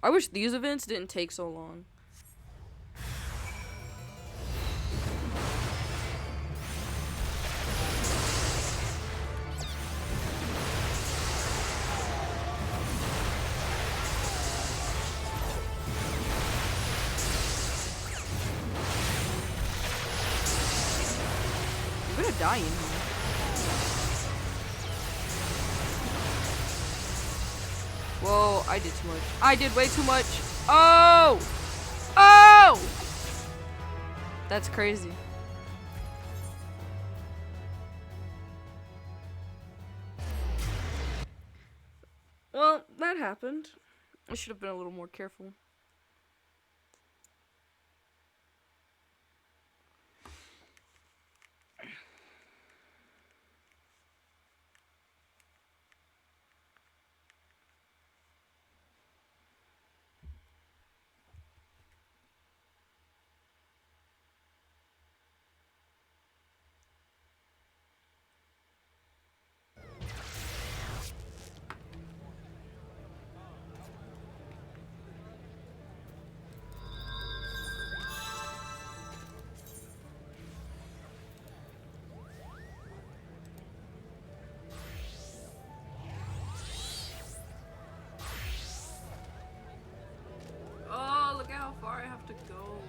I wish these events didn't take so long. I'm gonna die in here. Whoa, I did too much. I did way too much. Oh! Oh! That's crazy. Well, that happened. I should have been a little more careful. Oh, look at how far I have to go.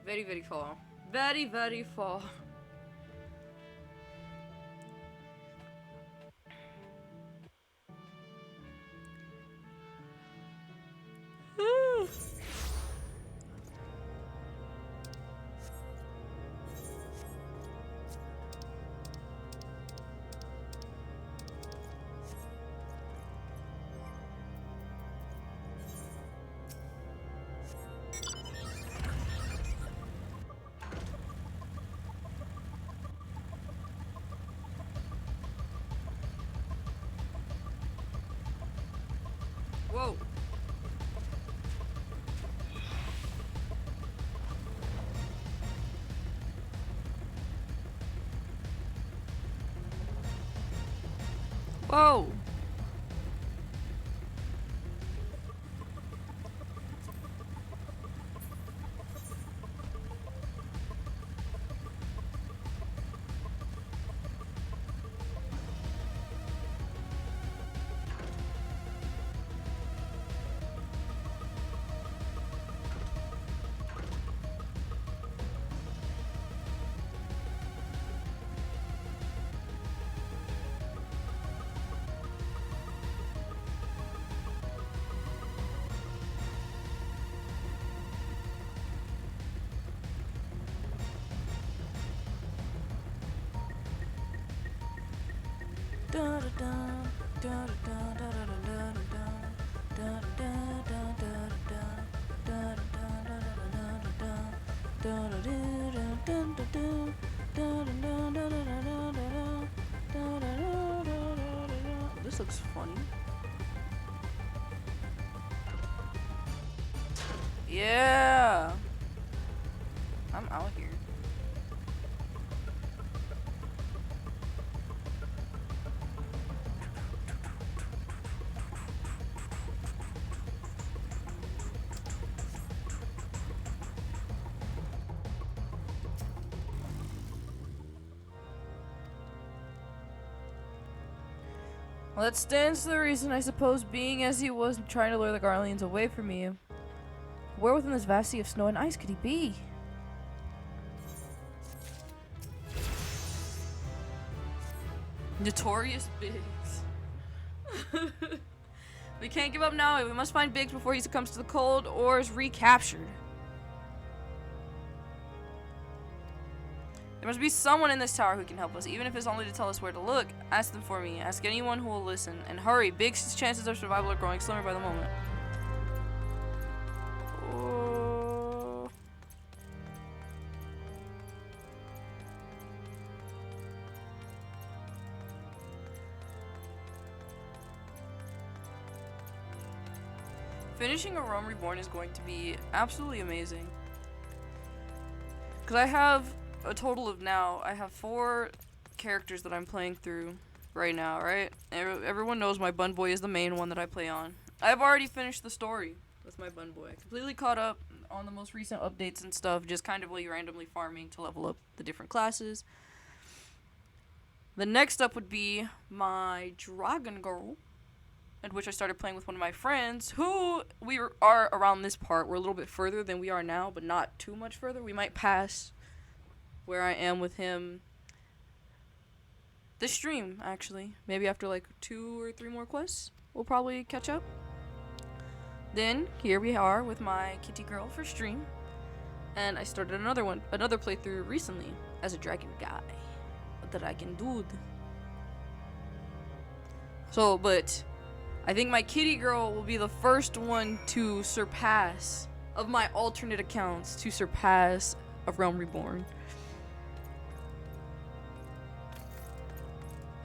Very, very far. Very, very far. Whoa. Whoa. This looks funny. Yeah. I'm out here. Well, that stands to the reason, I suppose, being as he was trying to lure the Garleans away from me. Where within this vast sea of snow and ice could he be? Notorious Biggs. We can't give up now. We must find Biggs before he succumbs to the cold or is recaptured. There must be someone in this tower who can help us, even if it's only to tell us where to look. Ask them for me. Ask anyone who will listen. And hurry, Biggs' chances of survival are growing slimmer by the moment. Oh. Finishing a Rome Reborn is going to be absolutely amazing. Because I have a total of I have 4 characters that I'm playing through right now, right? Everyone knows my Bun Boy is the main one that I play on. I've already finished the story with my Bun Boy. Completely caught up on the most recent updates and stuff, just kind of like randomly farming to level up the different classes. The next up would be my Dragon Girl. in which I started playing with one of my friends, who are around this part. We're a little bit further than we are now, but not too much further. We might pass where I am with him this stream, actually. Maybe after like 2 or 3 more quests, we'll probably catch up. Then, here we are with my kitty girl for stream. And I started another playthrough recently as a dragon guy. A dragon dude. So, but I think my kitty girl will be the first one to surpass, of my alternate accounts, to surpass a Realm Reborn.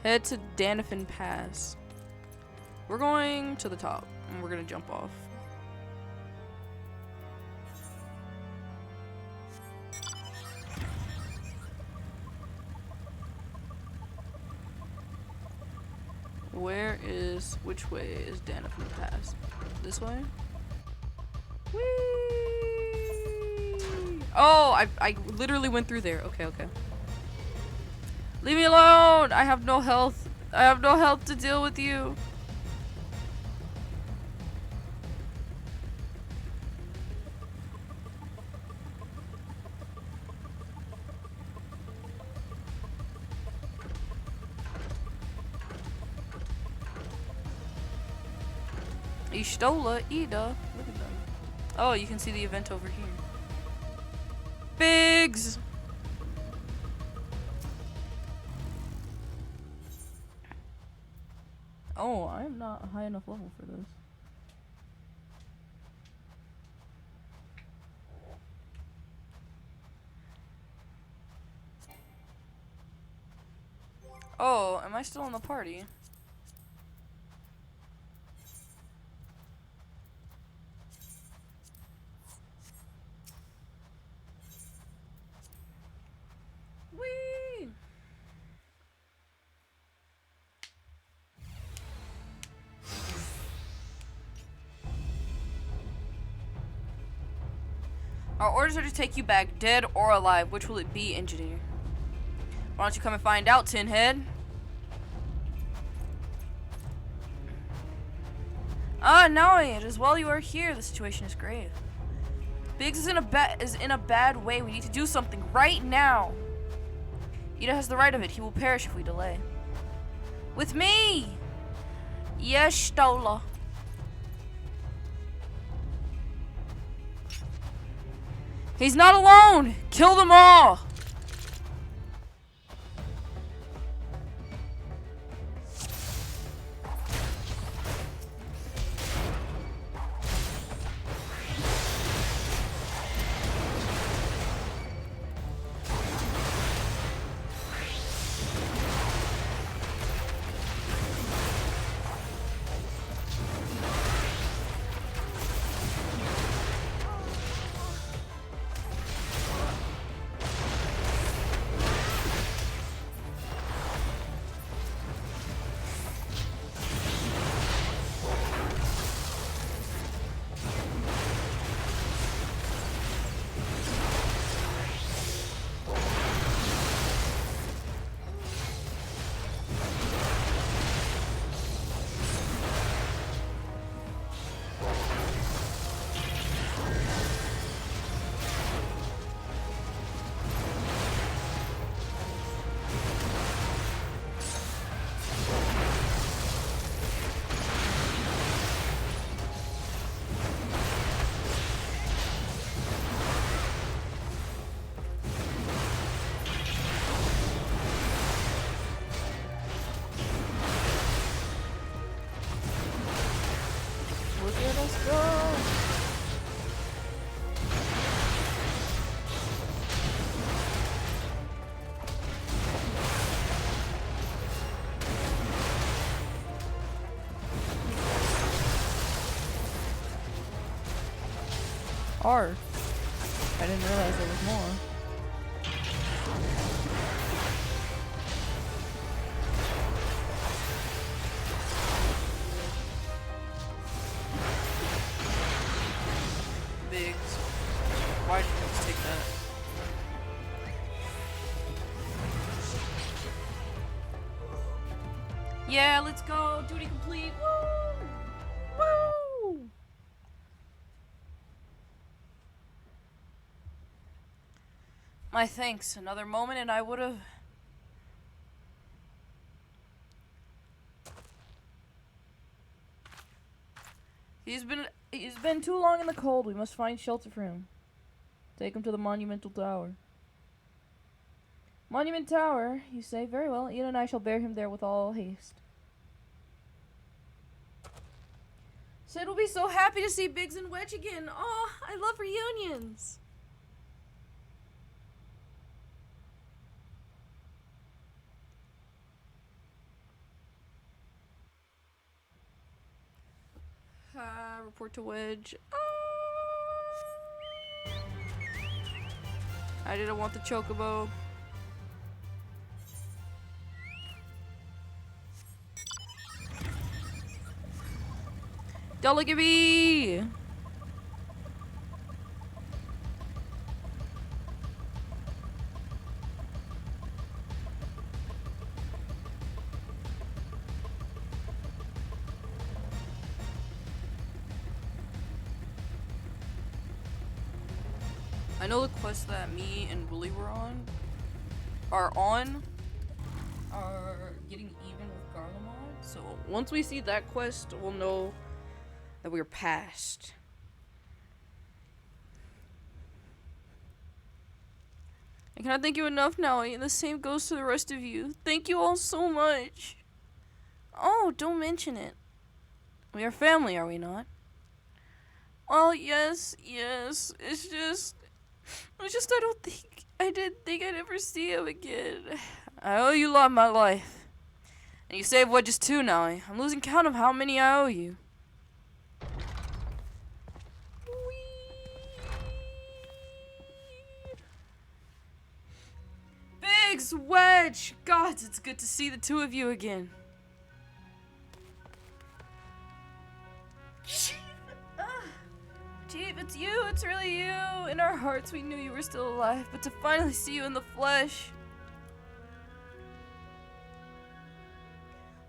Head to Danifin Pass. We're going to the top, and we're gonna jump off. Which way is Danifin Pass? This way? Whee! Oh, I literally went through there. Okay. Leave me alone! I have no health. I have no health to deal with you. Ishtola, Ida. Look at them. Oh, you can see the event over here. Biggs! Oh, I'm not a high enough level for this. Oh, am I still in the party? Whee! Our orders are to take you back, dead or alive. Which will it be, engineer? Why don't you come and find out, Tinhead? Ah, no, it is well you are here. The situation is grave. Biggs is in a bad way. We need to do something right now. Ida has the right of it. He will perish if we delay. With me! Yes, Stola. He's not alone! Kill them all! Let's go! R. I didn't realize there was more. Biggs. Why did you just take that? Yeah, let's go. Duty complete. Woo! My thanks. Another moment and I would have... He's been too long in the cold. We must find shelter for him. Take him to the monumental tower. Monument Tower, you say? Very well. Ian and I shall bear him there with all haste. Sid will be so happy to see Biggs and Wedge again. Oh, I love reunions. Report to Wedge. I didn't want the chocobo. Don't look at me! I know the quest that me and Willie are getting even with Garlemald. So once we see that quest, we'll know that we're past. I cannot thank you enough now, and the same goes to the rest of you. Thank you all so much. Oh, don't mention it. We are family, are we not? Well, yes. It's just I didn't think I'd ever see him again. I owe you a lot of my life. And you saved Wedges too now. I'm losing count of how many I owe you. Biggs, Wedge! Gods, it's good to see the two of you again. Chief, it's you. It's really you. In our hearts, we knew you were still alive, but to finally see you in the flesh.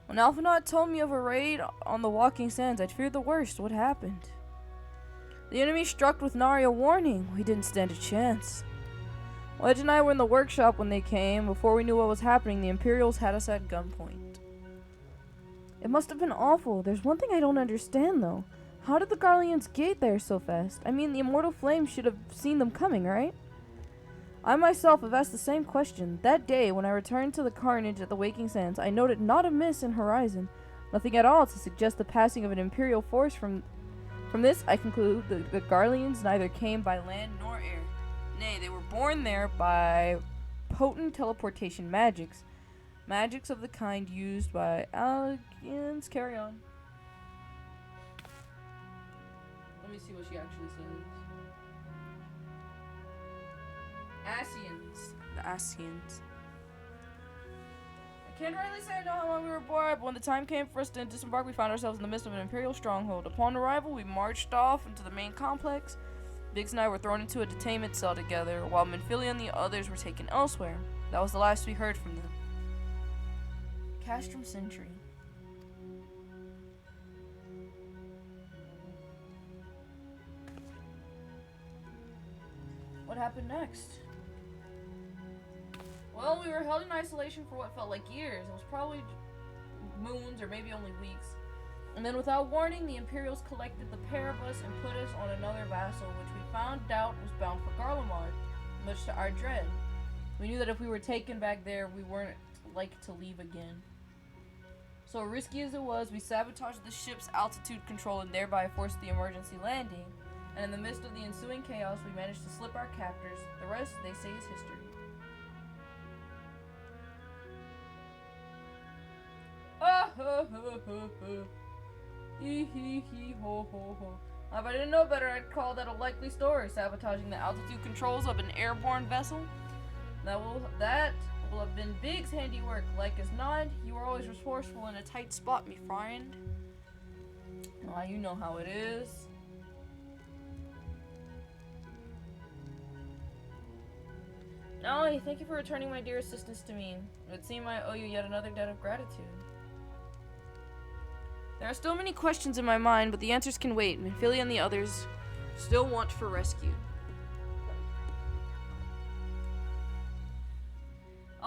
When Alphinaud told me of a raid on the Walking Sands, I'd feared the worst. What happened? The enemy struck with nary a warning. We didn't stand a chance. Wedge and I were in the workshop when they came. Before we knew what was happening, the Imperials had us at gunpoint. It must have been awful. There's one thing I don't understand, though. How did the Garleans get there so fast? I mean, the Immortal Flame should have seen them coming, right? I myself have asked the same question. That day, when I returned to the carnage at the Waking Sands, I noted not a miss in horizon. Nothing at all to suggest the passing of an Imperial force. From this, I conclude that the Garleans neither came by land nor air. Nay, they were born there by potent teleportation magics. Magics of the kind used by Allegians. Carry on. Let me see what she actually says. Asians. The Asians. I can't rightly say I know how long we were aboard, but when the time came for us to disembark, we found ourselves in the midst of an Imperial stronghold. Upon arrival, we marched off into the main complex. Biggs and I were thrown into a detainment cell together, while Minfilia and the others were taken elsewhere. That was the last we heard from them. Castrum Sentry. What happened next? Well, we were held in isolation for what felt like years. It was probably moons or maybe only weeks. And then without warning, the Imperials collected the pair of us and put us on another vessel, which we found out was bound for Garlemald, much to our dread. We knew that if we were taken back there, we weren't like to leave again. So risky as it was, we sabotaged the ship's altitude control and thereby forced the emergency landing. And in the midst of the ensuing chaos, we managed to slip our captors. The rest, they say, is history. Ah ha ha ha ha. Hee hee hee ho ho ho. If I didn't know better, I'd call that a likely story, sabotaging the altitude controls of an airborne vessel. That will have been Biggs' handiwork. Like as not, you were always resourceful in a tight spot, me friend. Ah, you know how it is. Ollie, thank you for returning my dear assistance to me. It would seem I owe you yet another debt of gratitude. There are still many questions in my mind, but the answers can wait. Minfilia and the others still want for rescue.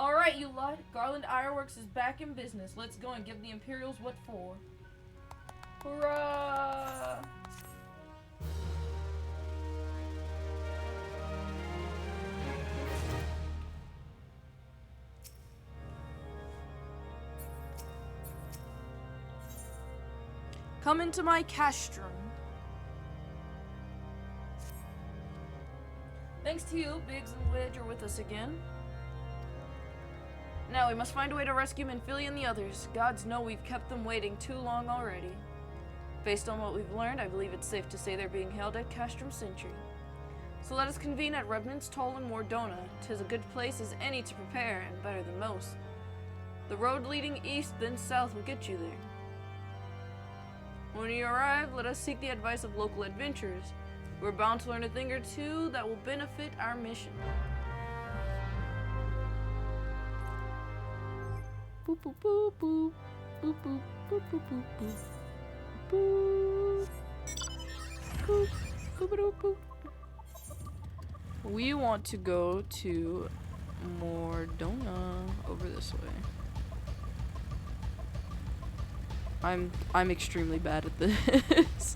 Alright, you lot. Garland Ironworks is back in business. Let's go and give the Imperials what for. Hurrah! Come into my castrum. Thanks to you, Biggs and Widge are with us again. Now we must find a way to rescue Minfilia and the others. Gods know we've kept them waiting too long already. Based on what we've learned, I believe it's safe to say they're being held at Castrum Sentry. So let us convene at Revenant's Toll in Mordona. 'Tis a good place as any to prepare, and better than most. The road leading east, then south will get you there. When you arrive, let us seek the advice of local adventurers. We're bound to learn a thing or two that will benefit our mission. Boop boop boop boop boop boop boop boop boop boop boop boop boop boop. We want to go to Mordona over this way. I'm extremely bad at this.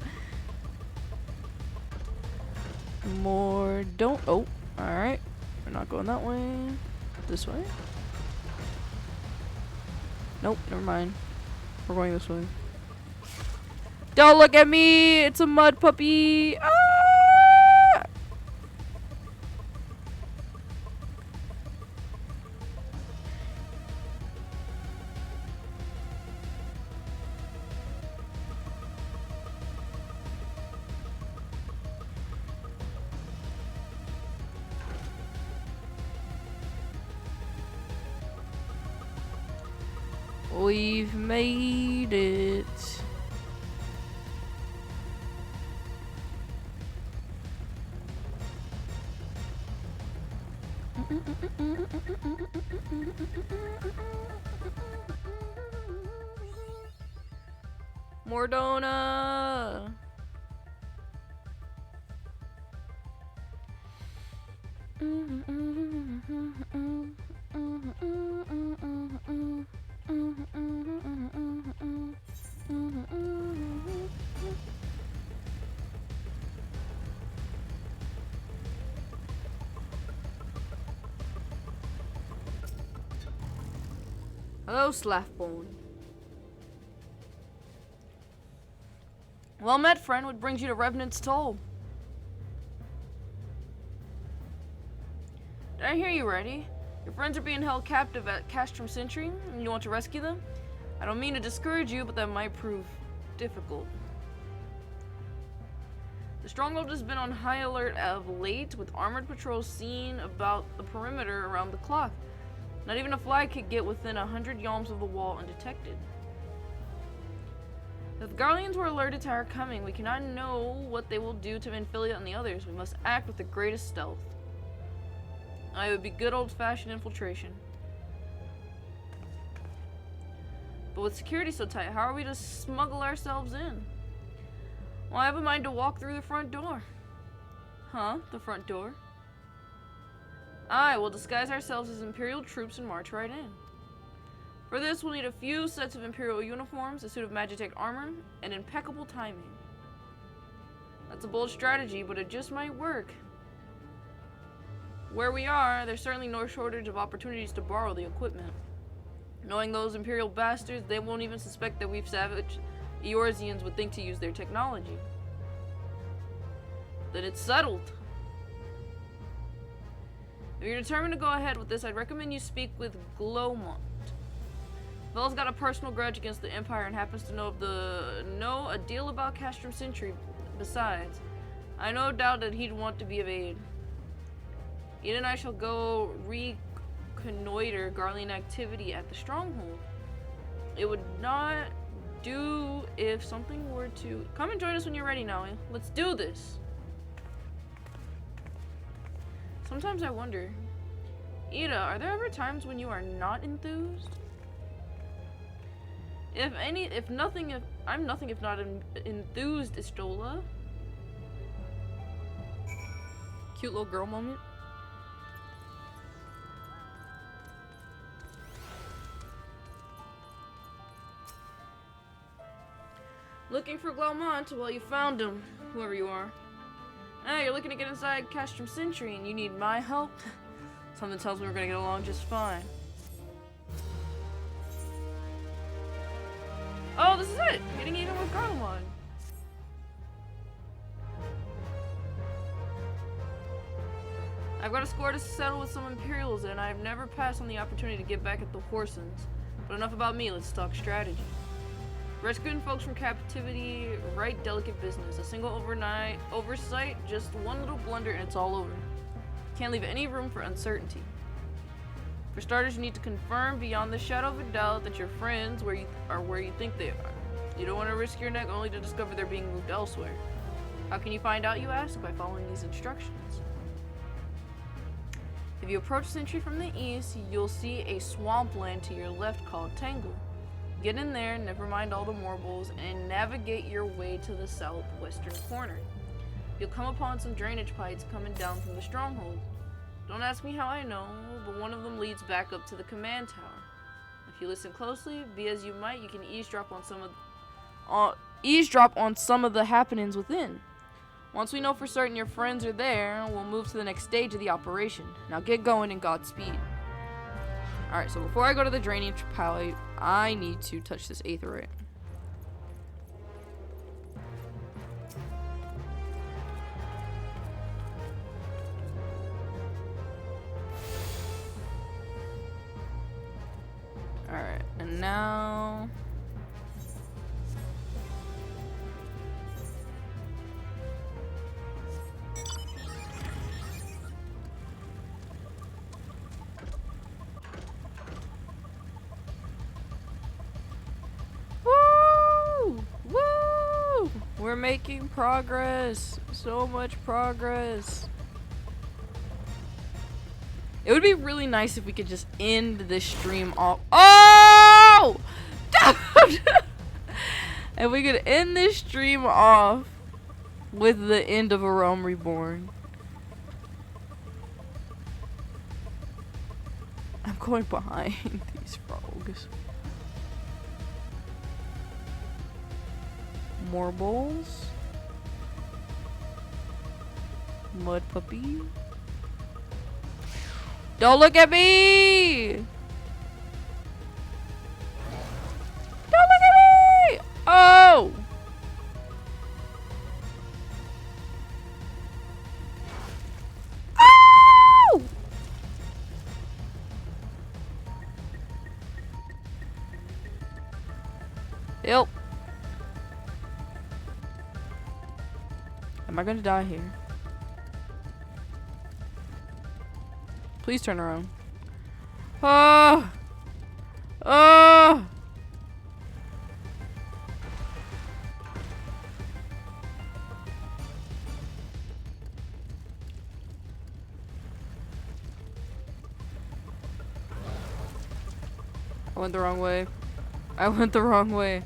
Mordona. Oh, all right. We're not going that way. This way. Nope, never mind. We're going this way. Don't look at me! It's a mud puppy! Ah! We've made it. Mordona. Hello, Slaffbone. Well met, friend. What brings you to Revenant's Toll? Did I hear you righty? Your friends are being held captive at Castrum Sentry, and you want to rescue them? I don't mean to discourage you, but that might prove difficult. The stronghold has been on high alert of late, with armored patrols seen about the perimeter around the clock. Not even a fly could get within 100 yalms of the wall undetected. If the Garleans were alerted to our coming, we cannot know what they will do to Minfilia and the others. We must act with the greatest stealth. It would be good old-fashioned infiltration. But with security so tight, how are we to smuggle ourselves in? Well, I have a mind to walk through the front door. Huh? The front door? Aye, we'll disguise ourselves as Imperial troops and march right in. For this, we'll need a few sets of Imperial uniforms, a suit of Magitech armor, and impeccable timing. That's a bold strategy, but it just might work. Where we are, there's certainly no shortage of opportunities to borrow the equipment. Knowing those Imperial bastards, they won't even suspect that we've savaged Eorzeans would think to use their technology. Then it's settled. If you're determined to go ahead with this, I'd recommend you speak with Glowmont. Vel's got a personal grudge against the Empire and happens to know a deal about Castrum Sentry. Besides, I no doubt that he'd want to be of aid. Ian and I shall go reconnoiter Garlean activity at the stronghold. It would not do if something were to... Come and join us when you're ready now. Let's do this. Sometimes I wonder, Ida, are there ever times when you are not enthused? I'm nothing if not enthused, Istola. Cute little girl moment. Looking for Glaumont? Well, you found him, whoever you are. Ah, you're looking to get inside Castrum Sentry and you need my help? Something tells me we're gonna get along just fine. Oh, this is it! Getting even with Glaumont. I've got a score to settle with some Imperials and I've never passed on the opportunity to get back at the Horsons. But enough about me, let's talk strategy. Rescuing folks from captivity, right delicate business. A single oversight, just one little blunder and it's all over. Can't leave any room for uncertainty. For starters, you need to confirm beyond the shadow of a doubt that your friends where you think they are. You don't want to risk your neck only to discover they're being moved elsewhere. How can you find out, you ask? By following these instructions. If you approach Sentry from the east, you'll see a swampland to your left called Tangle. Get in there, never mind all the marbles, and navigate your way to the southwestern corner. You'll come upon some drainage pipes coming down from the stronghold. Don't ask me how I know, but one of them leads back up to the command tower. If you listen closely, be as you might, you can eavesdrop on some of the happenings within. Once we know for certain your friends are there, we'll move to the next stage of the operation. Now get going and Godspeed. Alright, so before I go to the drainage pipe, I need to touch this aetheryte. Alright, and now... We're making progress. So much progress. It would be really nice if we could just end this stream off. Oh! If we could end this stream off with the end of A Realm Reborn. I'm going behind these rogues. Marbles. Mud puppy. Don't look at me! Don't look at me! Oh! Oh! Help. Am I gonna die here? Please turn around. Ah! Ah! I went the wrong way. I went the wrong way.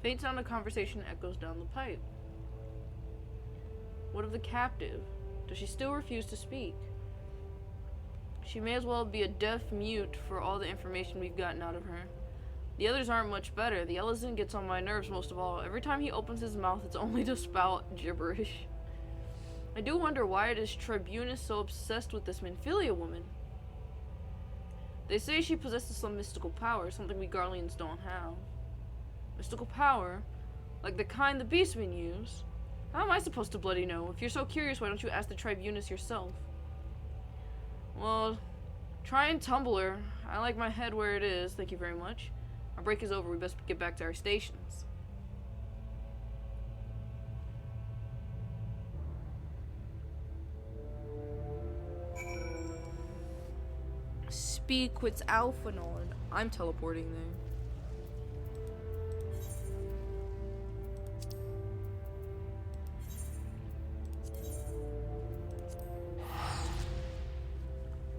Faint sound of conversation echoes down the pipe. What of the captive? Does she still refuse to speak? She may as well be a deaf mute for all the information we've gotten out of her. The others aren't much better. The Eorzean gets on my nerves most of all. Every time he opens his mouth, it's only to spout gibberish. I do wonder why it is Tribune is so obsessed with this Minfilia woman. They say she possesses some mystical power, something we Garleans don't have. Mystical power? Like the kind the beastmen use? How am I supposed to bloody know? If you're so curious, why don't you ask the Tribunus yourself? Well, try and tumble her. I like my head where it is, thank you very much. Our break is over, we best get back to our stations. Speak with Alphanon. I'm teleporting there.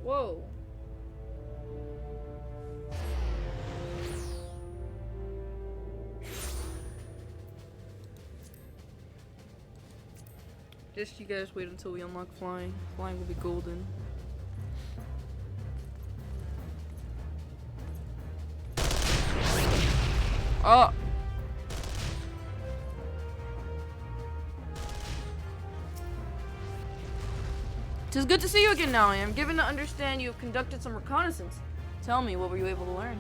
Whoa. Just you guys wait until we unlock flying. Flying will be golden. Oh! "'Tis good to see you again now. I am given to understand you have conducted some reconnaissance. Tell me, what were you able to learn?"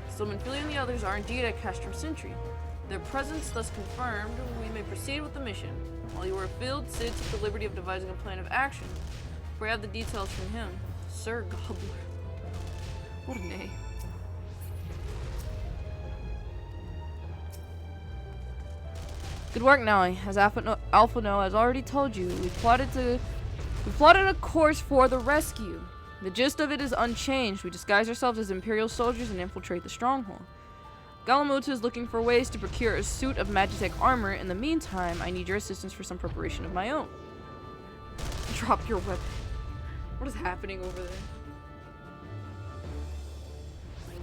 So Menphilly and the others are indeed at Castrum Sentry. Their presence thus confirmed, we may proceed with the mission. While you were afield, Sid took the liberty of devising a plan of action. For I have the details from him. Sir Gobbler. What a name. Good work, Naui. As Alphano has already told you, we plotted a course for the rescue. The gist of it is unchanged. We disguise ourselves as Imperial soldiers and infiltrate the stronghold. Galamuta is looking for ways to procure a suit of Magitech armor. In the meantime, I need your assistance for some preparation of my own. Drop your weapon. What is happening over there?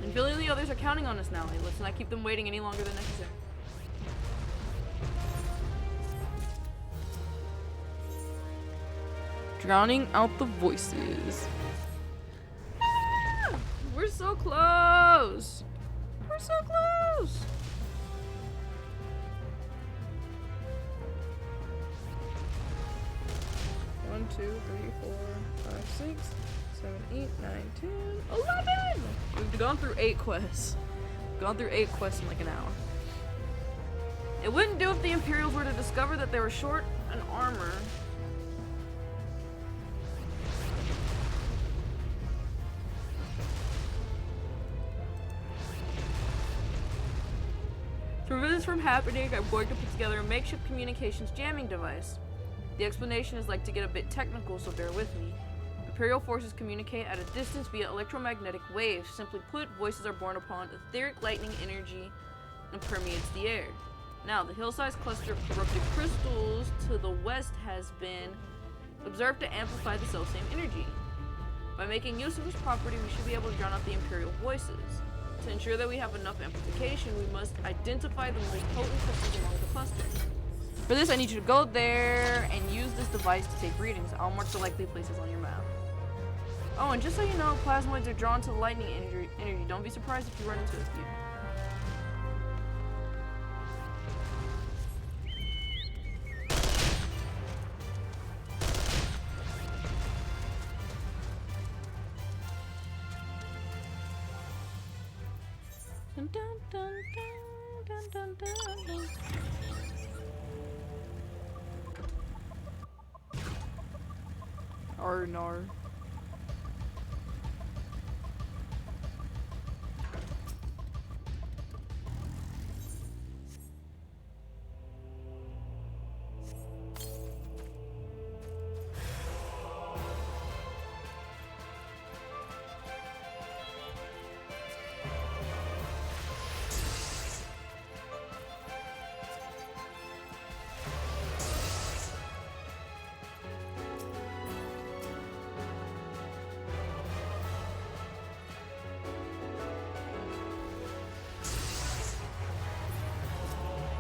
And Billy and the others are counting on us now. Let's not keep them waiting any longer than necessary. Drowning out the voices. Ah! We're so close! We're so close! One, 2, 3, 4, 5, 6, 7, 8, 9, 10, 11! We've gone through 8 quests. Gone through 8 quests in like an hour. It wouldn't do if the Imperials were to discover that they were short an armor. To prevent this from happening, I'm going to put together a makeshift communications jamming device. The explanation is like to get a bit technical, so bear with me. Imperial forces communicate at a distance via electromagnetic waves. Simply put, voices are born upon etheric lightning energy and permeates the air. Now, the hill-sized cluster of corrupted crystals to the west has been observed to amplify the self-same energy. By making use of this property, we should be able to drown out the Imperial voices. To ensure that we have enough amplification, we must identify the most potent crystals among the clusters. For this, I need you to go there and use this device to take readings. I'll mark the likely places on your map. Oh, and just so you know, plasmoids are drawn to the lightning energy. Don't be surprised if you run into a few. Dun, dun, dun, dun, dun, dun, dun. Arnar.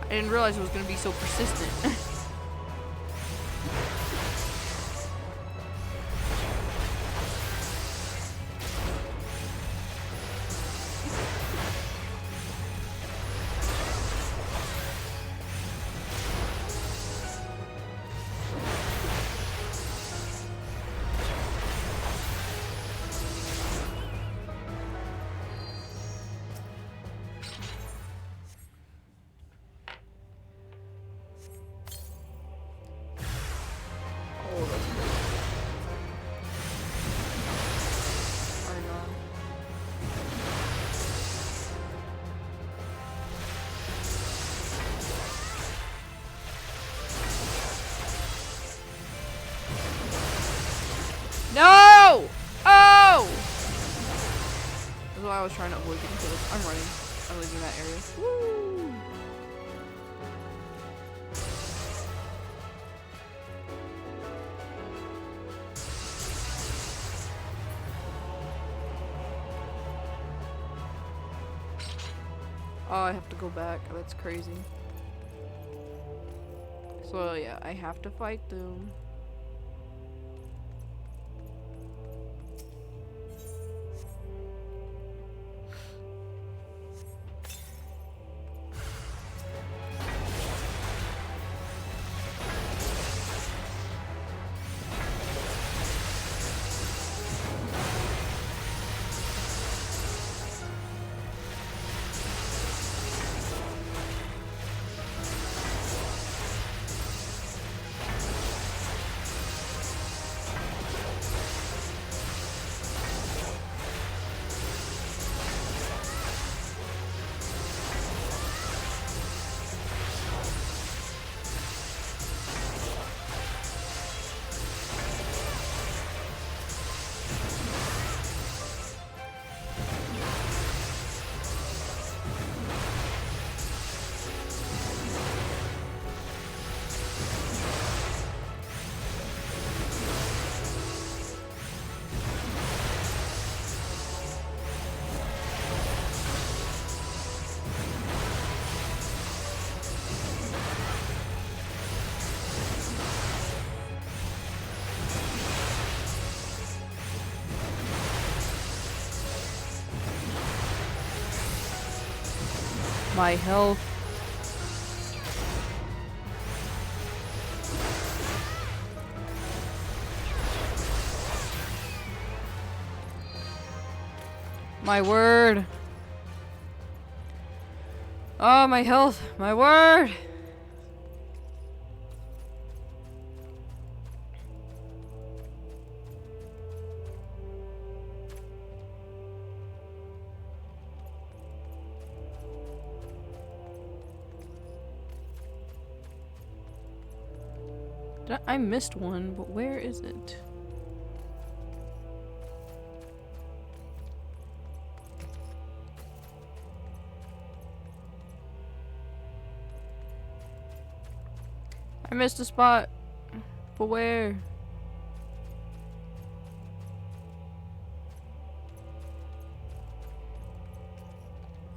I didn't realize it was going to be so persistent. why I was trying to avoid getting killed. I'm running. I'm leaving that area. Woo! Oh, I have to go back. That's crazy. So yeah, I have to fight them. My health. My word. Oh, my health. My word. I missed one, but where is it? I missed a spot, but where?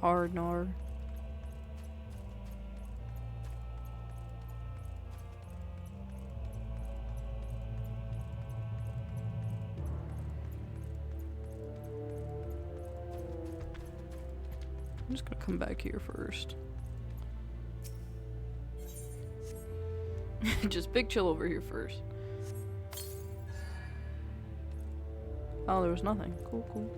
Nar. I'm just gonna come back here first. Just big chill over here first. Oh, there was nothing. Cool.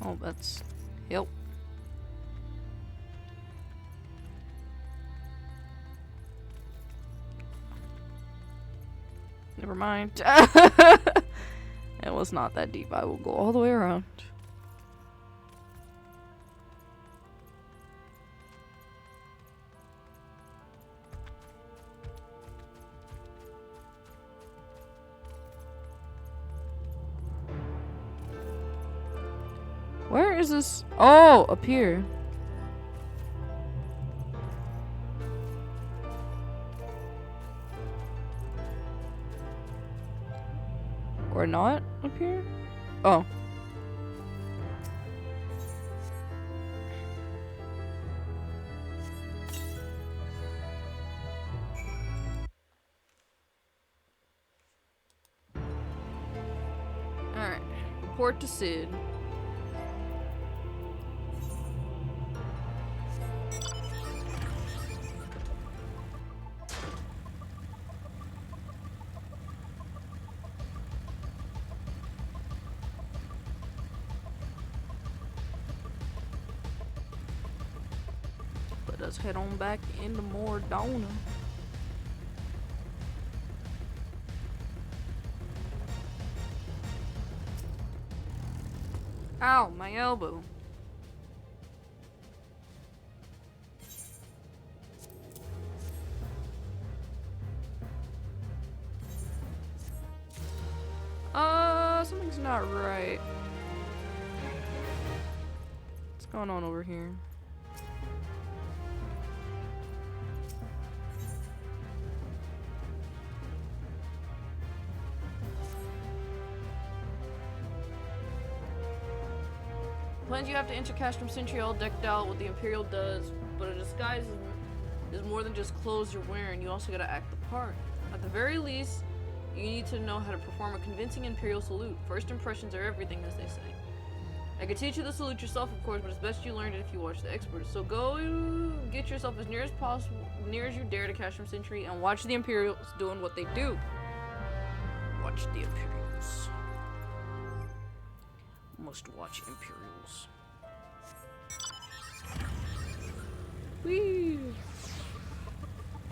Oh, that's... Yep. Never mind. It was not that deep. I will go all the way around. Where is this? Oh, up here. Or not up here? Oh. Alright. Report to Sid. Let's head on back into Mordona. Ow, my elbow. Something's not right. What's going on over here? Plans you have to enter Castrum Sentry all decked out what the Imperial does, but a disguise is more than just clothes you're wearing. You also gotta act the part. At the very least, you need to know how to perform a convincing Imperial salute. First impressions are everything, as they say. I could teach you the salute yourself, of course, but it's best you learned it if you watch the experts. So go get yourself as near as you dare to Castrum Sentry, and watch the Imperials doing what they do. Watch the Imperials. Must watch Imperials. Whee!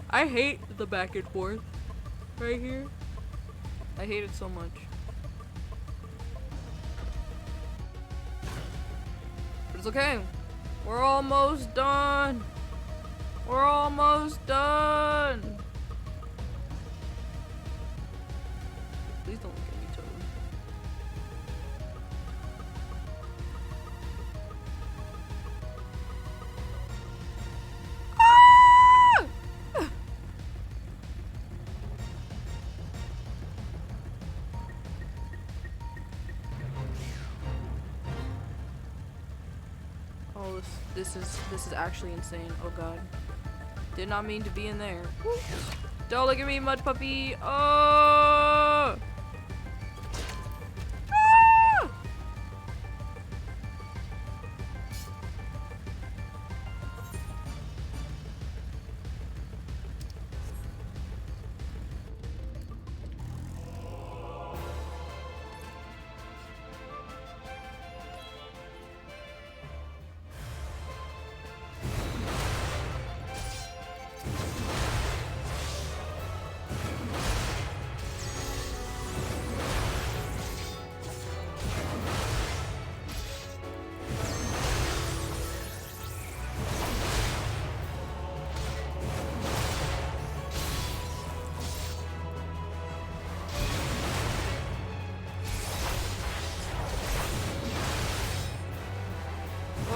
I hate the back and forth right here. I hate it so much. But it's okay. We're almost done. We're almost done. Please don't look at me, Toad. Oh, this is actually insane. Oh god. Did not mean to be in there. Woo. Don't look at me, mud puppy. Oh! Ah!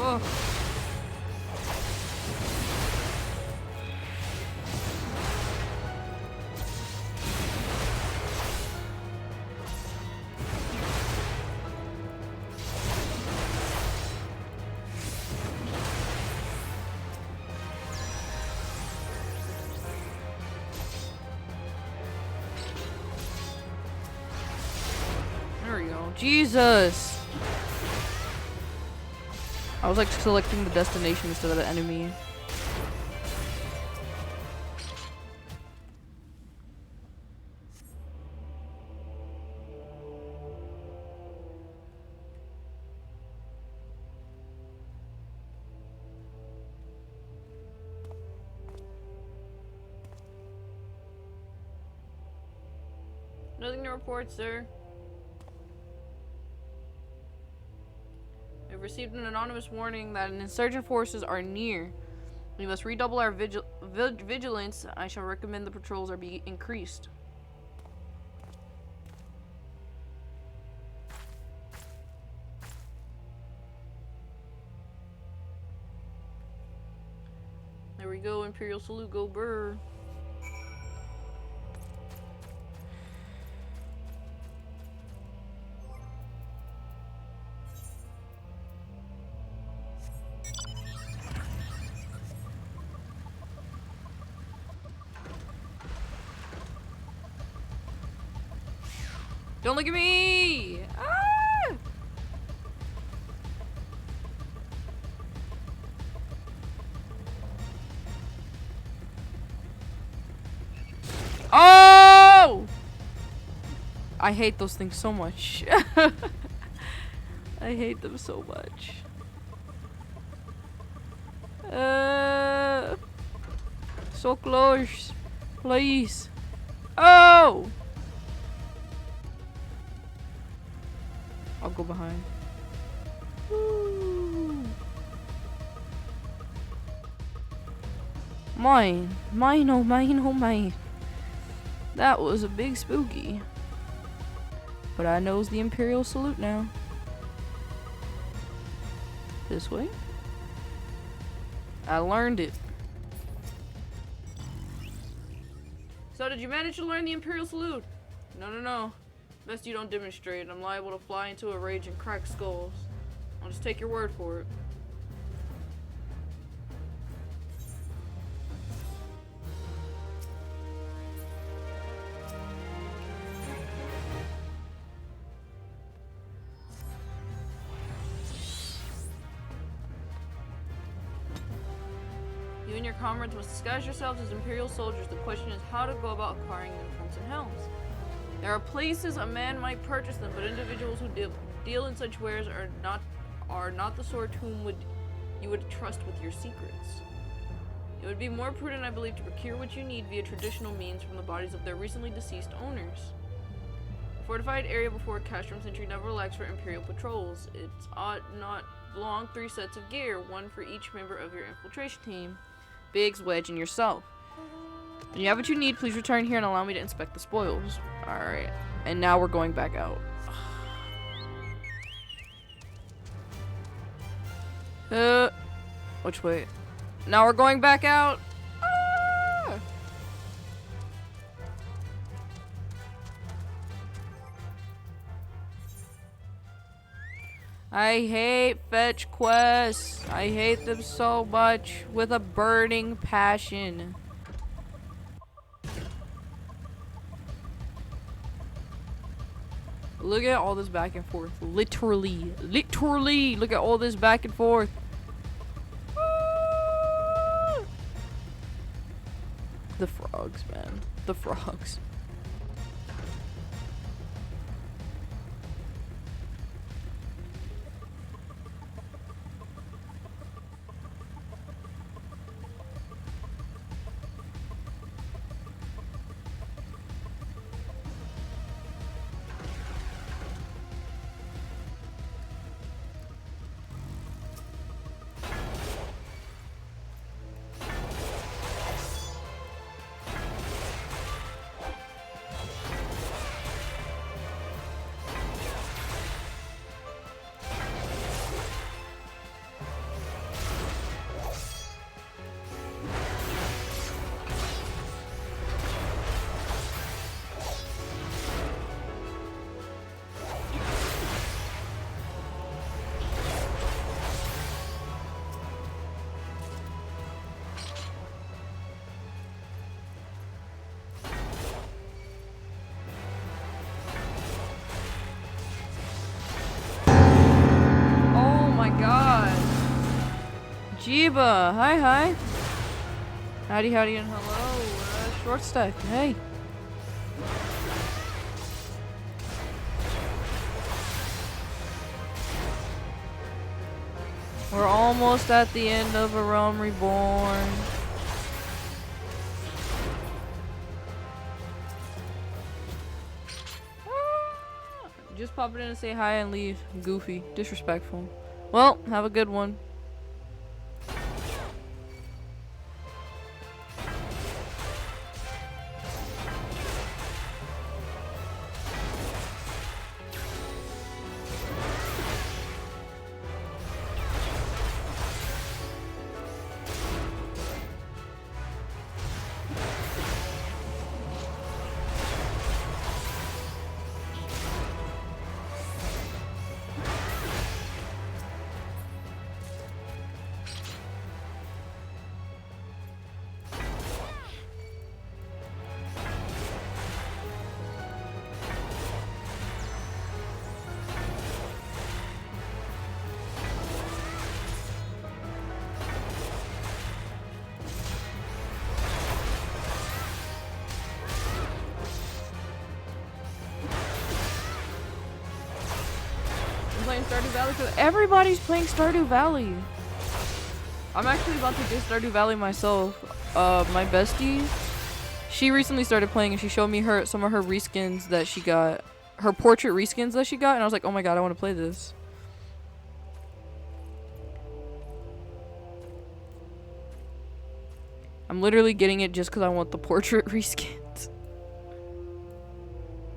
Oh. There we go. Jesus! I was like selecting the destination instead of the enemy. Nothing to report, sir. We've received an anonymous warning that insurgent forces are near. We must redouble our vigilance. I shall recommend the patrols are be increased. There we go, Imperial salute, go burr. Don't look at me! Ah! Oh! I hate those things so much. I hate them so much. So close. Please. Oh! I'll go behind. Woo. Mine, oh mine, oh mine. That was a big spooky. But I knows the Imperial salute now. This way. I learned it. So did you manage to learn the Imperial salute? No. Best you don't demonstrate. I'm liable to fly into a rage and crack skulls. I'll just take your word for it. You and your comrades must disguise yourselves as Imperial soldiers. The question is how to go about acquiring uniforms and helms. There are places a man might purchase them, but individuals who deal in such wares are not the sort whom you would trust with your secrets. It would be more prudent, I believe, to procure what you need via traditional means from the bodies of their recently deceased owners. A fortified area before Castrum Sentry never lacks for Imperial patrols. It's ought not long 3 sets of gear, 1 for each member of your infiltration team. Biggs, Wedge, and yourself. When you have what you need, please return here and allow me to inspect the spoils. Alright. And now we're going back out. Which way? Now we're going back out. Ah! I hate fetch quests. I hate them so much with a burning passion. Look at all this back and forth. Literally. Look at all this back and forth. Ah! The frogs, man. The frogs. Jiba, hi. Howdy, and hello. Short stack, hey. We're almost at the end of A Realm Reborn. Just pop it in and say hi and leave. Goofy. Disrespectful. Well, have a good one. Stardew Valley. Everybody's playing Stardew Valley. I'm actually about to get Stardew Valley myself. My bestie, she recently started playing and she showed me some of her reskins that she got, her portrait reskins that she got, and I was like, oh my god, I want to play this. I'm literally getting it just because I want the portrait reskins.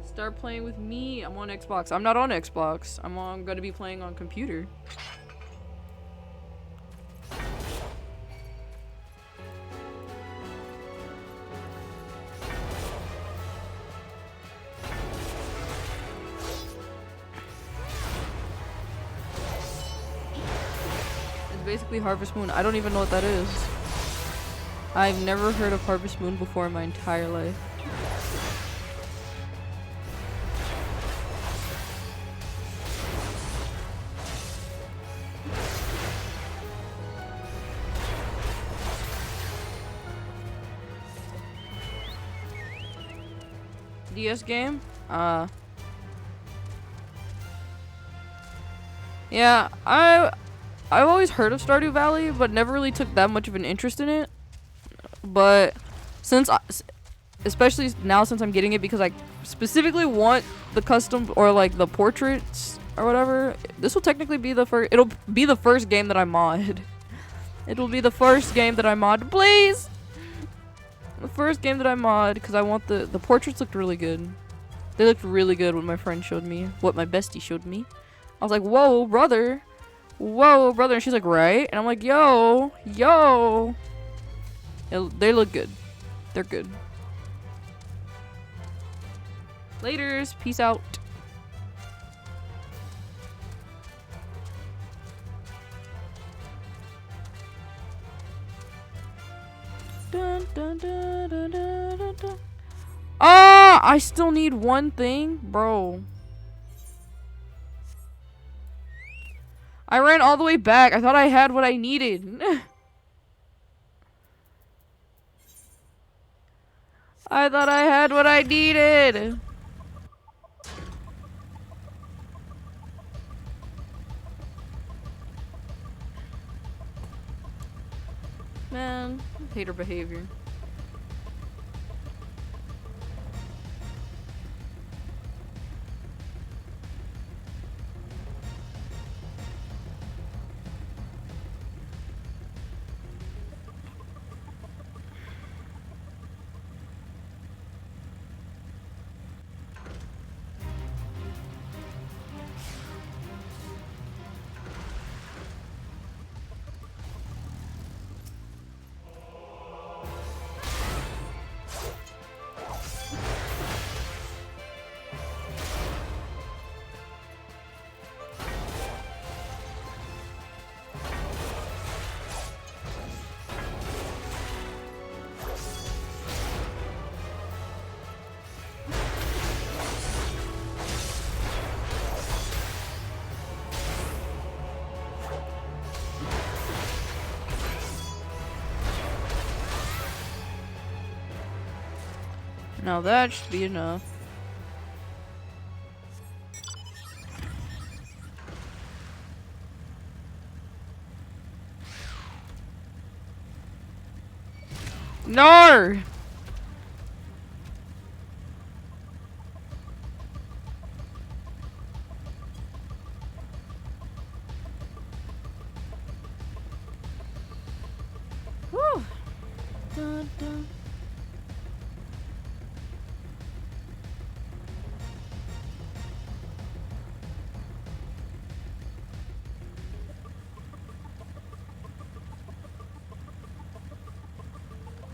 Start playing with me. I'm on Xbox. I'm not on Xbox. I'm gonna be playing on computer. It's basically Harvest Moon. I don't even know what that is. I've never heard of Harvest Moon before in my entire life. DS game? Yeah, I've always heard of Stardew Valley, but never really took that much of an interest in it. But since especially now since I'm getting it because I specifically want the custom or like the portraits or whatever, this will technically be the first, it'll be the first game that I mod. It'll be the first game that I mod, please! The first game that I mod, because I want the portraits looked really good. They looked really good what my friend showed me, what my bestie showed me. I was like, whoa, brother. Whoa, brother. And she's like, right? And I'm like, yo. They look good. They're good. Laters. Peace out. Dun, dun, dun, dun, dun, dun, dun. Ah, I still need one thing, bro. I ran all the way back. I thought I had what I needed. I thought I had what I needed. Man, hater behavior. Now that should be enough. No! Whew. Dun, dun.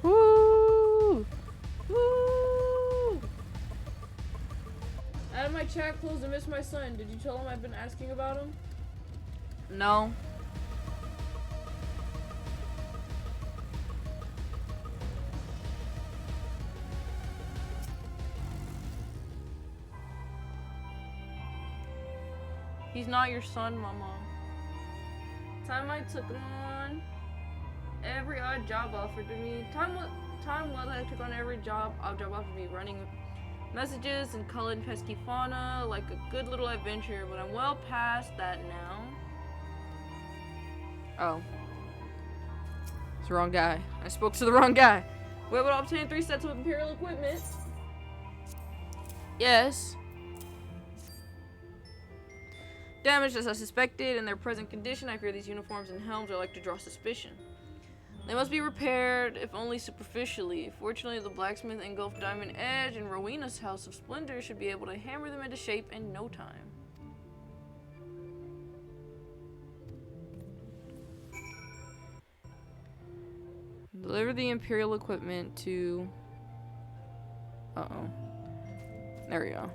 Woo! Woo! Out of my chat closed and missed my son. Did you tell him I've been asking about him? No. He's not your son, Mama. Time I took on every odd job offered to me. Time was I took on every job offered to me, running messages and culling pesky fauna like a good little adventure, but I'm well past that now. Oh. It's the wrong guy. I spoke to the wrong guy. We're able to obtain 3 sets of Imperial equipment. Yes. Damaged as I suspected in their present condition, I fear these uniforms and helms are like to draw suspicion. They must be repaired, if only superficially. Fortunately, the blacksmith engulfed Diamond Edge and Rowena's House of Splendor should be able to hammer them into shape in no time. Deliver the Imperial equipment to... Uh-oh. There we go.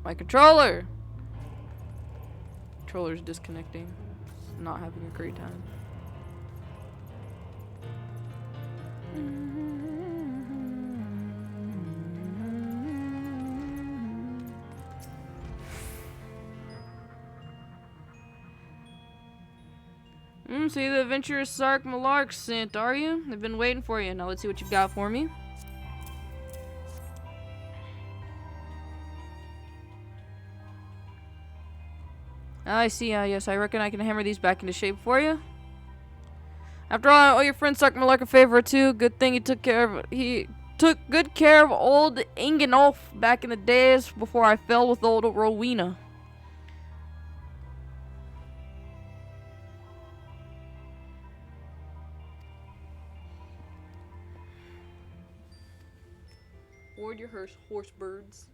My controller! Controller's disconnecting. Not having a great time. So you're the adventurous Sark Malark sent, are you? They've been waiting for you. Now let's see what you've got for me. I see. Yes, I reckon I can hammer these back into shape for you. After all, I owe your friend Sark Malark a favor or two. Good thing he took good care of old Ingenolf back in the days before I fell with old Rowena. Ward your horse birds.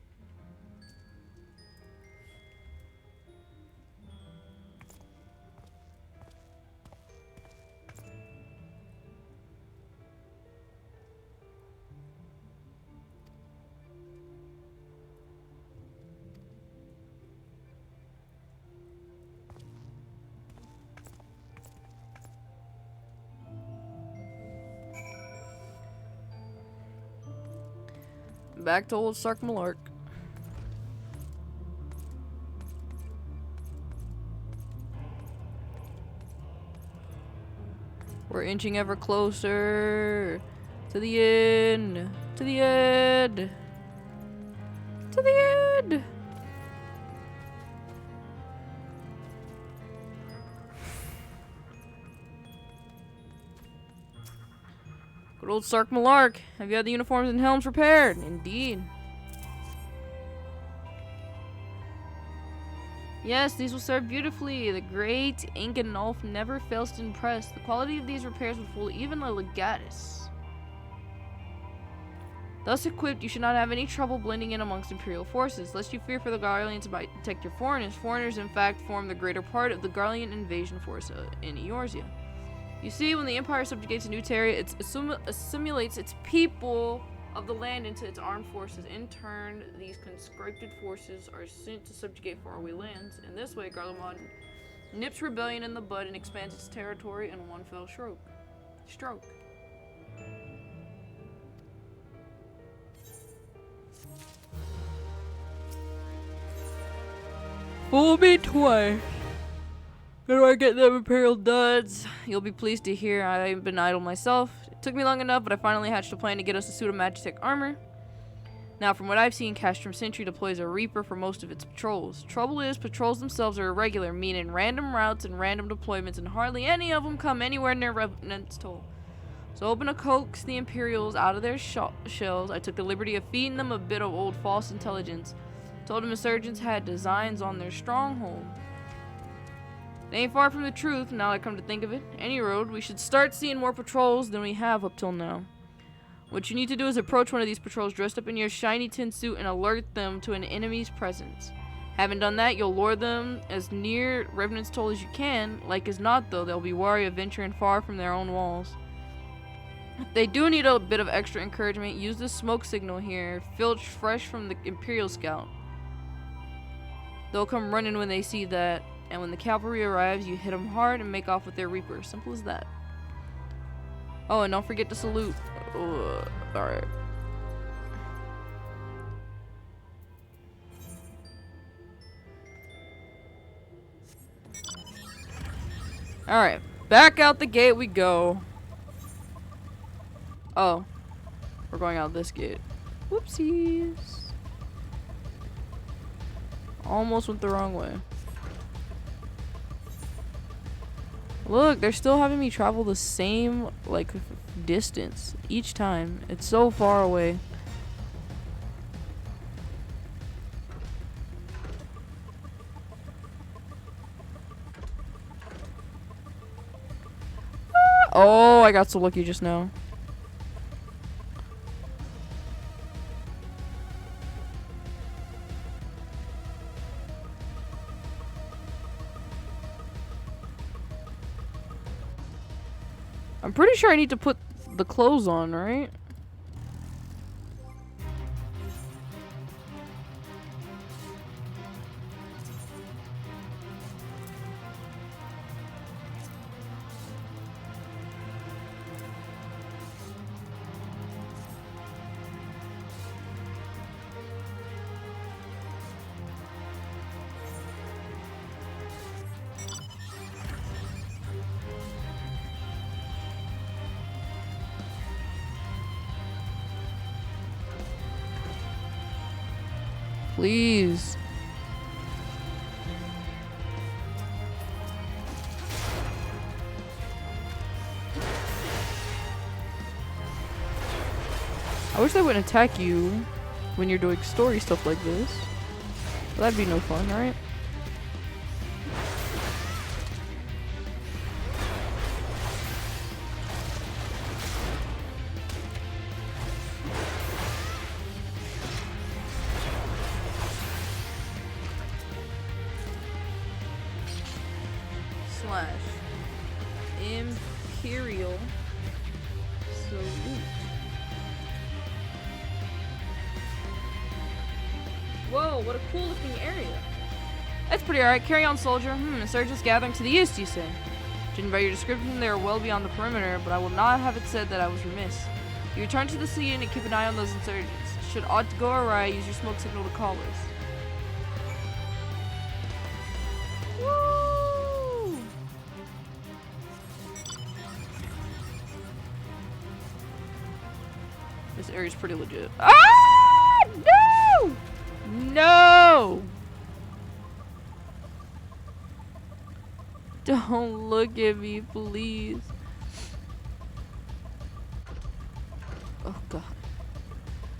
Back to old Sark Malark. We're inching ever closer to the end. To the end. To the end. Good old Sark Malark. Have you had the uniforms and helms repaired? Indeed. Yes, these will serve beautifully. The great Ingenolf never fails to impress. The quality of these repairs would fool even a legatus. Thus equipped, you should not have any trouble blending in amongst Imperial forces, lest you fear for the Garleans might detect your foreigners. Foreigners, in fact, form the greater part of the Garlean invasion force in Eorzean. You see, when the Empire subjugates a new territory, it assimilates its people of the land into its armed forces. In turn, these conscripted forces are sent to subjugate faraway lands. In this way, Garlemald nips rebellion in the bud and expands its territory in one fell stroke. Fool me twice. How do I get them Imperial duds? You'll be pleased to hear I haven't been idle myself. It took me long enough, but I finally hatched a plan to get us a suit of Magitech armor. Now, from what I've seen, Castrum Sentry deploys a Reaper for most of its patrols. Trouble is, patrols themselves are irregular, meaning random routes and random deployments, and hardly any of them come anywhere near Revenant's Toll. So hoping to coax the Imperials out of their shells, I took the liberty of feeding them a bit of old false intelligence. Told them insurgents had designs on their stronghold. It ain't far from the truth, now I come to think of it. Any road, we should start seeing more patrols than we have up till now. What you need to do is approach one of these patrols dressed up in your shiny tin suit and alert them to an enemy's presence. Having done that, you'll lure them as near Revenant's Toll as you can. Like as not, though, they'll be wary of venturing far from their own walls. If they do need a bit of extra encouragement, use this smoke signal here, filched fresh from the Imperial Scout. They'll come running when they see that. And when the cavalry arrives, you hit them hard and make off with their Reaper. Simple as that. Oh, and don't forget to salute. Alright. Alright. Back out the gate we go. Oh. We're going out this gate. Whoopsies. Almost went the wrong way. Look, they're still having me travel the same, like, distance each time. It's so far away. Oh, I got so lucky just now. I'm pretty sure I need to put the clothes on, right? Please. I wish they wouldn't attack you when you're doing story stuff like this. That'd be no fun, right? Imperial salute. Whoa, what a cool looking area. That's pretty alright. Carry on, soldier. Insurgents gathering to the east, you say? Judging by your description, they are well beyond the perimeter, but I will not have it said that I was remiss. You return to the sea and keep an eye on those insurgents. Should aught go awry, use your smoke signal to call us. Woo! This area's pretty legit. Ah! No! No! Don't look at me, please. Oh god.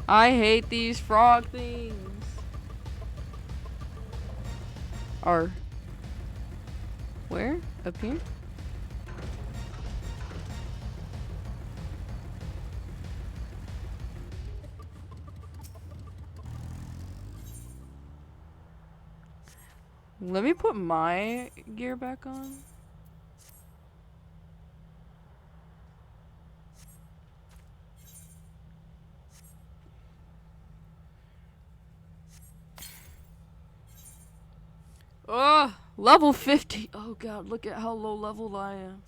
I hate these frog things. Are where? Up here? Let me put my gear back on. Oh, level 50. Oh god, look at how low leveled I am.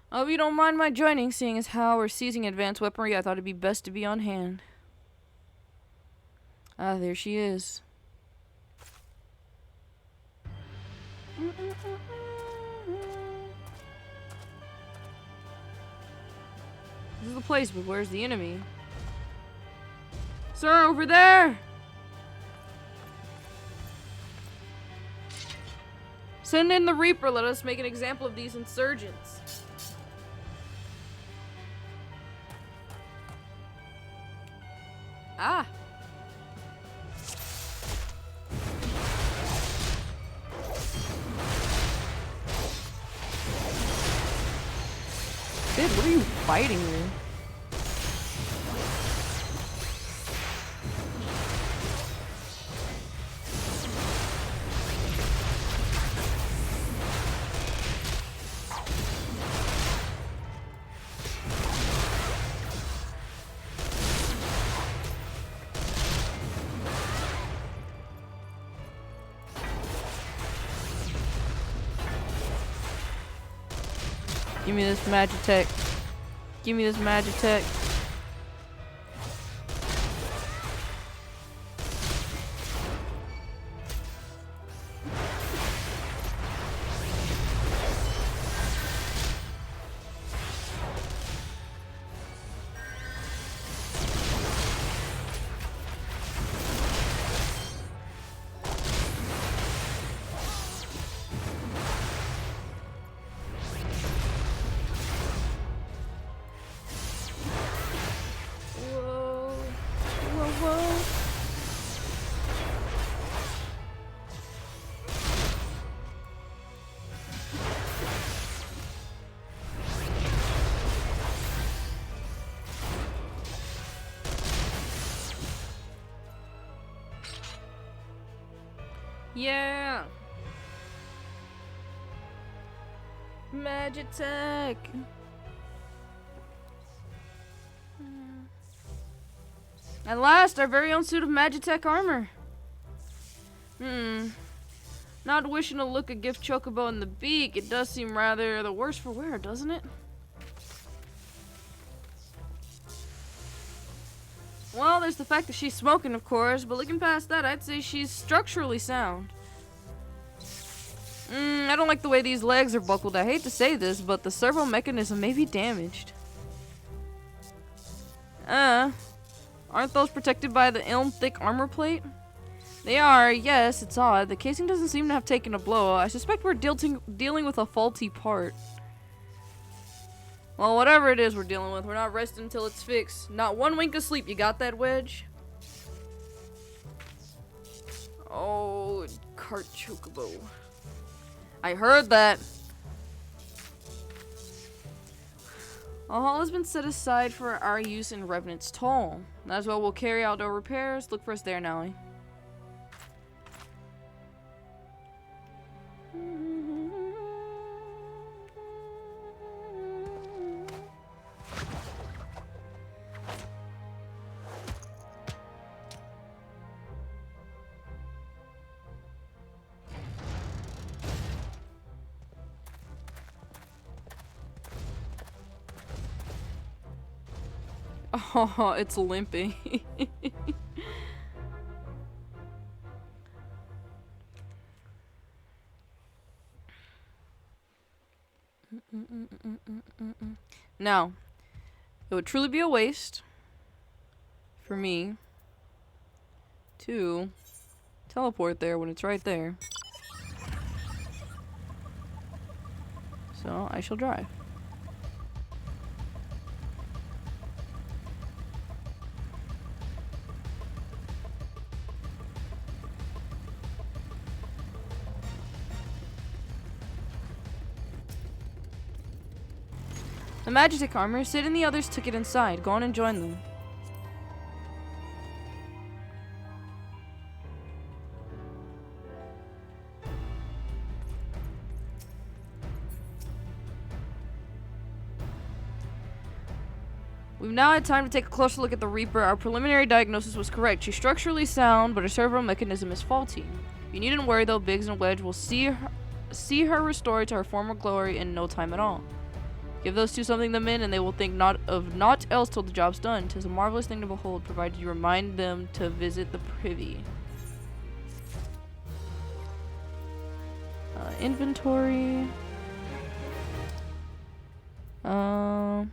I hope you don't mind my joining, seeing as how we're seizing advanced weaponry. I thought it'd be best to be on hand. Ah, there she is. This is the place, but where's the enemy? Sir, over there! Send in the Reaper, let us make an example of these insurgents. Ah! Dude, what are you fighting with? Give me this Magitech. Give me this Magitech. Yeah. Magitech. At last, our very own suit of Magitech armor. Not wishing to look a gift chocobo in the beak, it does seem rather the worse for wear, doesn't it? Well, there's the fact that she's smoking, of course, but looking past that, I'd say she's structurally sound. I don't like the way these legs are buckled. I hate to say this, but the servo mechanism may be damaged. Aren't those protected by the thick armor plate? They are, yes, it's odd. The casing doesn't seem to have taken a blow. I suspect we're dealing with a faulty part. Well, whatever it is we're dealing with, we're not resting until it's fixed. Not one wink of sleep. You got that, Wedge? Oh, cart chocobo. I heard that. A hall has been set aside for our use in Revenant's Toll. As well, we'll carry outdoor repairs. Look for us there, Nally. Oh, it's limping. Now, it would truly be a waste for me to teleport there when it's right there. So, I shall drive. The Magitech armor, Sid and the others took it inside. Go on and join them. We've now had time to take a closer look at the Reaper. Our preliminary diagnosis was correct. She's structurally sound, but her servo mechanism is faulty. You needn't worry though, Biggs and Wedge will see her restored to her former glory in no time at all. Give those two something to min, and they will think naught else till the job's done. 'Tis a marvelous thing to behold, provided you remind them to visit the privy. Inventory. Oh.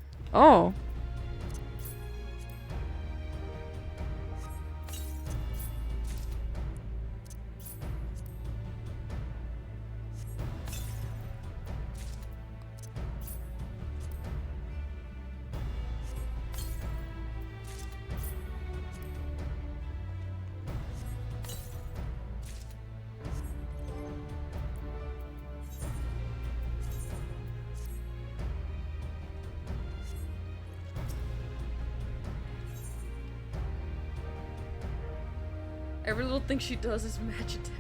Every little thing she does is Magitech.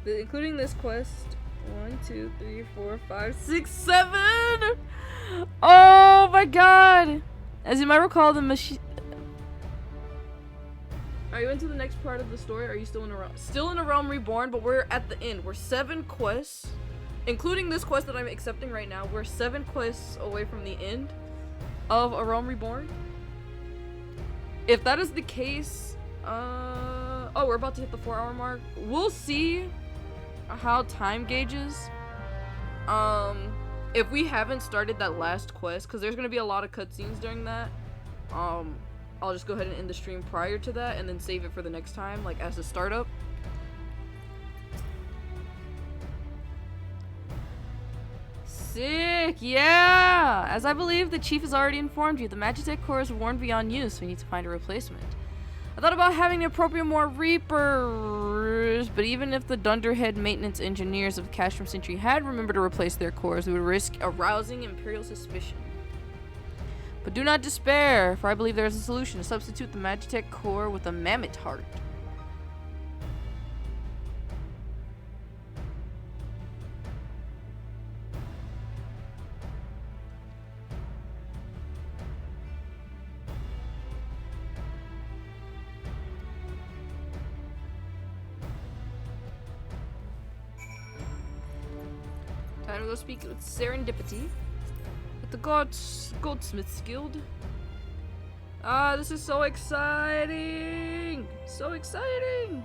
Including this quest. 1, 2, 3, 4, 5, 6, 7! Oh my god! As you might recall, the machine. Are you into the next part of the story? Or are you still in a realm reborn? But we're at the end. We're 7 quests, including this quest that I'm accepting right now. We're 7 quests away from the end of a realm reborn. If that is the case, oh, we're about to hit the 4-hour mark. We'll see how time gauges. If we haven't started that last quest, because there's gonna be a lot of cutscenes during that. I'll just go ahead and end the stream prior to that and then save it for the next time, like as a startup. Sick, yeah! As I believe the chief has already informed you, the Magitech core is worn beyond use, so we need to find a replacement. I thought about having the appropriate more reapers, but even if the Dunderhead maintenance engineers of Castrum Sentry had remembered to replace their cores, we would risk arousing Imperial suspicion. But do not despair, for I believe there is a solution to substitute the Magitech core with a mammoth heart. Time to go speak with Serendipity at the Goldsmith's Guild. Ah, this is so exciting! So exciting!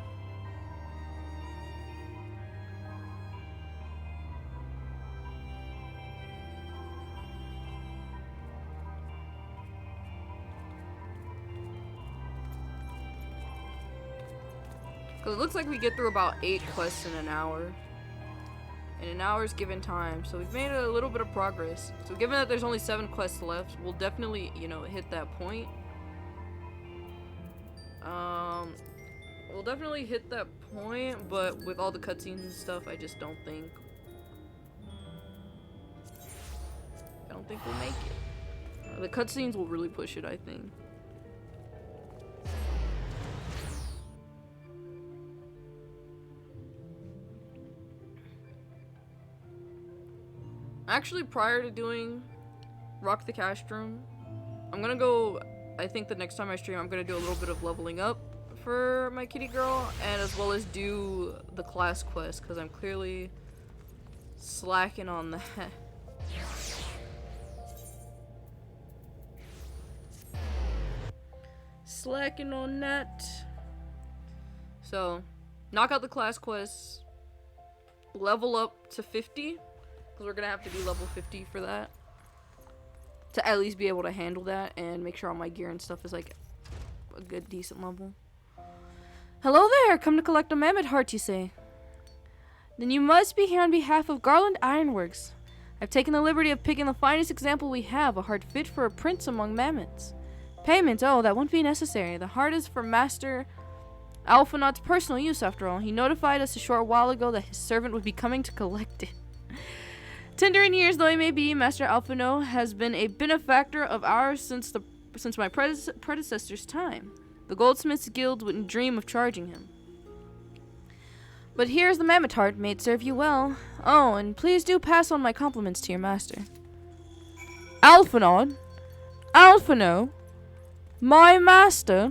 Because it looks like we get through about 8 quests in an hour. In an hour's given time. So we've made a little bit of progress. So given that there's only 7 quests left, we'll definitely, you know, hit that point. We'll definitely hit that point, but with all the cutscenes and stuff, I just don't think we'll make it. The cutscenes will really push it, I think. Actually, prior to doing Rock the Castrum, I'm gonna go, I think the next time I stream, I'm gonna do a little bit of leveling up for my kitty girl, and as well as do the class quest, because I'm clearly slacking on that. Slacking on that. So, knock out the class quests, level up to 50, because we're gonna have to be level 50 for that, to at least be able to handle that and make sure all my gear and stuff is like a good decent level. Hello there, come to collect a mammoth heart, you say? Then you must be here on behalf of Garland Ironworks. I've taken the liberty of picking the finest example we have, a heart fit for a prince among mammoths. Payment, oh, that won't be necessary. The heart is for Master Alphinaud's personal use, after all. He notified us a short while ago that his servant would be coming to collect it. Tender in years though he may be, Master Alphinaud has been a benefactor of ours since my predecessor's time. The Goldsmiths Guild wouldn't dream of charging him. But here's the mammoth heart. May it serve you well. Oh, and please do pass on my compliments to your master. Alphinaud? Alphinaud? My master?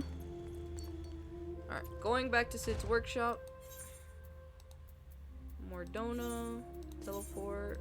Alright, going back to Sid's workshop. Mordona. Teleport.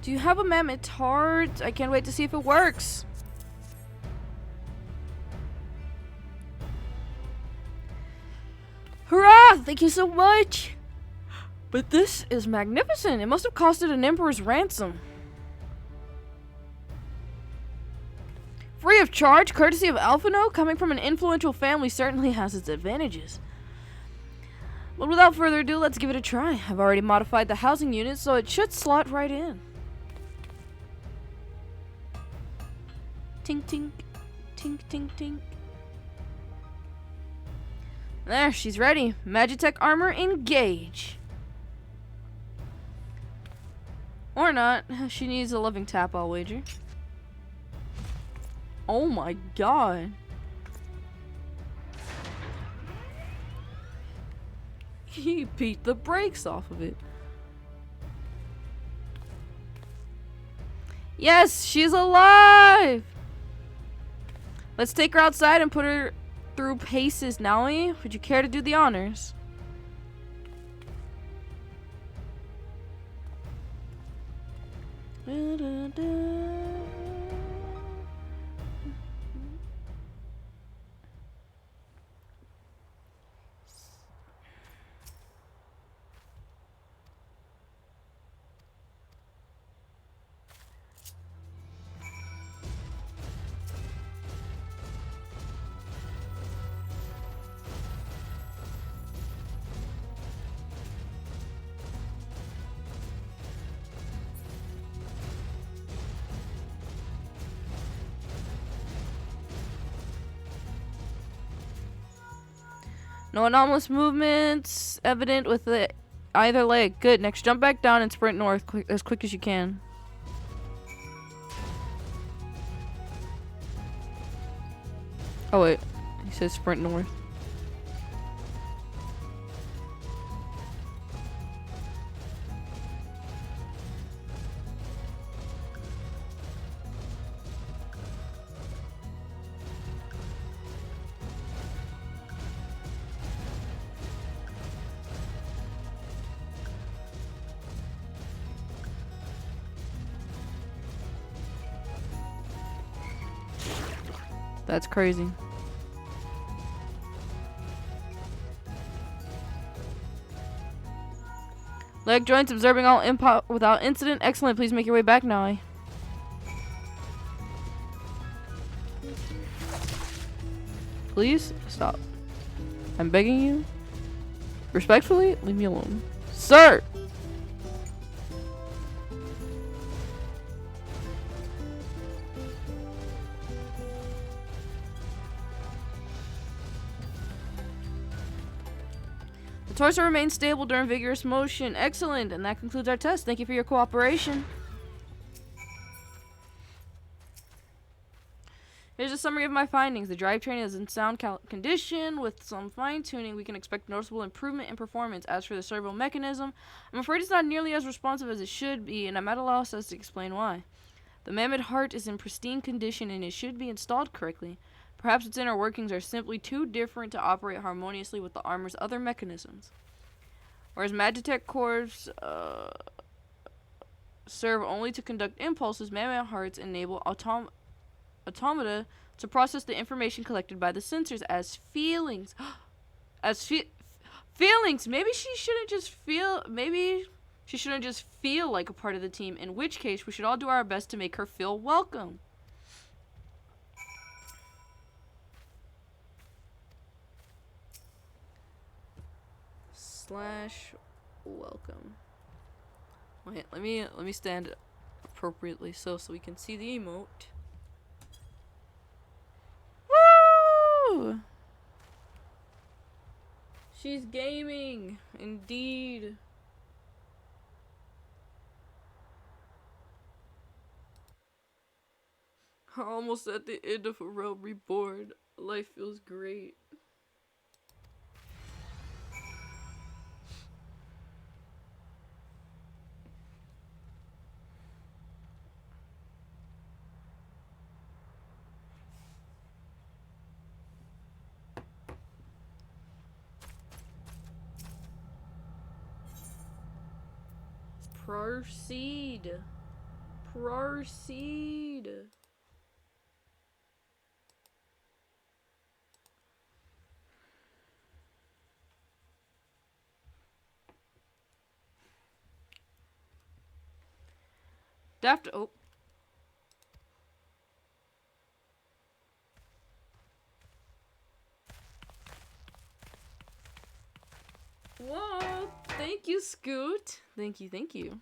Do you have a mammoth heart? I can't wait to see if it works. Hurrah! Thank you so much! But this is magnificent. It must have costed an emperor's ransom. Free of charge, courtesy of Alphinaud, coming from an influential family certainly has its advantages. But without further ado, let's give it a try. I've already modified the housing unit, so it should slot right in. Tink, tink, tink, tink, tink. There, she's ready. Magitech armor, engage. Or not. She needs a loving tap, I'll wager. Oh my god. He beat the brakes off of it. Yes, she's alive! Let's take her outside and put her through paces, Naoi. Would you care to do the honors? No anomalous movements evident with either leg. Good. Next, jump back down and sprint north as quick as you can. Oh wait, he says sprint north. That's crazy. Leg joints observing all input without incident. Excellent. Please make your way back now. Please stop. I'm begging you. Respectfully, leave me alone. Sir! The torso remains stable during vigorous motion. Excellent. And that concludes our test. Thank you for your cooperation. Here's a summary of my findings. The drivetrain is in sound condition. With some fine-tuning, we can expect noticeable improvement in performance. As for the servo mechanism, I'm afraid it's not nearly as responsive as it should be, and I'm at a loss as to explain why. The mammoth heart is in pristine condition, and it should be installed correctly. Perhaps its inner workings are simply too different to operate harmoniously with the armor's other mechanisms. Whereas Magitech cores serve only to conduct impulses, mammoth hearts enable automata to process the information collected by the sensors as feelings. Feelings! Maybe she shouldn't just feel... Maybe she shouldn't just feel like a part of the team, in which case we should all do our best to make her feel welcome. /welcome. Wait, let me stand appropriately so we can see the emote. Woo! She's gaming, indeed. Almost at the end of a realm reborn. Life feels great. Proceed. Proceed. Daft. Oh. Whoa. Thank you, Scoot. Thank you, thank you.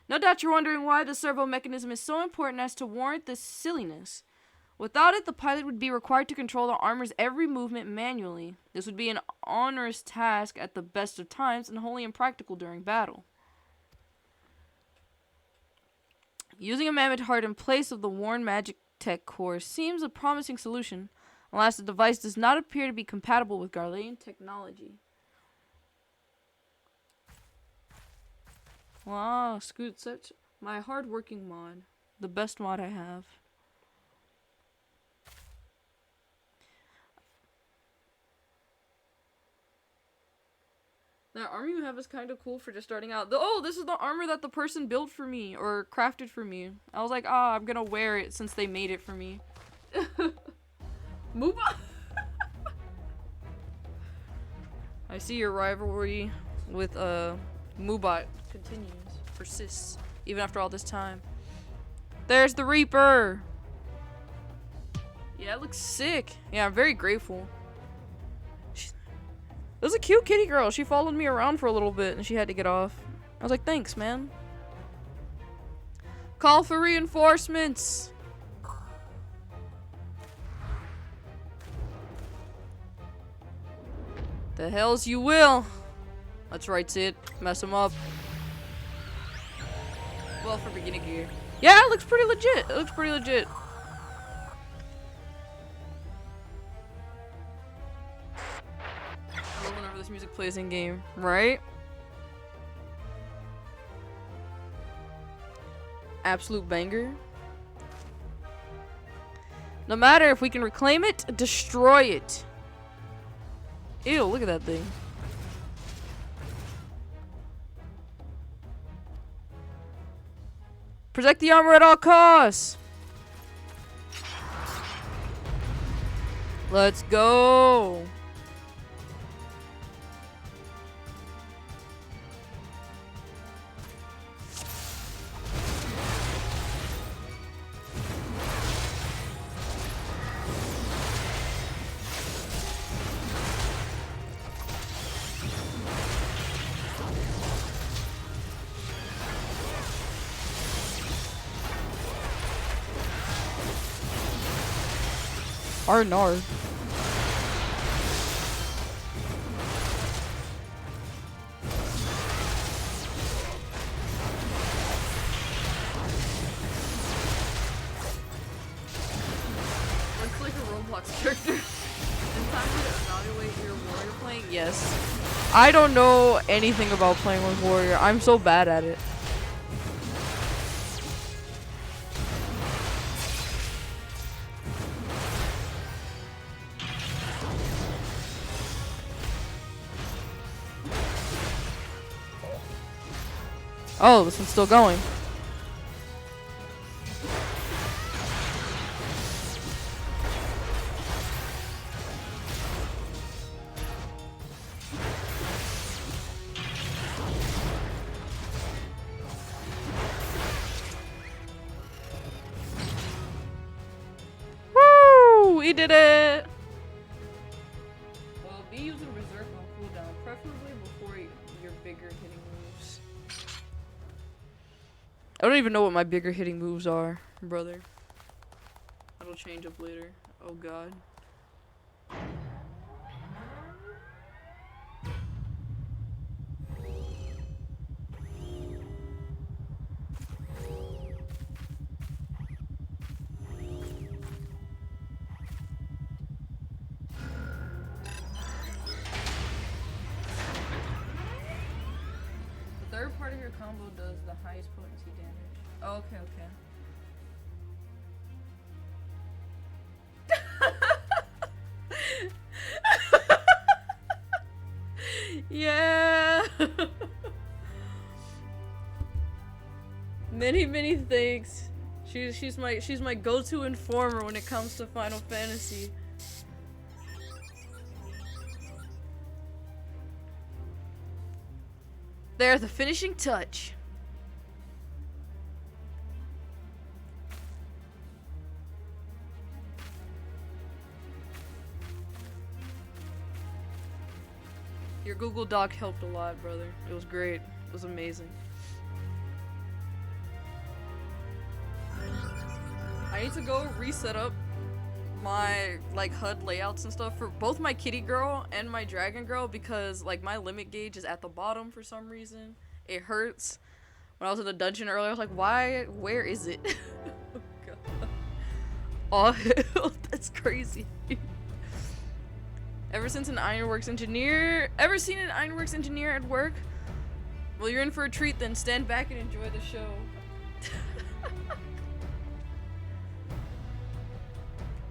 No doubt you're wondering why the servo mechanism is so important as to warrant this silliness. Without it, the pilot would be required to control the armor's every movement manually. This would be an onerous task at the best of times and wholly impractical during battle. Using a mammoth heart in place of the worn Magitech core seems a promising solution, alas the device does not appear to be compatible with Garlean technology. Wow, Scoot, such my hard-working mod. The best mod I have. That armor you have is kind of cool for just starting out. Oh, this is the armor that the person built for me, or crafted for me. I was like, ah, I'm gonna wear it since they made it for me. Move on! I see your rivalry with, Moobot continues, persists, even after all this time. There's the Reaper! Yeah, it looks sick. Yeah, I'm very grateful. It was a cute kitty girl. She followed me around for a little bit and she had to get off. I was like, thanks, man. Call for reinforcements! The hells you will. That's right, Sid. Mess him up. Well, for beginning gear. Yeah, it looks pretty legit. It looks pretty legit. I love whenever this music plays in game, right? Absolute banger. No matter if we can reclaim it, destroy it. Ew, look at that thing. Protect the armor at all costs. Let's go. Arnar. Looks like a Roblox character. In time to evaluate your warrior playing? Yes. I don't know anything about playing with warrior. I'm so bad at it. Oh, this one's still going. Woo! We did it! Well, be using Berserk on cooldown, preferably before your bigger hitting moves. I don't even know what my bigger hitting moves are, brother. That'll change up later. Oh god. The third part of your combo does the highest potency damage. Oh, okay, okay. Yeah. Many thanks. She's my go-to informer when it comes to Final Fantasy. There's the finishing touch. Your Google Doc helped a lot, brother. It was great. It was amazing. I need to go reset up my like HUD layouts and stuff for both my kitty girl and my dragon girl because like my limit gauge is at the bottom for some reason. It hurts. When I was in the dungeon earlier, I was like, why? Where is it? Oh god. Oh, that's crazy. Ever seen an ironworks engineer at work? Well, you're in for a treat then. Stand back and enjoy the show.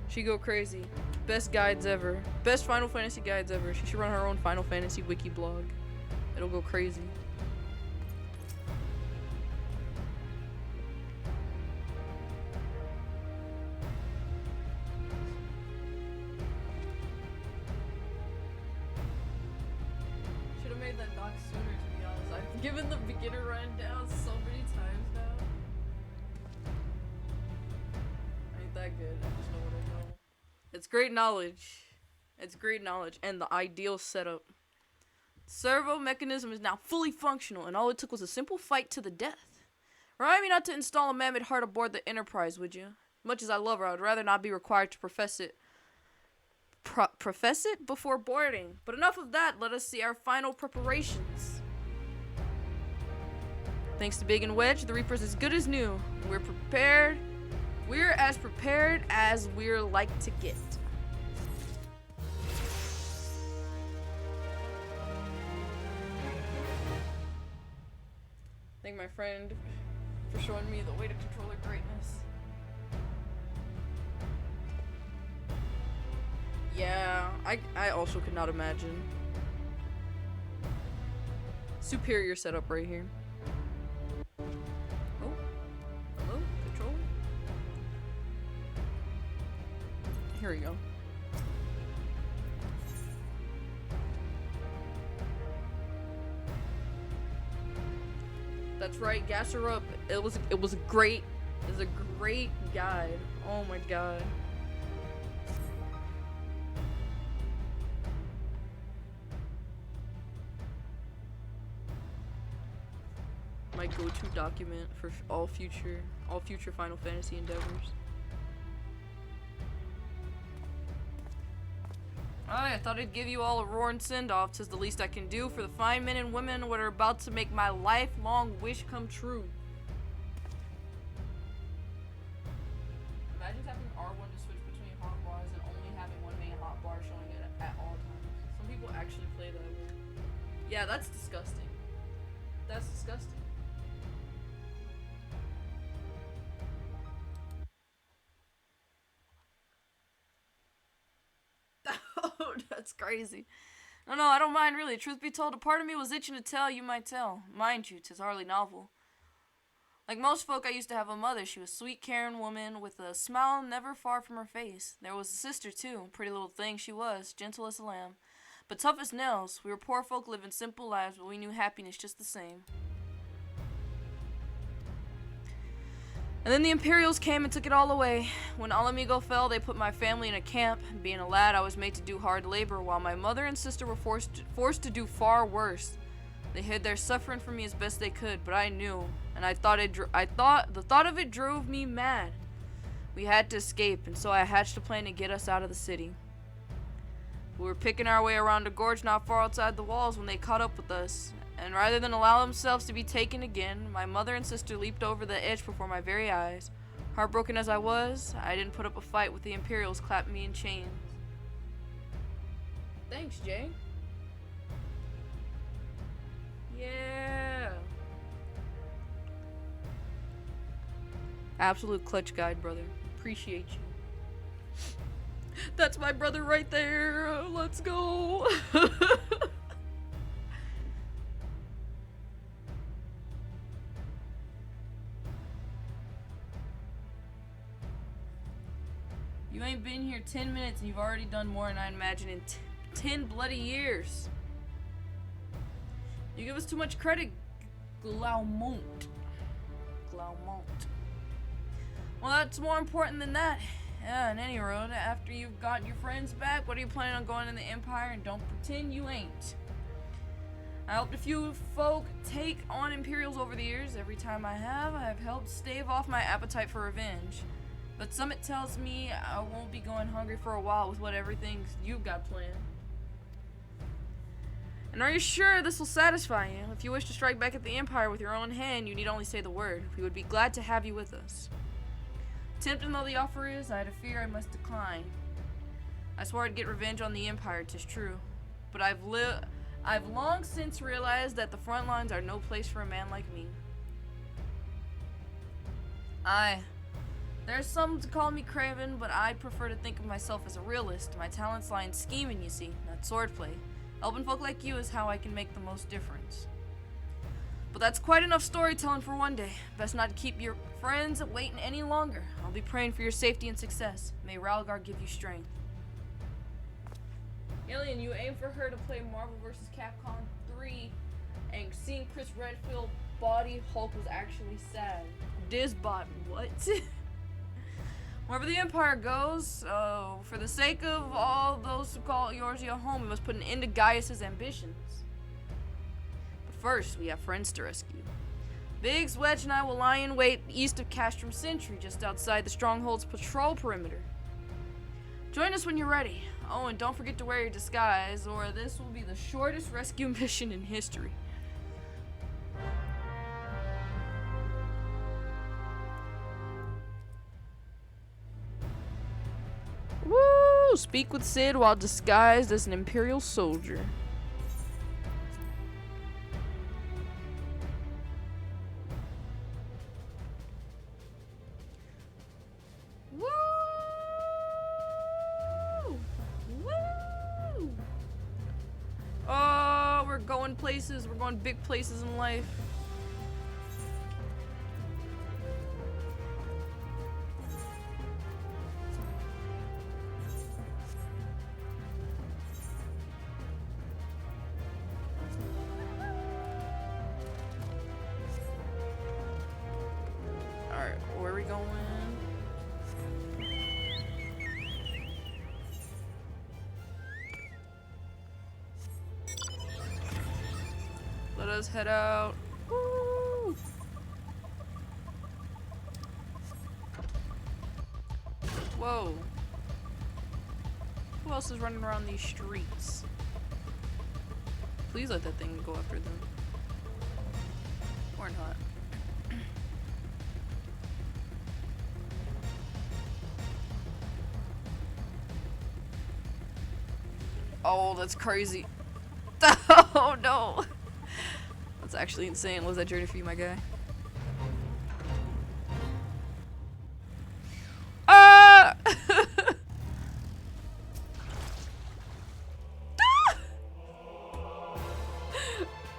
She go crazy. Best guides ever. Best Final Fantasy guides ever. She should run her own Final Fantasy wiki blog. It'll go crazy. Should have made that doc sooner, to be honest. I've given the beginner rundown so many times now. Ain't that good. I just know what I know. It's great knowledge. It's great knowledge and the ideal setup. Servo mechanism is now fully functional, and all it took was a simple fight to the death. Remind me not to install a mammoth heart aboard the Enterprise, would you? Much as I love her, I would rather not be required to profess it before boarding. But enough of that, let us see our final preparations. Thanks to Big and Wedge, the Reaper's as good as new. We're prepared. We're as prepared as we're like to get. Thank my friend for showing me the way to controller greatness. Yeah, I also could not imagine. Superior setup right here. Oh, hello, controller. Here we go. That's right, gas her up. It was a great guide. Oh my god. My go-to document for all future Final Fantasy endeavors. Alright, I thought I'd give you all a roaring send-off. 'Tis the least I can do for the fine men and women what are about to make my lifelong wish come true. Imagine tapping R1 to switch between hotbars and only having one main hotbar showing it at all times. Some people actually play that way. Yeah, that's disgusting. That's disgusting. Oh, that's crazy. No, I don't mind really. Truth be told, a part of me was itching to tell, you might tell. Mind you, 'tis hardly novel. Like most folk, I used to have a mother. She was a sweet, caring woman with a smile never far from her face. There was a sister, too. Pretty little thing she was, gentle as a lamb. But tough as nails. We were poor folk living simple lives, but we knew happiness just the same. And then the Imperials came and took it all away. When Alamigo fell, they put my family in a camp. Being a lad, I was made to do hard labor, while my mother and sister were forced to do far worse. They hid their suffering from me as best they could, but I knew, and the thought of it drove me mad. We had to escape, and so I hatched a plan to get us out of the city. We were picking our way around a gorge not far outside the walls when they caught up with us. And rather than allow themselves to be taken again, my mother and sister leaped over the edge before my very eyes. Heartbroken as I was, I didn't put up a fight with the Imperials clapping me in chains. Thanks, Jay. Yeah. Absolute clutch guide, brother. Appreciate you. That's my brother right there. Let's go. You ain't been here 10 minutes and you've already done more than I imagine in 10 bloody years. You give us too much credit, Glaumont. Well, that's more important than that. Yeah, in any road, after you've got your friends back, what are you planning on going in the Empire? And don't pretend you ain't. I helped a few folk take on Imperials over the years. Every time I have helped stave off my appetite for revenge. But Summit tells me I won't be going hungry for a while with what everything you've got planned. And are you sure this will satisfy you? If you wish to strike back at the Empire with your own hand, you need only say the word. We would be glad to have you with us. Tempting though the offer is, I had a fear I must decline. I swore I'd get revenge on the Empire, 'tis true. But I've long since realized that the front lines are no place for a man like me. There's some to call me craven, but I'd prefer to think of myself as a realist. My talents lie in scheming, you see, not swordplay. Helping folk like you is how I can make the most difference. But that's quite enough storytelling for one day. Best not to keep your friends waiting any longer. I'll be praying for your safety and success. May Ralgar give you strength. Alien, you aim for her to play Marvel vs. Capcom 3, and seeing Chris Redfield body Hulk was actually sad. Dizbot, what? Wherever the Empire goes, for the sake of all those who call Eorzean home, we must put an end to Gaius' ambitions. But first, we have friends to rescue. Biggs, Wedge, and I will lie in wait east of Castrum Sentry, just outside the Stronghold's patrol perimeter. Join us when you're ready. Oh, and don't forget to wear your disguise, or this will be the shortest rescue mission in history. Woo! Speak with Sid while disguised as an Imperial soldier. Woo! Woo! Oh, we're going places. We're going big places in life. Alright, where are we going? Let us head out. Woo! Whoa. Who else is running around these streets? Please let that thing go after them. Or not. Oh, that's crazy. Oh no. That's actually insane. Was that journey for you, my guy? Ah!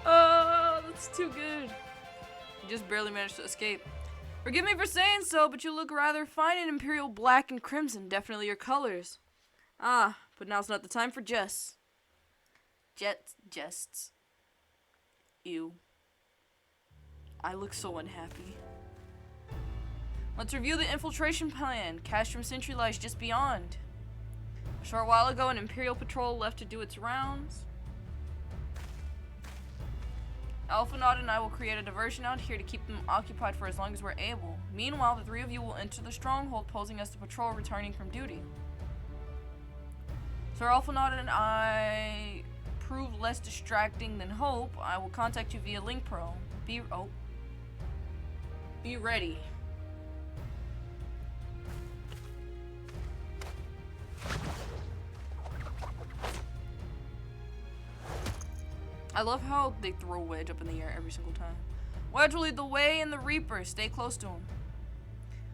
Oh, that's too good. You just barely managed to escape. Forgive me for saying so, but you look rather fine in Imperial black and crimson. Definitely your colors. Ah, but now's not the time for jests. Jests. Ew. I look so unhappy. Let's review the infiltration plan. Castrum Sentry lies just beyond. A short while ago, an Imperial patrol left to do its rounds. Alpha Naut and I will create a diversion out here to keep them occupied for as long as we're able. Meanwhile, the three of you will enter the stronghold, posing as the patrol returning from duty. Sir Alpha Naut and I prove less distracting than hope. I will contact you via Link Pro. Be ready. I love how they throw Wedge up in the air every single time. Wedge will lead the way in the Reaper. Stay close to him.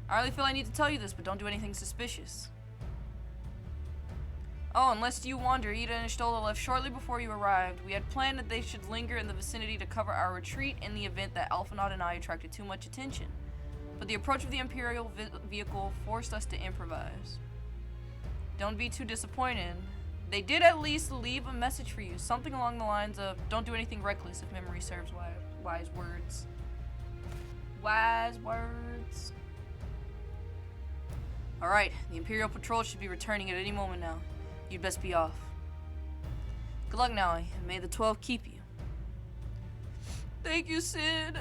I really feel I need to tell you this, but don't do anything suspicious. Oh, and lest you wonder, Ida and Stola left shortly before you arrived. We had planned that they should linger in the vicinity to cover our retreat in the event that Alpha Naut and I attracted too much attention. But the approach of the Imperial vehicle forced us to improvise. Don't be too disappointed. They did at least leave a message for you, something along the lines of, don't do anything reckless if memory serves. Wise words. Wise words. Alright, the Imperial patrol should be returning at any moment now. You'd best be off. Good luck now, and may the 12 keep you. Thank you, Sid.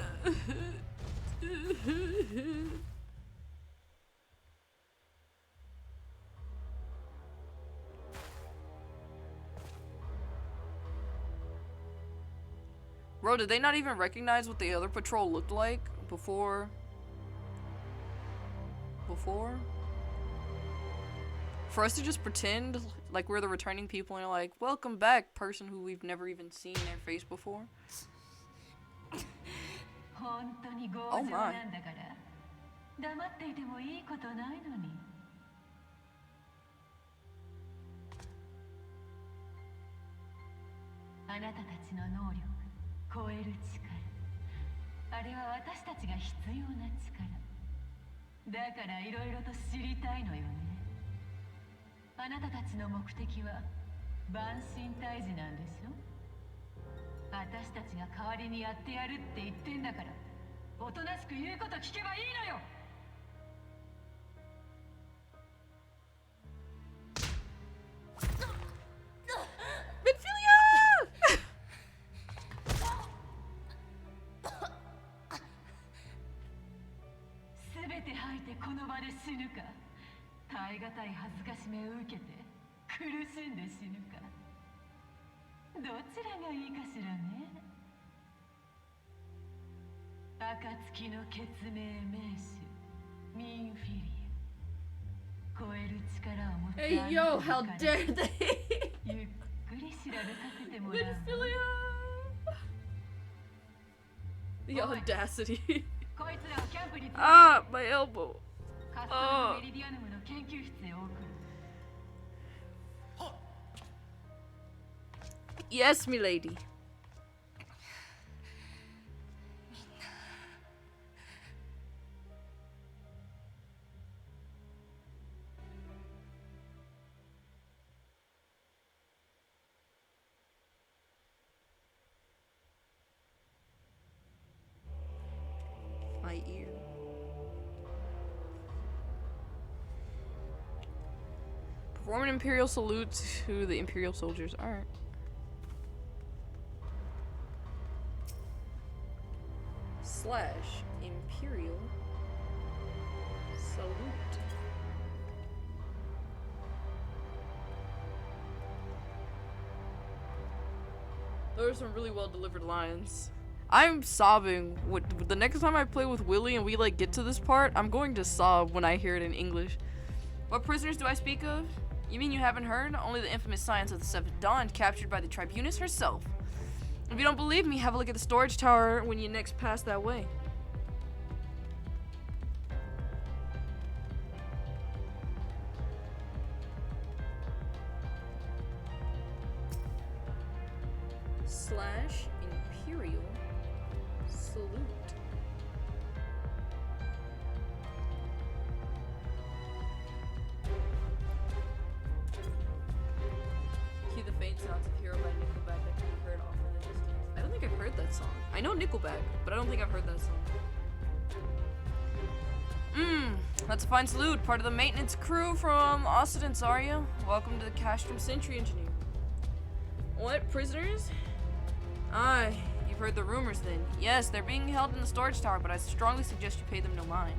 Bro, did they not even recognize what the other patrol looked like before? For us to just pretend like we're the returning people and like, welcome back, person who we've never even seen their face before. Oh my. 黙っていてもいいことないのに。あなたたちの能力、超える力。あれは私たちが必要な力。だからいろいろと知りたいのよね。あなたたちの目的は万神退治なんでしょ。私たちが代わりにやってやるって言ってんだから、おとなしく言うこと聞けばいいのよ。全て吐いてこの場で死ぬか、耐え難い恥ずかしめを受けて苦しんで死ぬか。どちらがいいかしらね。暁の決命名手ミンフィリア。超える力を持つ Hey, yo, how dare they? ゆっくり調べさせてもらう。 The audacity. こいつらをキャンプに連れて Ah, my elbow. カストロのメリディアヌムの研究室へ送る。 Yes, milady. My ear. Perform an imperial salute to the imperial soldiers. Alright. Slash imperial salute. Those are some really well delivered lines. I'm sobbing. The next time I play with Willie and we like get to this part, I'm going to sob when I hear it in English. What prisoners do I speak of? You mean you haven't heard? Only the infamous Science of the Seventh Dawn, captured by the Tribunus herself. If you don't believe me, have a look at the storage tower when you next pass that way. Slash imperial salute. Cue the faint sounds of Hero by Nickelback that can be heard off in the distance. I don't think I've heard that song. I know Nickelback, but I don't think I've heard that song. That's a fine salute. Part of the maintenance crew from Occidents, are you? Welcome to the Castrum Sentry Engineer. What, prisoners? Aye, you've heard the rumors then. Yes, they're being held in the storage tower, but I strongly suggest you pay them no mind.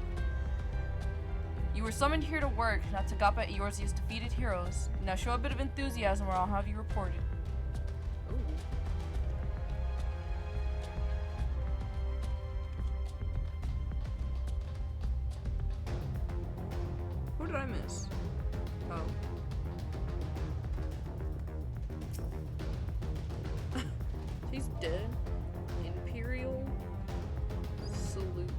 You were summoned here to work, not to gawp at Eorzean's defeated heroes. Now show a bit of enthusiasm or I'll have you reported. Ooh. Who did I miss? Oh. He's dead. Imperial salute.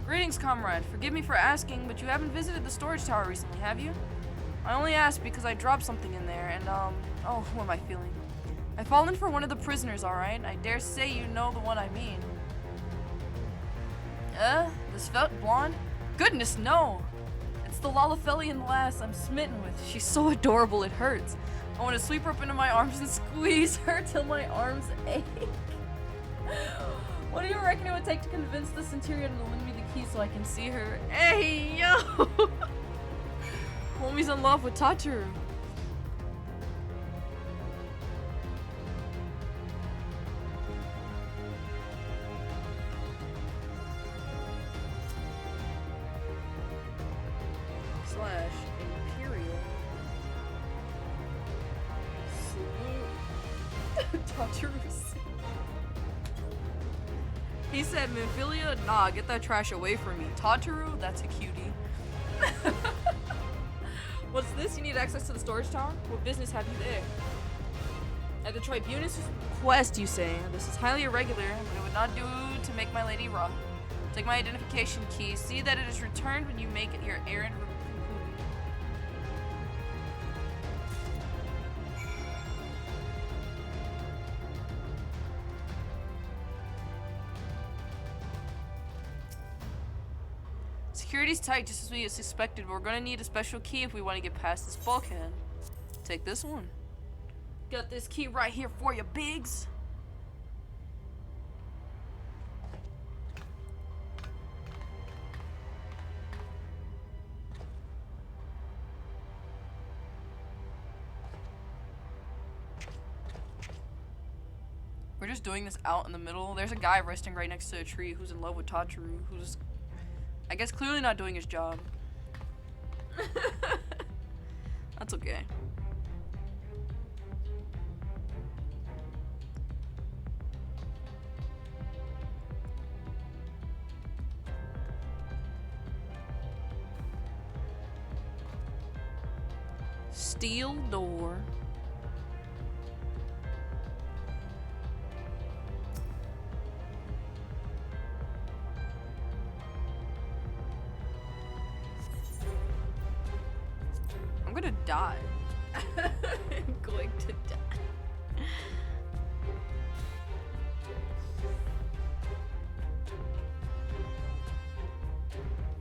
Greetings, comrade. Forgive me for asking, but you haven't visited the storage tower recently, have you? I only asked because I dropped something in there, and oh, what am I feeling? I've fallen for one of the prisoners, alright? I dare say you know the one I mean. The svelte blonde? Goodness, no! It's the Lalafelian lass I'm smitten with. She's so adorable, it hurts. I want to sweep her up into my arms and squeeze her till my arms ache. What do you reckon it would take to convince the Centurion to lend me the key so I can see her? Hey, yo! Homie's in love with Tataru. Slash Imperial salute. Tataru. He said, Minfilia, nah, get that trash away from me. Tataru, that's a cutie. What's this? You need access to the storage tower? What business have you there? At the Tribunus' request, you say. This is highly irregular, but it would not do to make my lady raw. Take my identification key. See that it is returned when you make it your errand concluded. Security's tight, just as we suspected, but we're gonna need a special key if we want to get past this bulkhead. Take this one. Got this key right here for you, Biggs. We're just doing this out in the middle. There's a guy resting right next to a tree who's in love with Tataru, who's, I guess, clearly not doing his job. That's okay. Steel door. I'm gonna die. I'm going to die.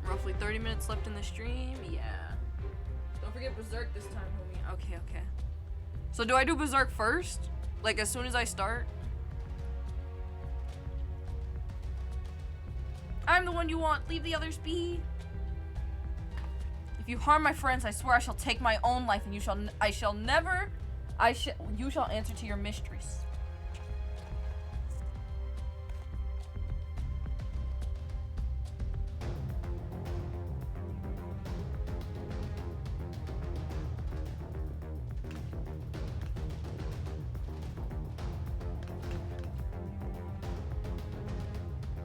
Roughly 30 minutes left in the stream. Yeah. Don't forget Berserk this time, homie. Okay, okay. So do I do Berserk first? Like as soon as I start? I'm the one you want. Leave the others be. If you harm my friends, I swear I shall take my own life, and you shall answer to your mistress.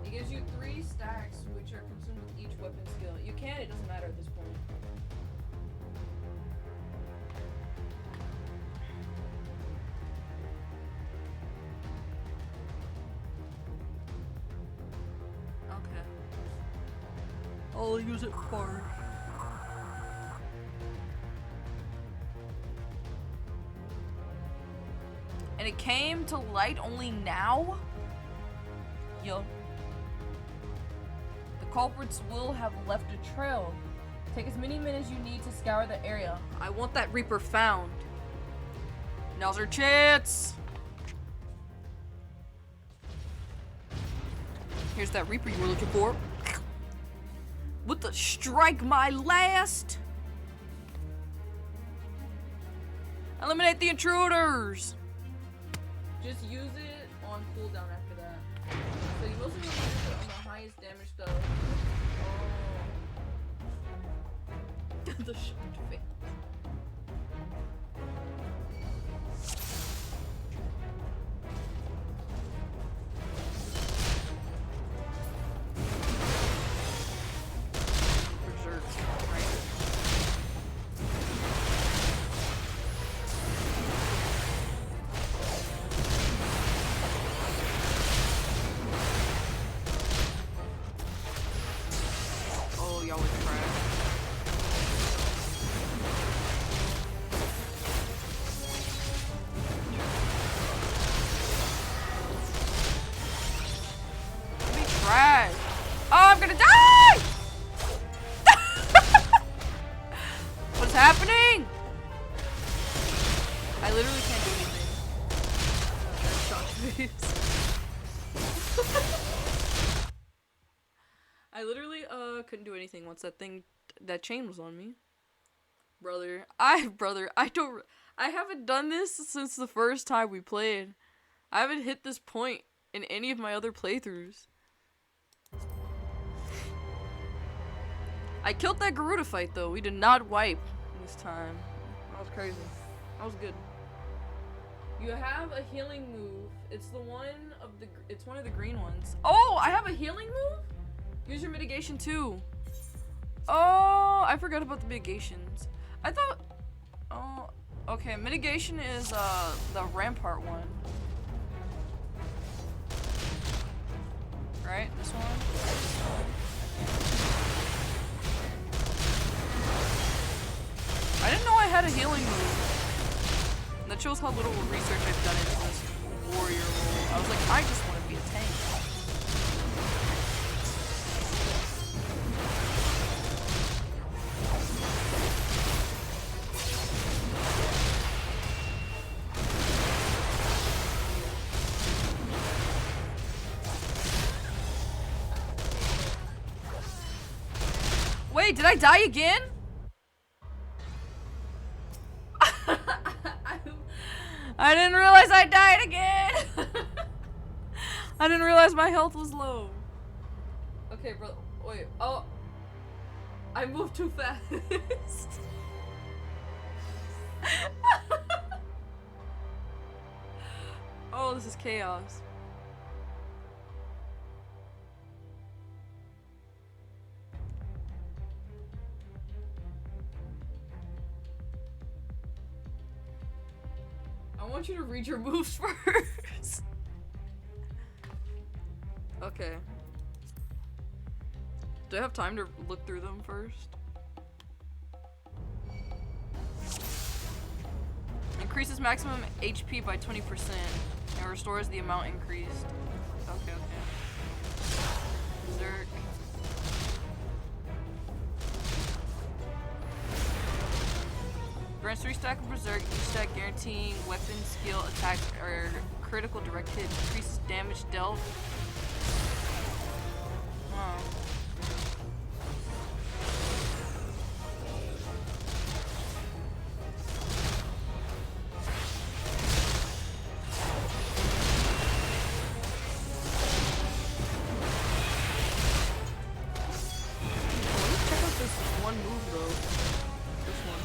It gives you 3 stacks, which are consumed with each weapon skill. You can, it doesn't matter at this point. Okay. I'll use it for. And it came to light only now? Yo. The culprits will have left a trail. Take as many minutes as you need to scour the area. I want that Reaper found. Now's our chance. Here's that Reaper you were looking for. With the strike my last. Eliminate the intruders. Just use it on cooldown after that. So you mostly want to use it on the highest damage stuff. Oh. The shocked face. Berserk, right? Oh, y'all was trash. Be trash. Oh, I'm gonna die! What's happening? I literally can't do anything. Shocked face. I literally couldn't do anything once that chain was on me. Brother, I haven't done this since the first time we played. I haven't hit this point in any of my other playthroughs. I killed that Garuda fight though. We did not wipe this time. That was crazy. That was good. You have a healing move. It's one of the green ones. Oh, I have a healing move? Use your mitigation too. Oh, I forgot about the mitigations. I thought, oh, okay, mitigation is the rampart one. Right, this one? I didn't know I had a healing move. That shows how little research I've done into this warrior role. I was like, I just want to be a tank. Wait, did I die again? I didn't realize I died again. I didn't realize my health was low. Okay, bro. Wait. Oh. I moved too fast. Oh, this is chaos. I want you to read your moves first. Okay. Do I have time to look through them first? Increases maximum HP by 20% and restores the amount increased. Okay, okay. Berserk. Grants 3 stack of Berserk, each stack guaranteeing weapon, skill, attack, or critical direct hit. Increases damage dealt. Huh. Check out this one move though. This one.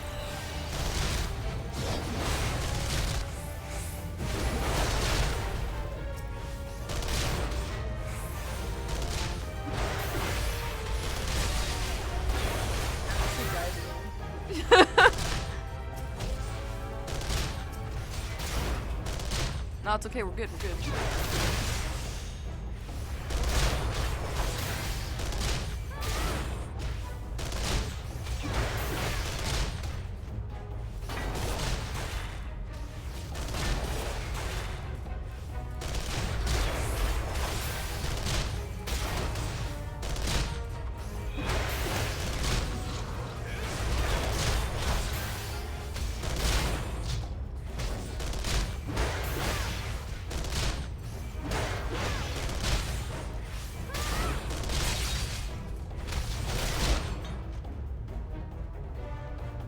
No, it's okay, we're good, we're good.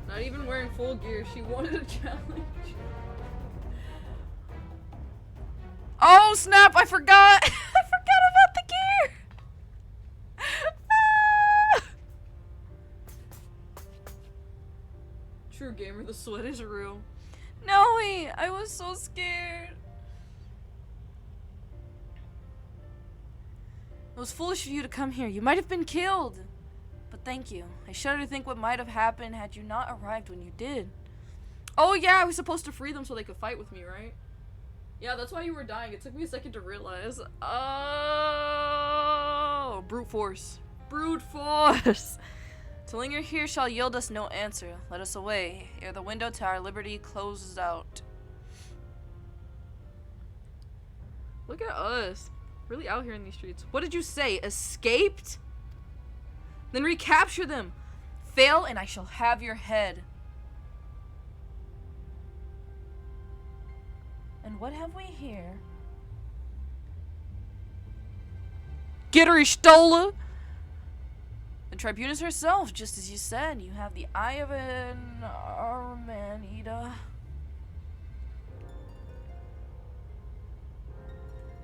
Not even wearing full gear, she wanted a challenge. Oh snap, I forgot! I forgot about the gear! Ah! True gamer, the sweat is real. No, wait, I was so scared. It was foolish of you to come here. You might have been killed. But thank you. I shudder to think what might have happened had you not arrived when you did. Oh yeah, I was supposed to free them so they could fight with me, right? Yeah, that's why you were dying. It took me a second to realize. Oh, brute force. Brute force! To linger here shall yield us no answer. Let us away, ere the window to our liberty closes out. Look at us. Really out here in these streets. What did you say? Escaped? Then recapture them. Fail and I shall have your head. And what have we here? Get her, Ishtola! The Tribunus herself, just as you said. You have the eye of an Armanida.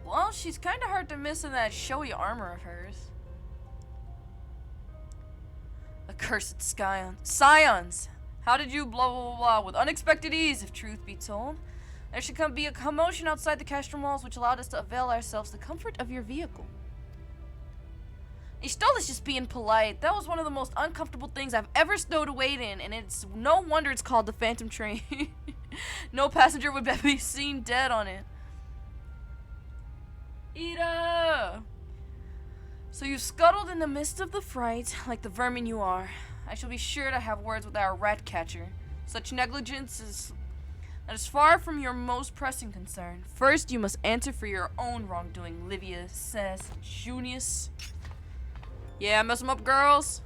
Well, she's kind of hard to miss in that showy armor of hers. Accursed scions! How did you blah blah blah with unexpected ease, if truth be told? There should be a commotion outside the castrum walls which allowed us to avail ourselves the comfort of your vehicle. Ishtola's just being polite. That was one of the most uncomfortable things I've ever stowed away in, and it's no wonder it's called the Phantom Train. No passenger would be seen dead on it. Ida! So you scuttled in the midst of the fright, like the vermin you are. I shall be sure to have words with our rat catcher. Such negligence is far from your most pressing concern. First, you must answer for your own wrongdoing, Livia says. Junius. Yeah, mess 'em up, girls.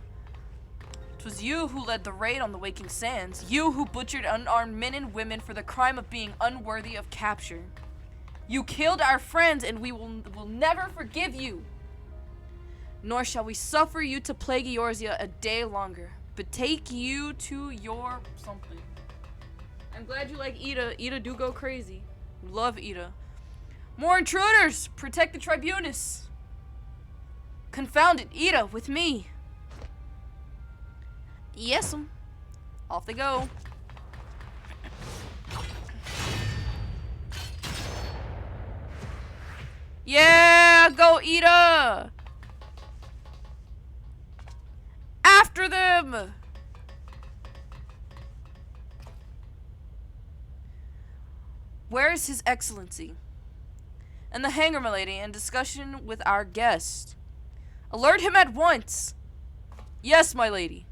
'Twas you who led the raid on the Waking Sands. You who butchered unarmed men and women for the crime of being unworthy of capture. You killed our friends, and we will never forgive you. Nor shall we suffer you to plague Eorzea a day longer, but take you to your something. I'm glad you like Ida. Ida do go crazy. Love Ida. More intruders! Protect the Tribunus! Confound it, Ida, with me! Yes'm. Off they go. Yeah, go Ida! After them! Where is His Excellency? And the hangar, milady, in discussion with our guest. Alert him at once! Yes, my lady.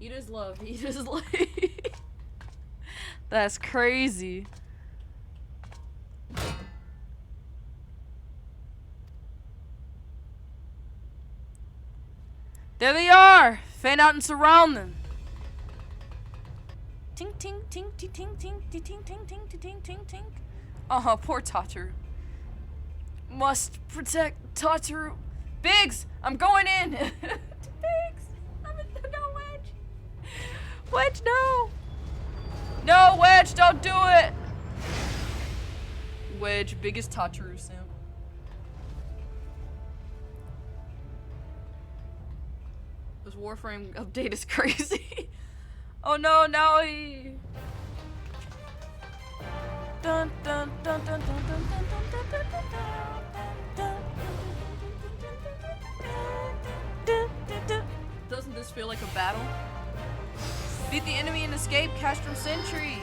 Ida's love. Ida's lady. That's crazy. There they are! Fan out and surround them. Tink tink tink tink tink tink tink tink tink tink tink tink. Oh, poor Tataru. Must protect Tataru. Biggs, I'm going in. Biggs, I'm in. No, Wedge. Wedge, no. No, Wedge, don't do it. Wedge, biggest Tataru simp. This Warframe update is crazy. Oh no, now he. Dun dun dun dun dun dun dun dun dun dun dun dun. Doesn't this feel like a battle? Beat the enemy and escape Castro Sentry.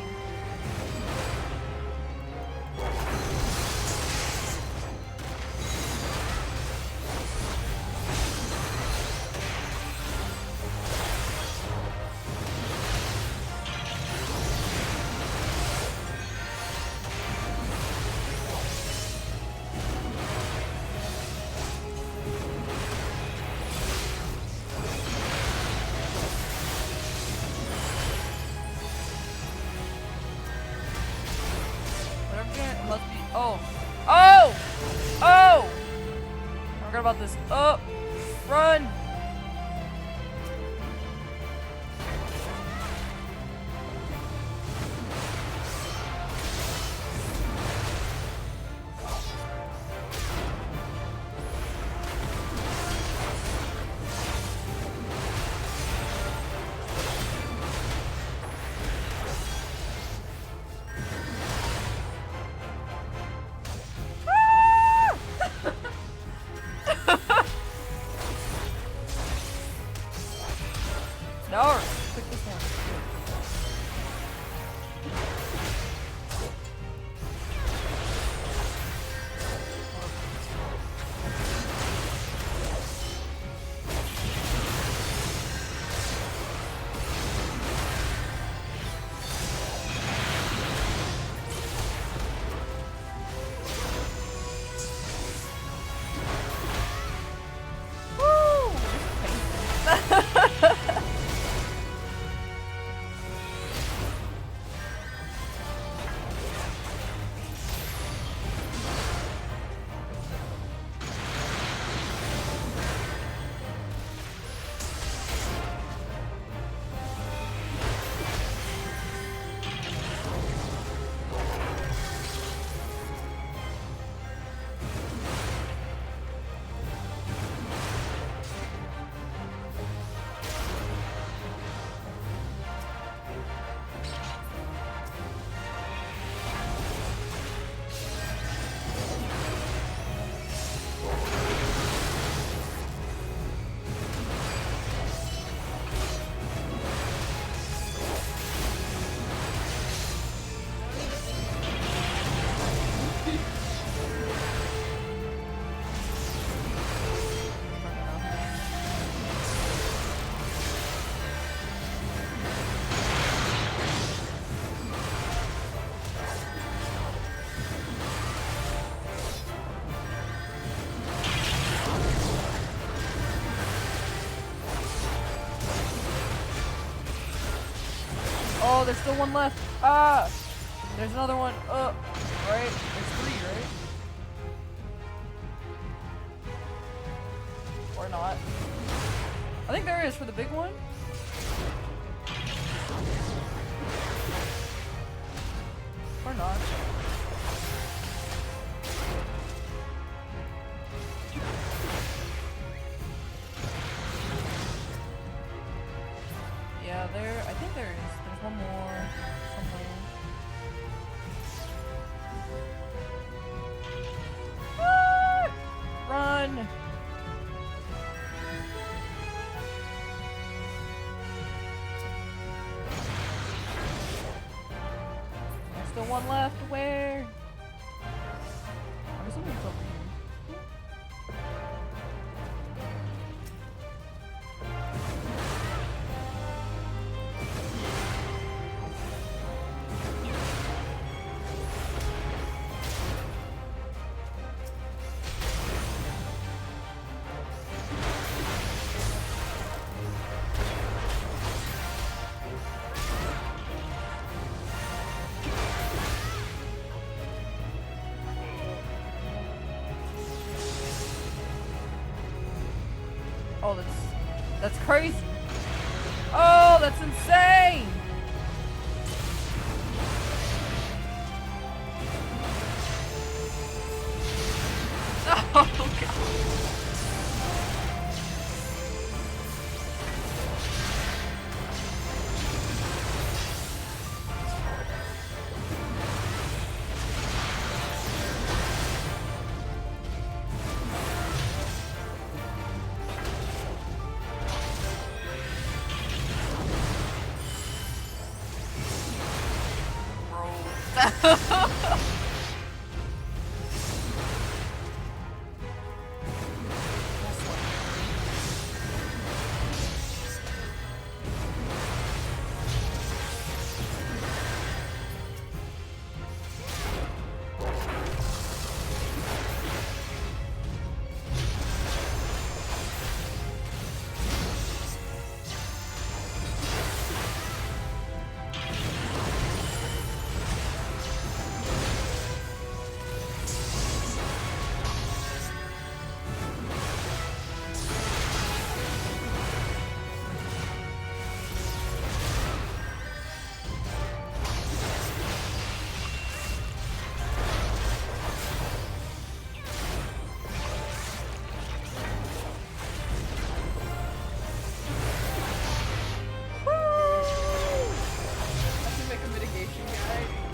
Must be. Oh! Oh! Oh! I forgot about this. Oh! Run! No, pick this one. Oh, there's still one left. Ah! There's another one. Right? There's three, right? Or not. I think there is for the big one. Or not. Yeah, I think there is. There's one more somewhere. Ah! Run! There's still one left. Where? I'm assuming it's over here. Oh, that's crazy. Oh, that's insane. Oh god.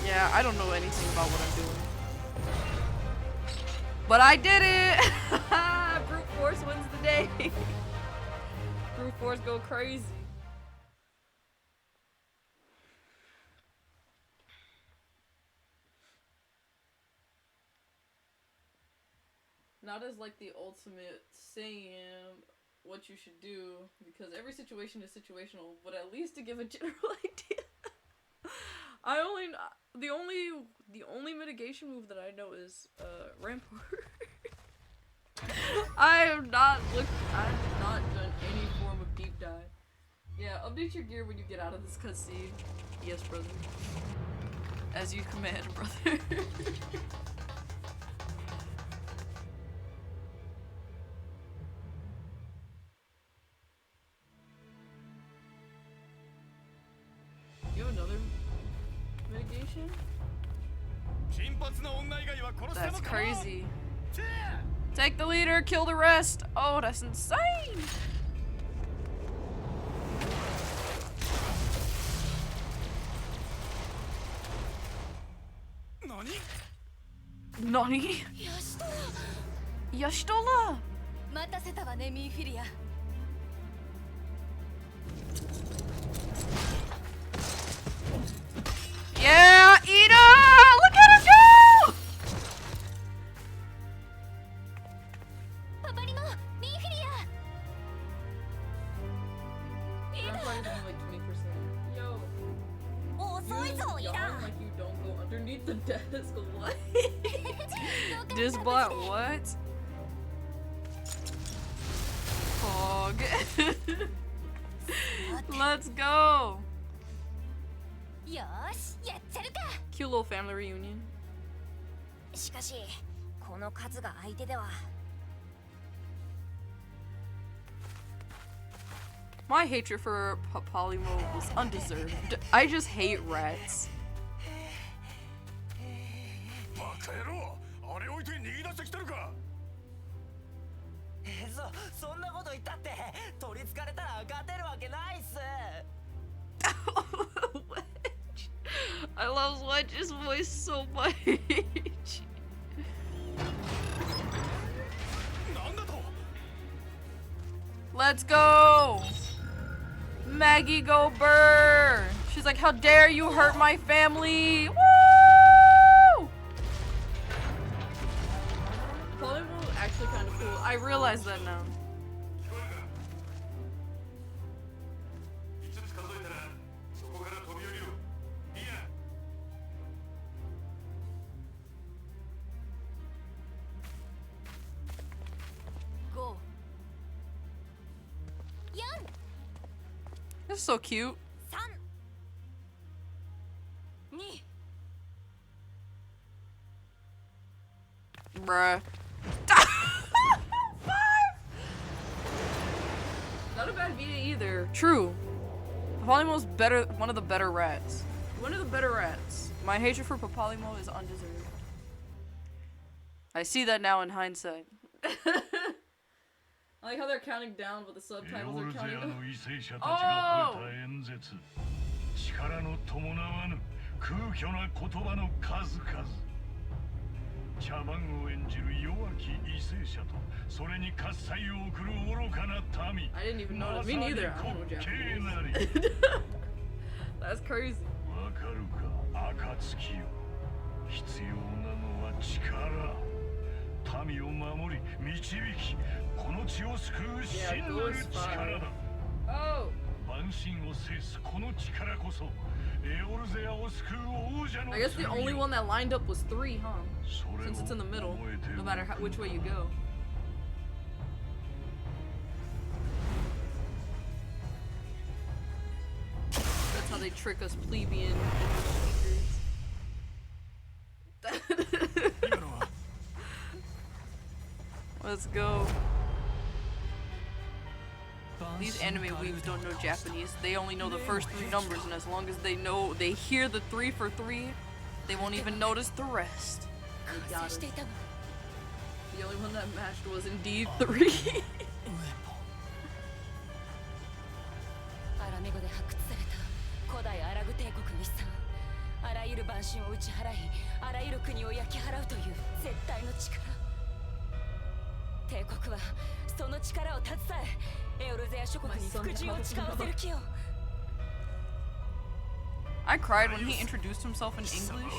Yeah, I don't know anything about what I'm doing. But I did it! Brute force wins the day. Brute force go crazy. Not as like the ultimate saying what you should do, because every situation is situational, but at least to give a general idea. The only mitigation move that I know is Rampart. I have not done any form of deep dive. Yeah, update your gear when you get out of this cutscene. Yes, brother. As you command, brother. You have another mitigation? That's crazy. Take the leader, kill the rest. Oh, that's insane. Nani? Yashtola! Yeah, Ida! Look at her go! Yo. You yawn like you don't go underneath the desk. What? Disbot what? Fog. Let's go. Cute little family reunion. My hatred for Polymo was undeserved. I just hate rats. バカ野郎、あれ置いて逃げ出してきてるか。そんなこと言ったって取りつかれたら勝てるわけないっす。much his voice so much. Let's go! Maggie go burr! She's like, how dare you hurt my family! Woo! Polymorph is actually kind of cool. I realize that now. 5つ数えたらそこから飛び降りろ。いいや。5 This is so cute. 3 2 Bruh. 5! Not a bad Vita either. True. Papalymo's better, one of the better rats. One of the better rats. My hatred for Papalymo is undeserved. I see that now in hindsight. I like how they're counting down, but the subtitles are counting up. の為政者たちが吠えた演説。力の伴わぬ空虚な言葉の数々。茶番を演じる弱き為政者と、それに喝采を送る愚かな民。I didn't even notice. Me neither. I don't know Japanese. まさに滑稽なり。 That's crazy. わかるか、暁よ。必要なのは力。民を守り、導き、この地を救う真なる力だ。Oh. 万神を制すこの力こそ、エオルゼアを救う王者の I guess the only one that lined up was 3, huh? それを Since it's in the middle, 覚えて no matter how, which way you go. That's how they trick us plebeian speakers. Let's go. These anime weebs don't know Japanese. They only know the first 3 numbers, and as long as they hear the 3 for 3, they won't even notice the rest. They got it. The only one that matched was indeed 3. アラメ語で発掘された古代アラグ帝国の遺産。あらゆる万神を打ち払い、あらゆる国を焼き払うという絶対の力。帝国はその力を携え、エオルゼア諸国に服従を誓わせる気を。I cried when he introduced himself in English.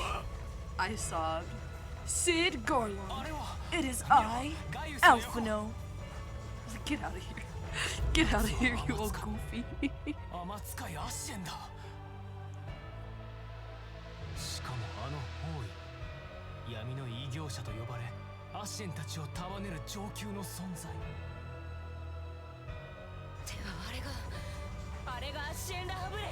I sobbed. Sid Garland. It is I, Alphino. I was like, get out of here. Get out of here, you old goofy. 天使いアッシェンだ。しかもあの包囲、闇の異業者と呼ばれ、アッシェンたちを束ねる上級の存在。ではあれがアッシェン・ラハブレア。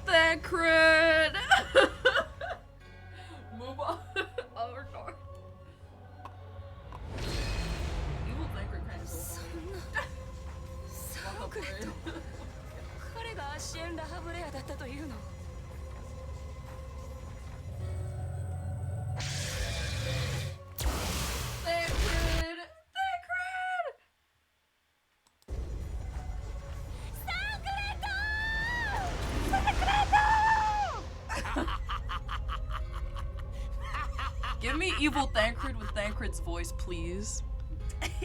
Thancred! Move on. Other card. Evil Thancred kind of cool. サンクレット。彼がアッシェン・ラハブレアだったというの。Thancred! Give me Evil Thancred with Thancred's voice, please.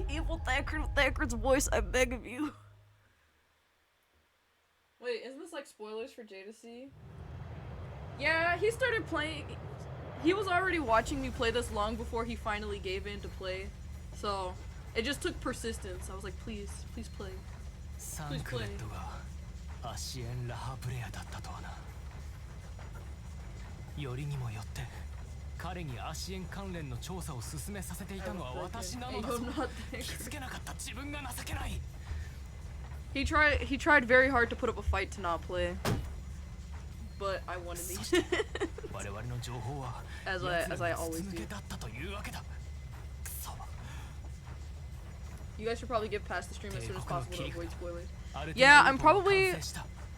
Evil Thancred with Thancred's voice, I beg of you. Wait, isn't this like spoilers for J to C? Yeah, he started playing. He was already watching me play this long before he finally gave in to play. So, it just took persistence. I was like, please, please play. サンクレットがアッシエン・ラハブレアだったとはな。よりにもよって彼にアシエン関連の調査を進めさせていたのは私なのだぞ。気づけなかった自分が情けない。He tried very hard to put up a fight to not play. But I wanted these. 我々の情報は as I always do. だったというわけだ。くそ。 You guys should probably get past the stream as soon as possible to avoid spoilers. Yeah, I'm probably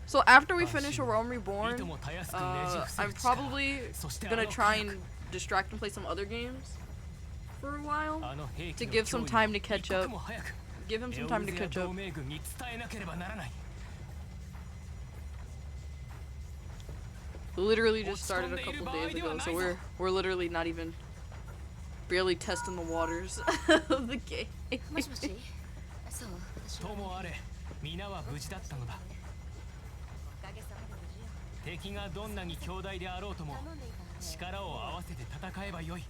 So after we finish A Realm Reborn, I'm probably gonna try and distract and play some other games for a while to give some time to catch up. Give him some time to catch up. Literally just started a couple days ago, so we're literally not even barely testing the waters of the game. ともあれ皆は無事だったのだ。敵がどんなに強大であろうとも力を合わせて戦えばよい。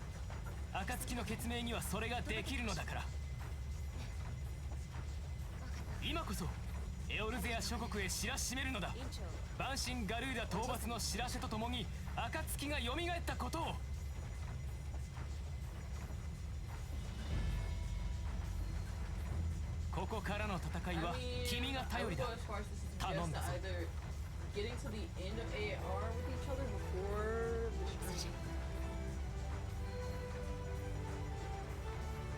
暁の決命にはそれができるのだから。今こそエオルゼア諸国へ知らしめるのだ。万神ガルーダ討伐の知らせとともに暁が蘇ったことを。ここからの戦いは君が頼りだ。頼んだぞ。Getting to the end of AR with each other before the stream.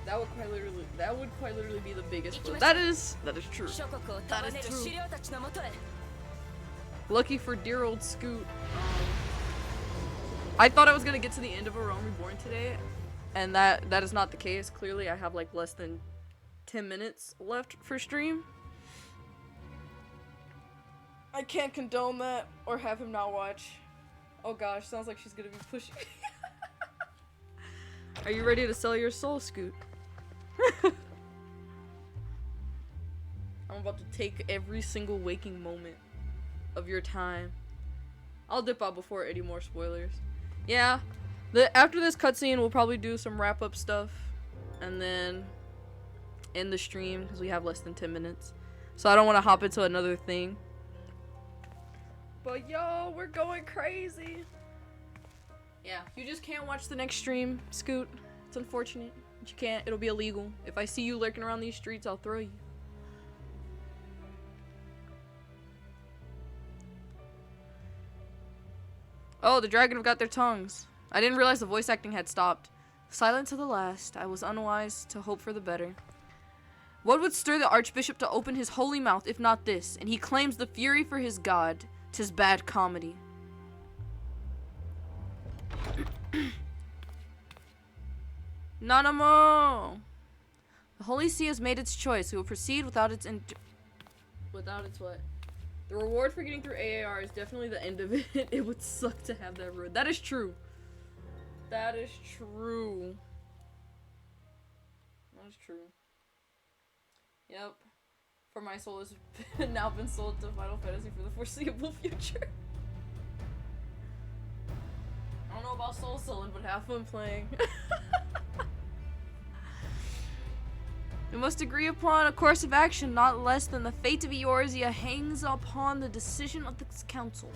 That would quite literally be the biggest one. That is true. That is true. Lucky for dear old Scoot. I thought I was gonna get to the end of A Realm Reborn today, and that is not the case. Clearly, I have like less than 10 minutes left for stream. I can't condone that or have him not watch. Oh gosh, sounds like she's gonna be pushing. Are you ready to sell your soul, Scoot? I'm about to take every single waking moment of your time. I'll dip out before any more spoilers. Yeah, after this cutscene, we'll probably do some wrap-up stuff, and then end the stream because we have less than 10 minutes. So I don't want to hop into another thing. But yo, we're going crazy. Yeah, you just can't watch the next stream, Scoot. It's unfortunate, but you can't. It'll be illegal. If I see you lurking around these streets, I'll throw you. Oh, the dragon have got their tongues. I didn't realize the voice acting had stopped. Silent to the last, I was unwise to hope for the better. What would stir the archbishop to open his holy mouth if not this? And he claims the fury for his god. 'Tis bad comedy. Nanamo! The Holy See has made its choice. We will proceed without its what? The reward for getting through AAR is definitely the end of it. It would suck to have that road. That is true. That is true. That is true. Yep. For my soul has now been sold to Final Fantasy for the foreseeable future. I don't know about soul selling, but have fun playing. We must agree upon a course of action not less than the fate of Eorzea hangs upon the decision of the council.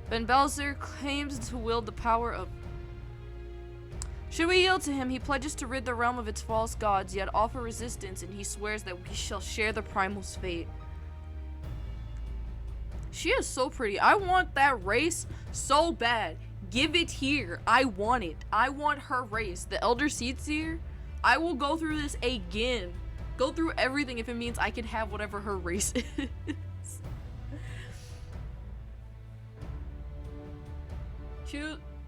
Ben Belzer claims to wield the power of... Should we yield to him, he pledges to rid the realm of its false gods, yet offer resistance, and he swears that we shall share the Primal's fate. She is so pretty. I want that race so bad. Give it here. I want it. I want her race. The Elder Seedseer. I will go through this again. Go through everything if it means I can have whatever her race is.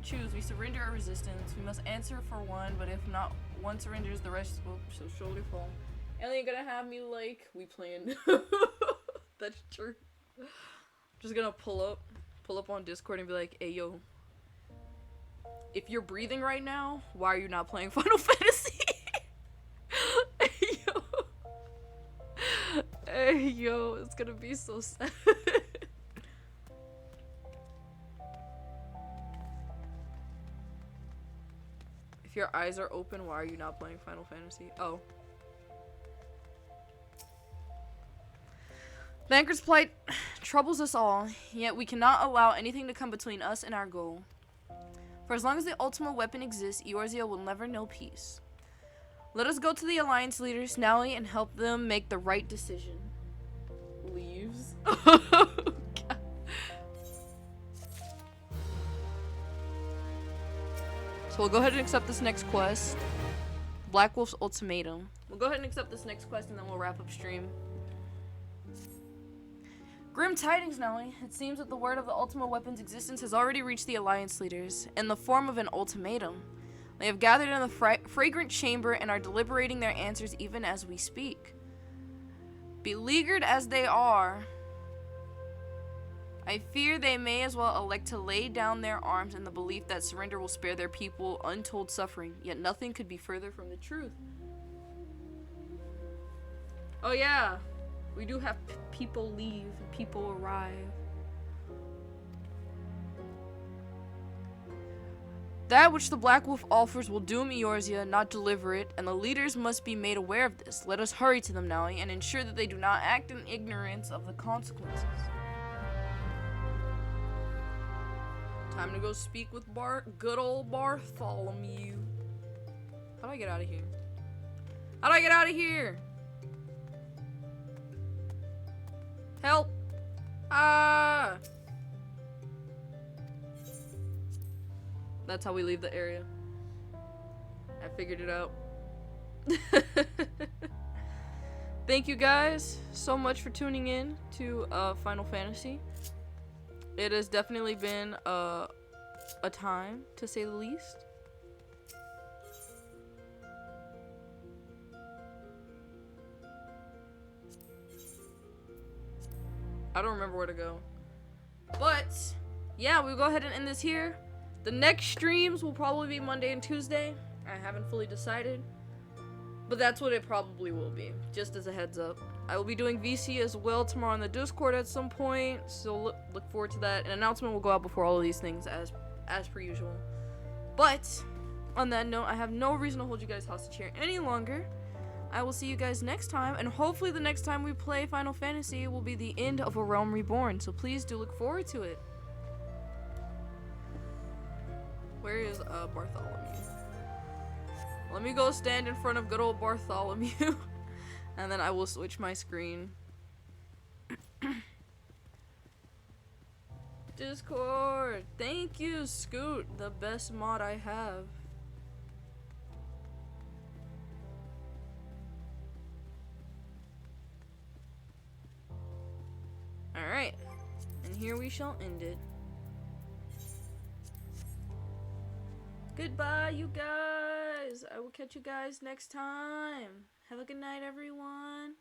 Choose. We surrender our resistance. We must answer for one, but if not one surrenders, the rest will surely fall. Alien gonna have me like we playing. That's true. Just gonna pull up on Discord and be like, hey yo, if you're breathing right now, why are you not playing Final Fantasy? Hey yo. Hey yo, it's gonna be so sad. If your eyes are open, why are you not playing Final Fantasy? Oh. Banker's plight troubles us all, yet we cannot allow anything to come between us and our goal. For as long as the ultimate weapon exists, Eorzea will never know peace. Let us go to the Alliance leaders, Snally, and help them make the right decision. Leaves. So we'll go ahead and accept this next quest. Black Wolf's Ultimatum. We'll go ahead and accept this next quest and then we'll wrap up stream. Grim tidings, Nelly. It seems that the word of the Ultima weapon's existence has already reached the Alliance leaders in the form of an ultimatum. They have gathered in the fragrant chamber and are deliberating their answers even as we speak. Beleaguered as they are, I fear they may as well elect to lay down their arms in the belief that surrender will spare their people untold suffering, yet nothing could be further from the truth. Oh yeah, we do have people leave, people arrive. That which the Black Wolf offers will doom Eorzea, not deliver it, and the leaders must be made aware of this. Let us hurry to them now and ensure that they do not act in ignorance of the consequences. Time to go speak with good old Bartholomew. How do I get out of here? How do I get out of here? Help! Ah! That's how we leave the area. I figured it out. Thank you guys so much for tuning in to Final Fantasy. It has definitely been a time, to say the least. I don't remember where to go. But, yeah, we'll go ahead and end this here. The next streams will probably be Monday and Tuesday. I haven't fully decided. But that's what it probably will be, just as a heads up. I will be doing VC as well tomorrow on the Discord at some point, so look forward to that. An announcement will go out before all of these things, as per usual. But, on that note, I have no reason to hold you guys hostage here any longer. I will see you guys next time, and hopefully the next time we play Final Fantasy will be the end of A Realm Reborn, so please do look forward to it. Where is Bartholomew? Let me go stand in front of good old Bartholomew, and then I will switch my screen. Discord! Thank you, Scoot, the best mod I have. Alright, and here we shall end it. Goodbye, you guys. I will catch you guys next time. Have a good night, everyone.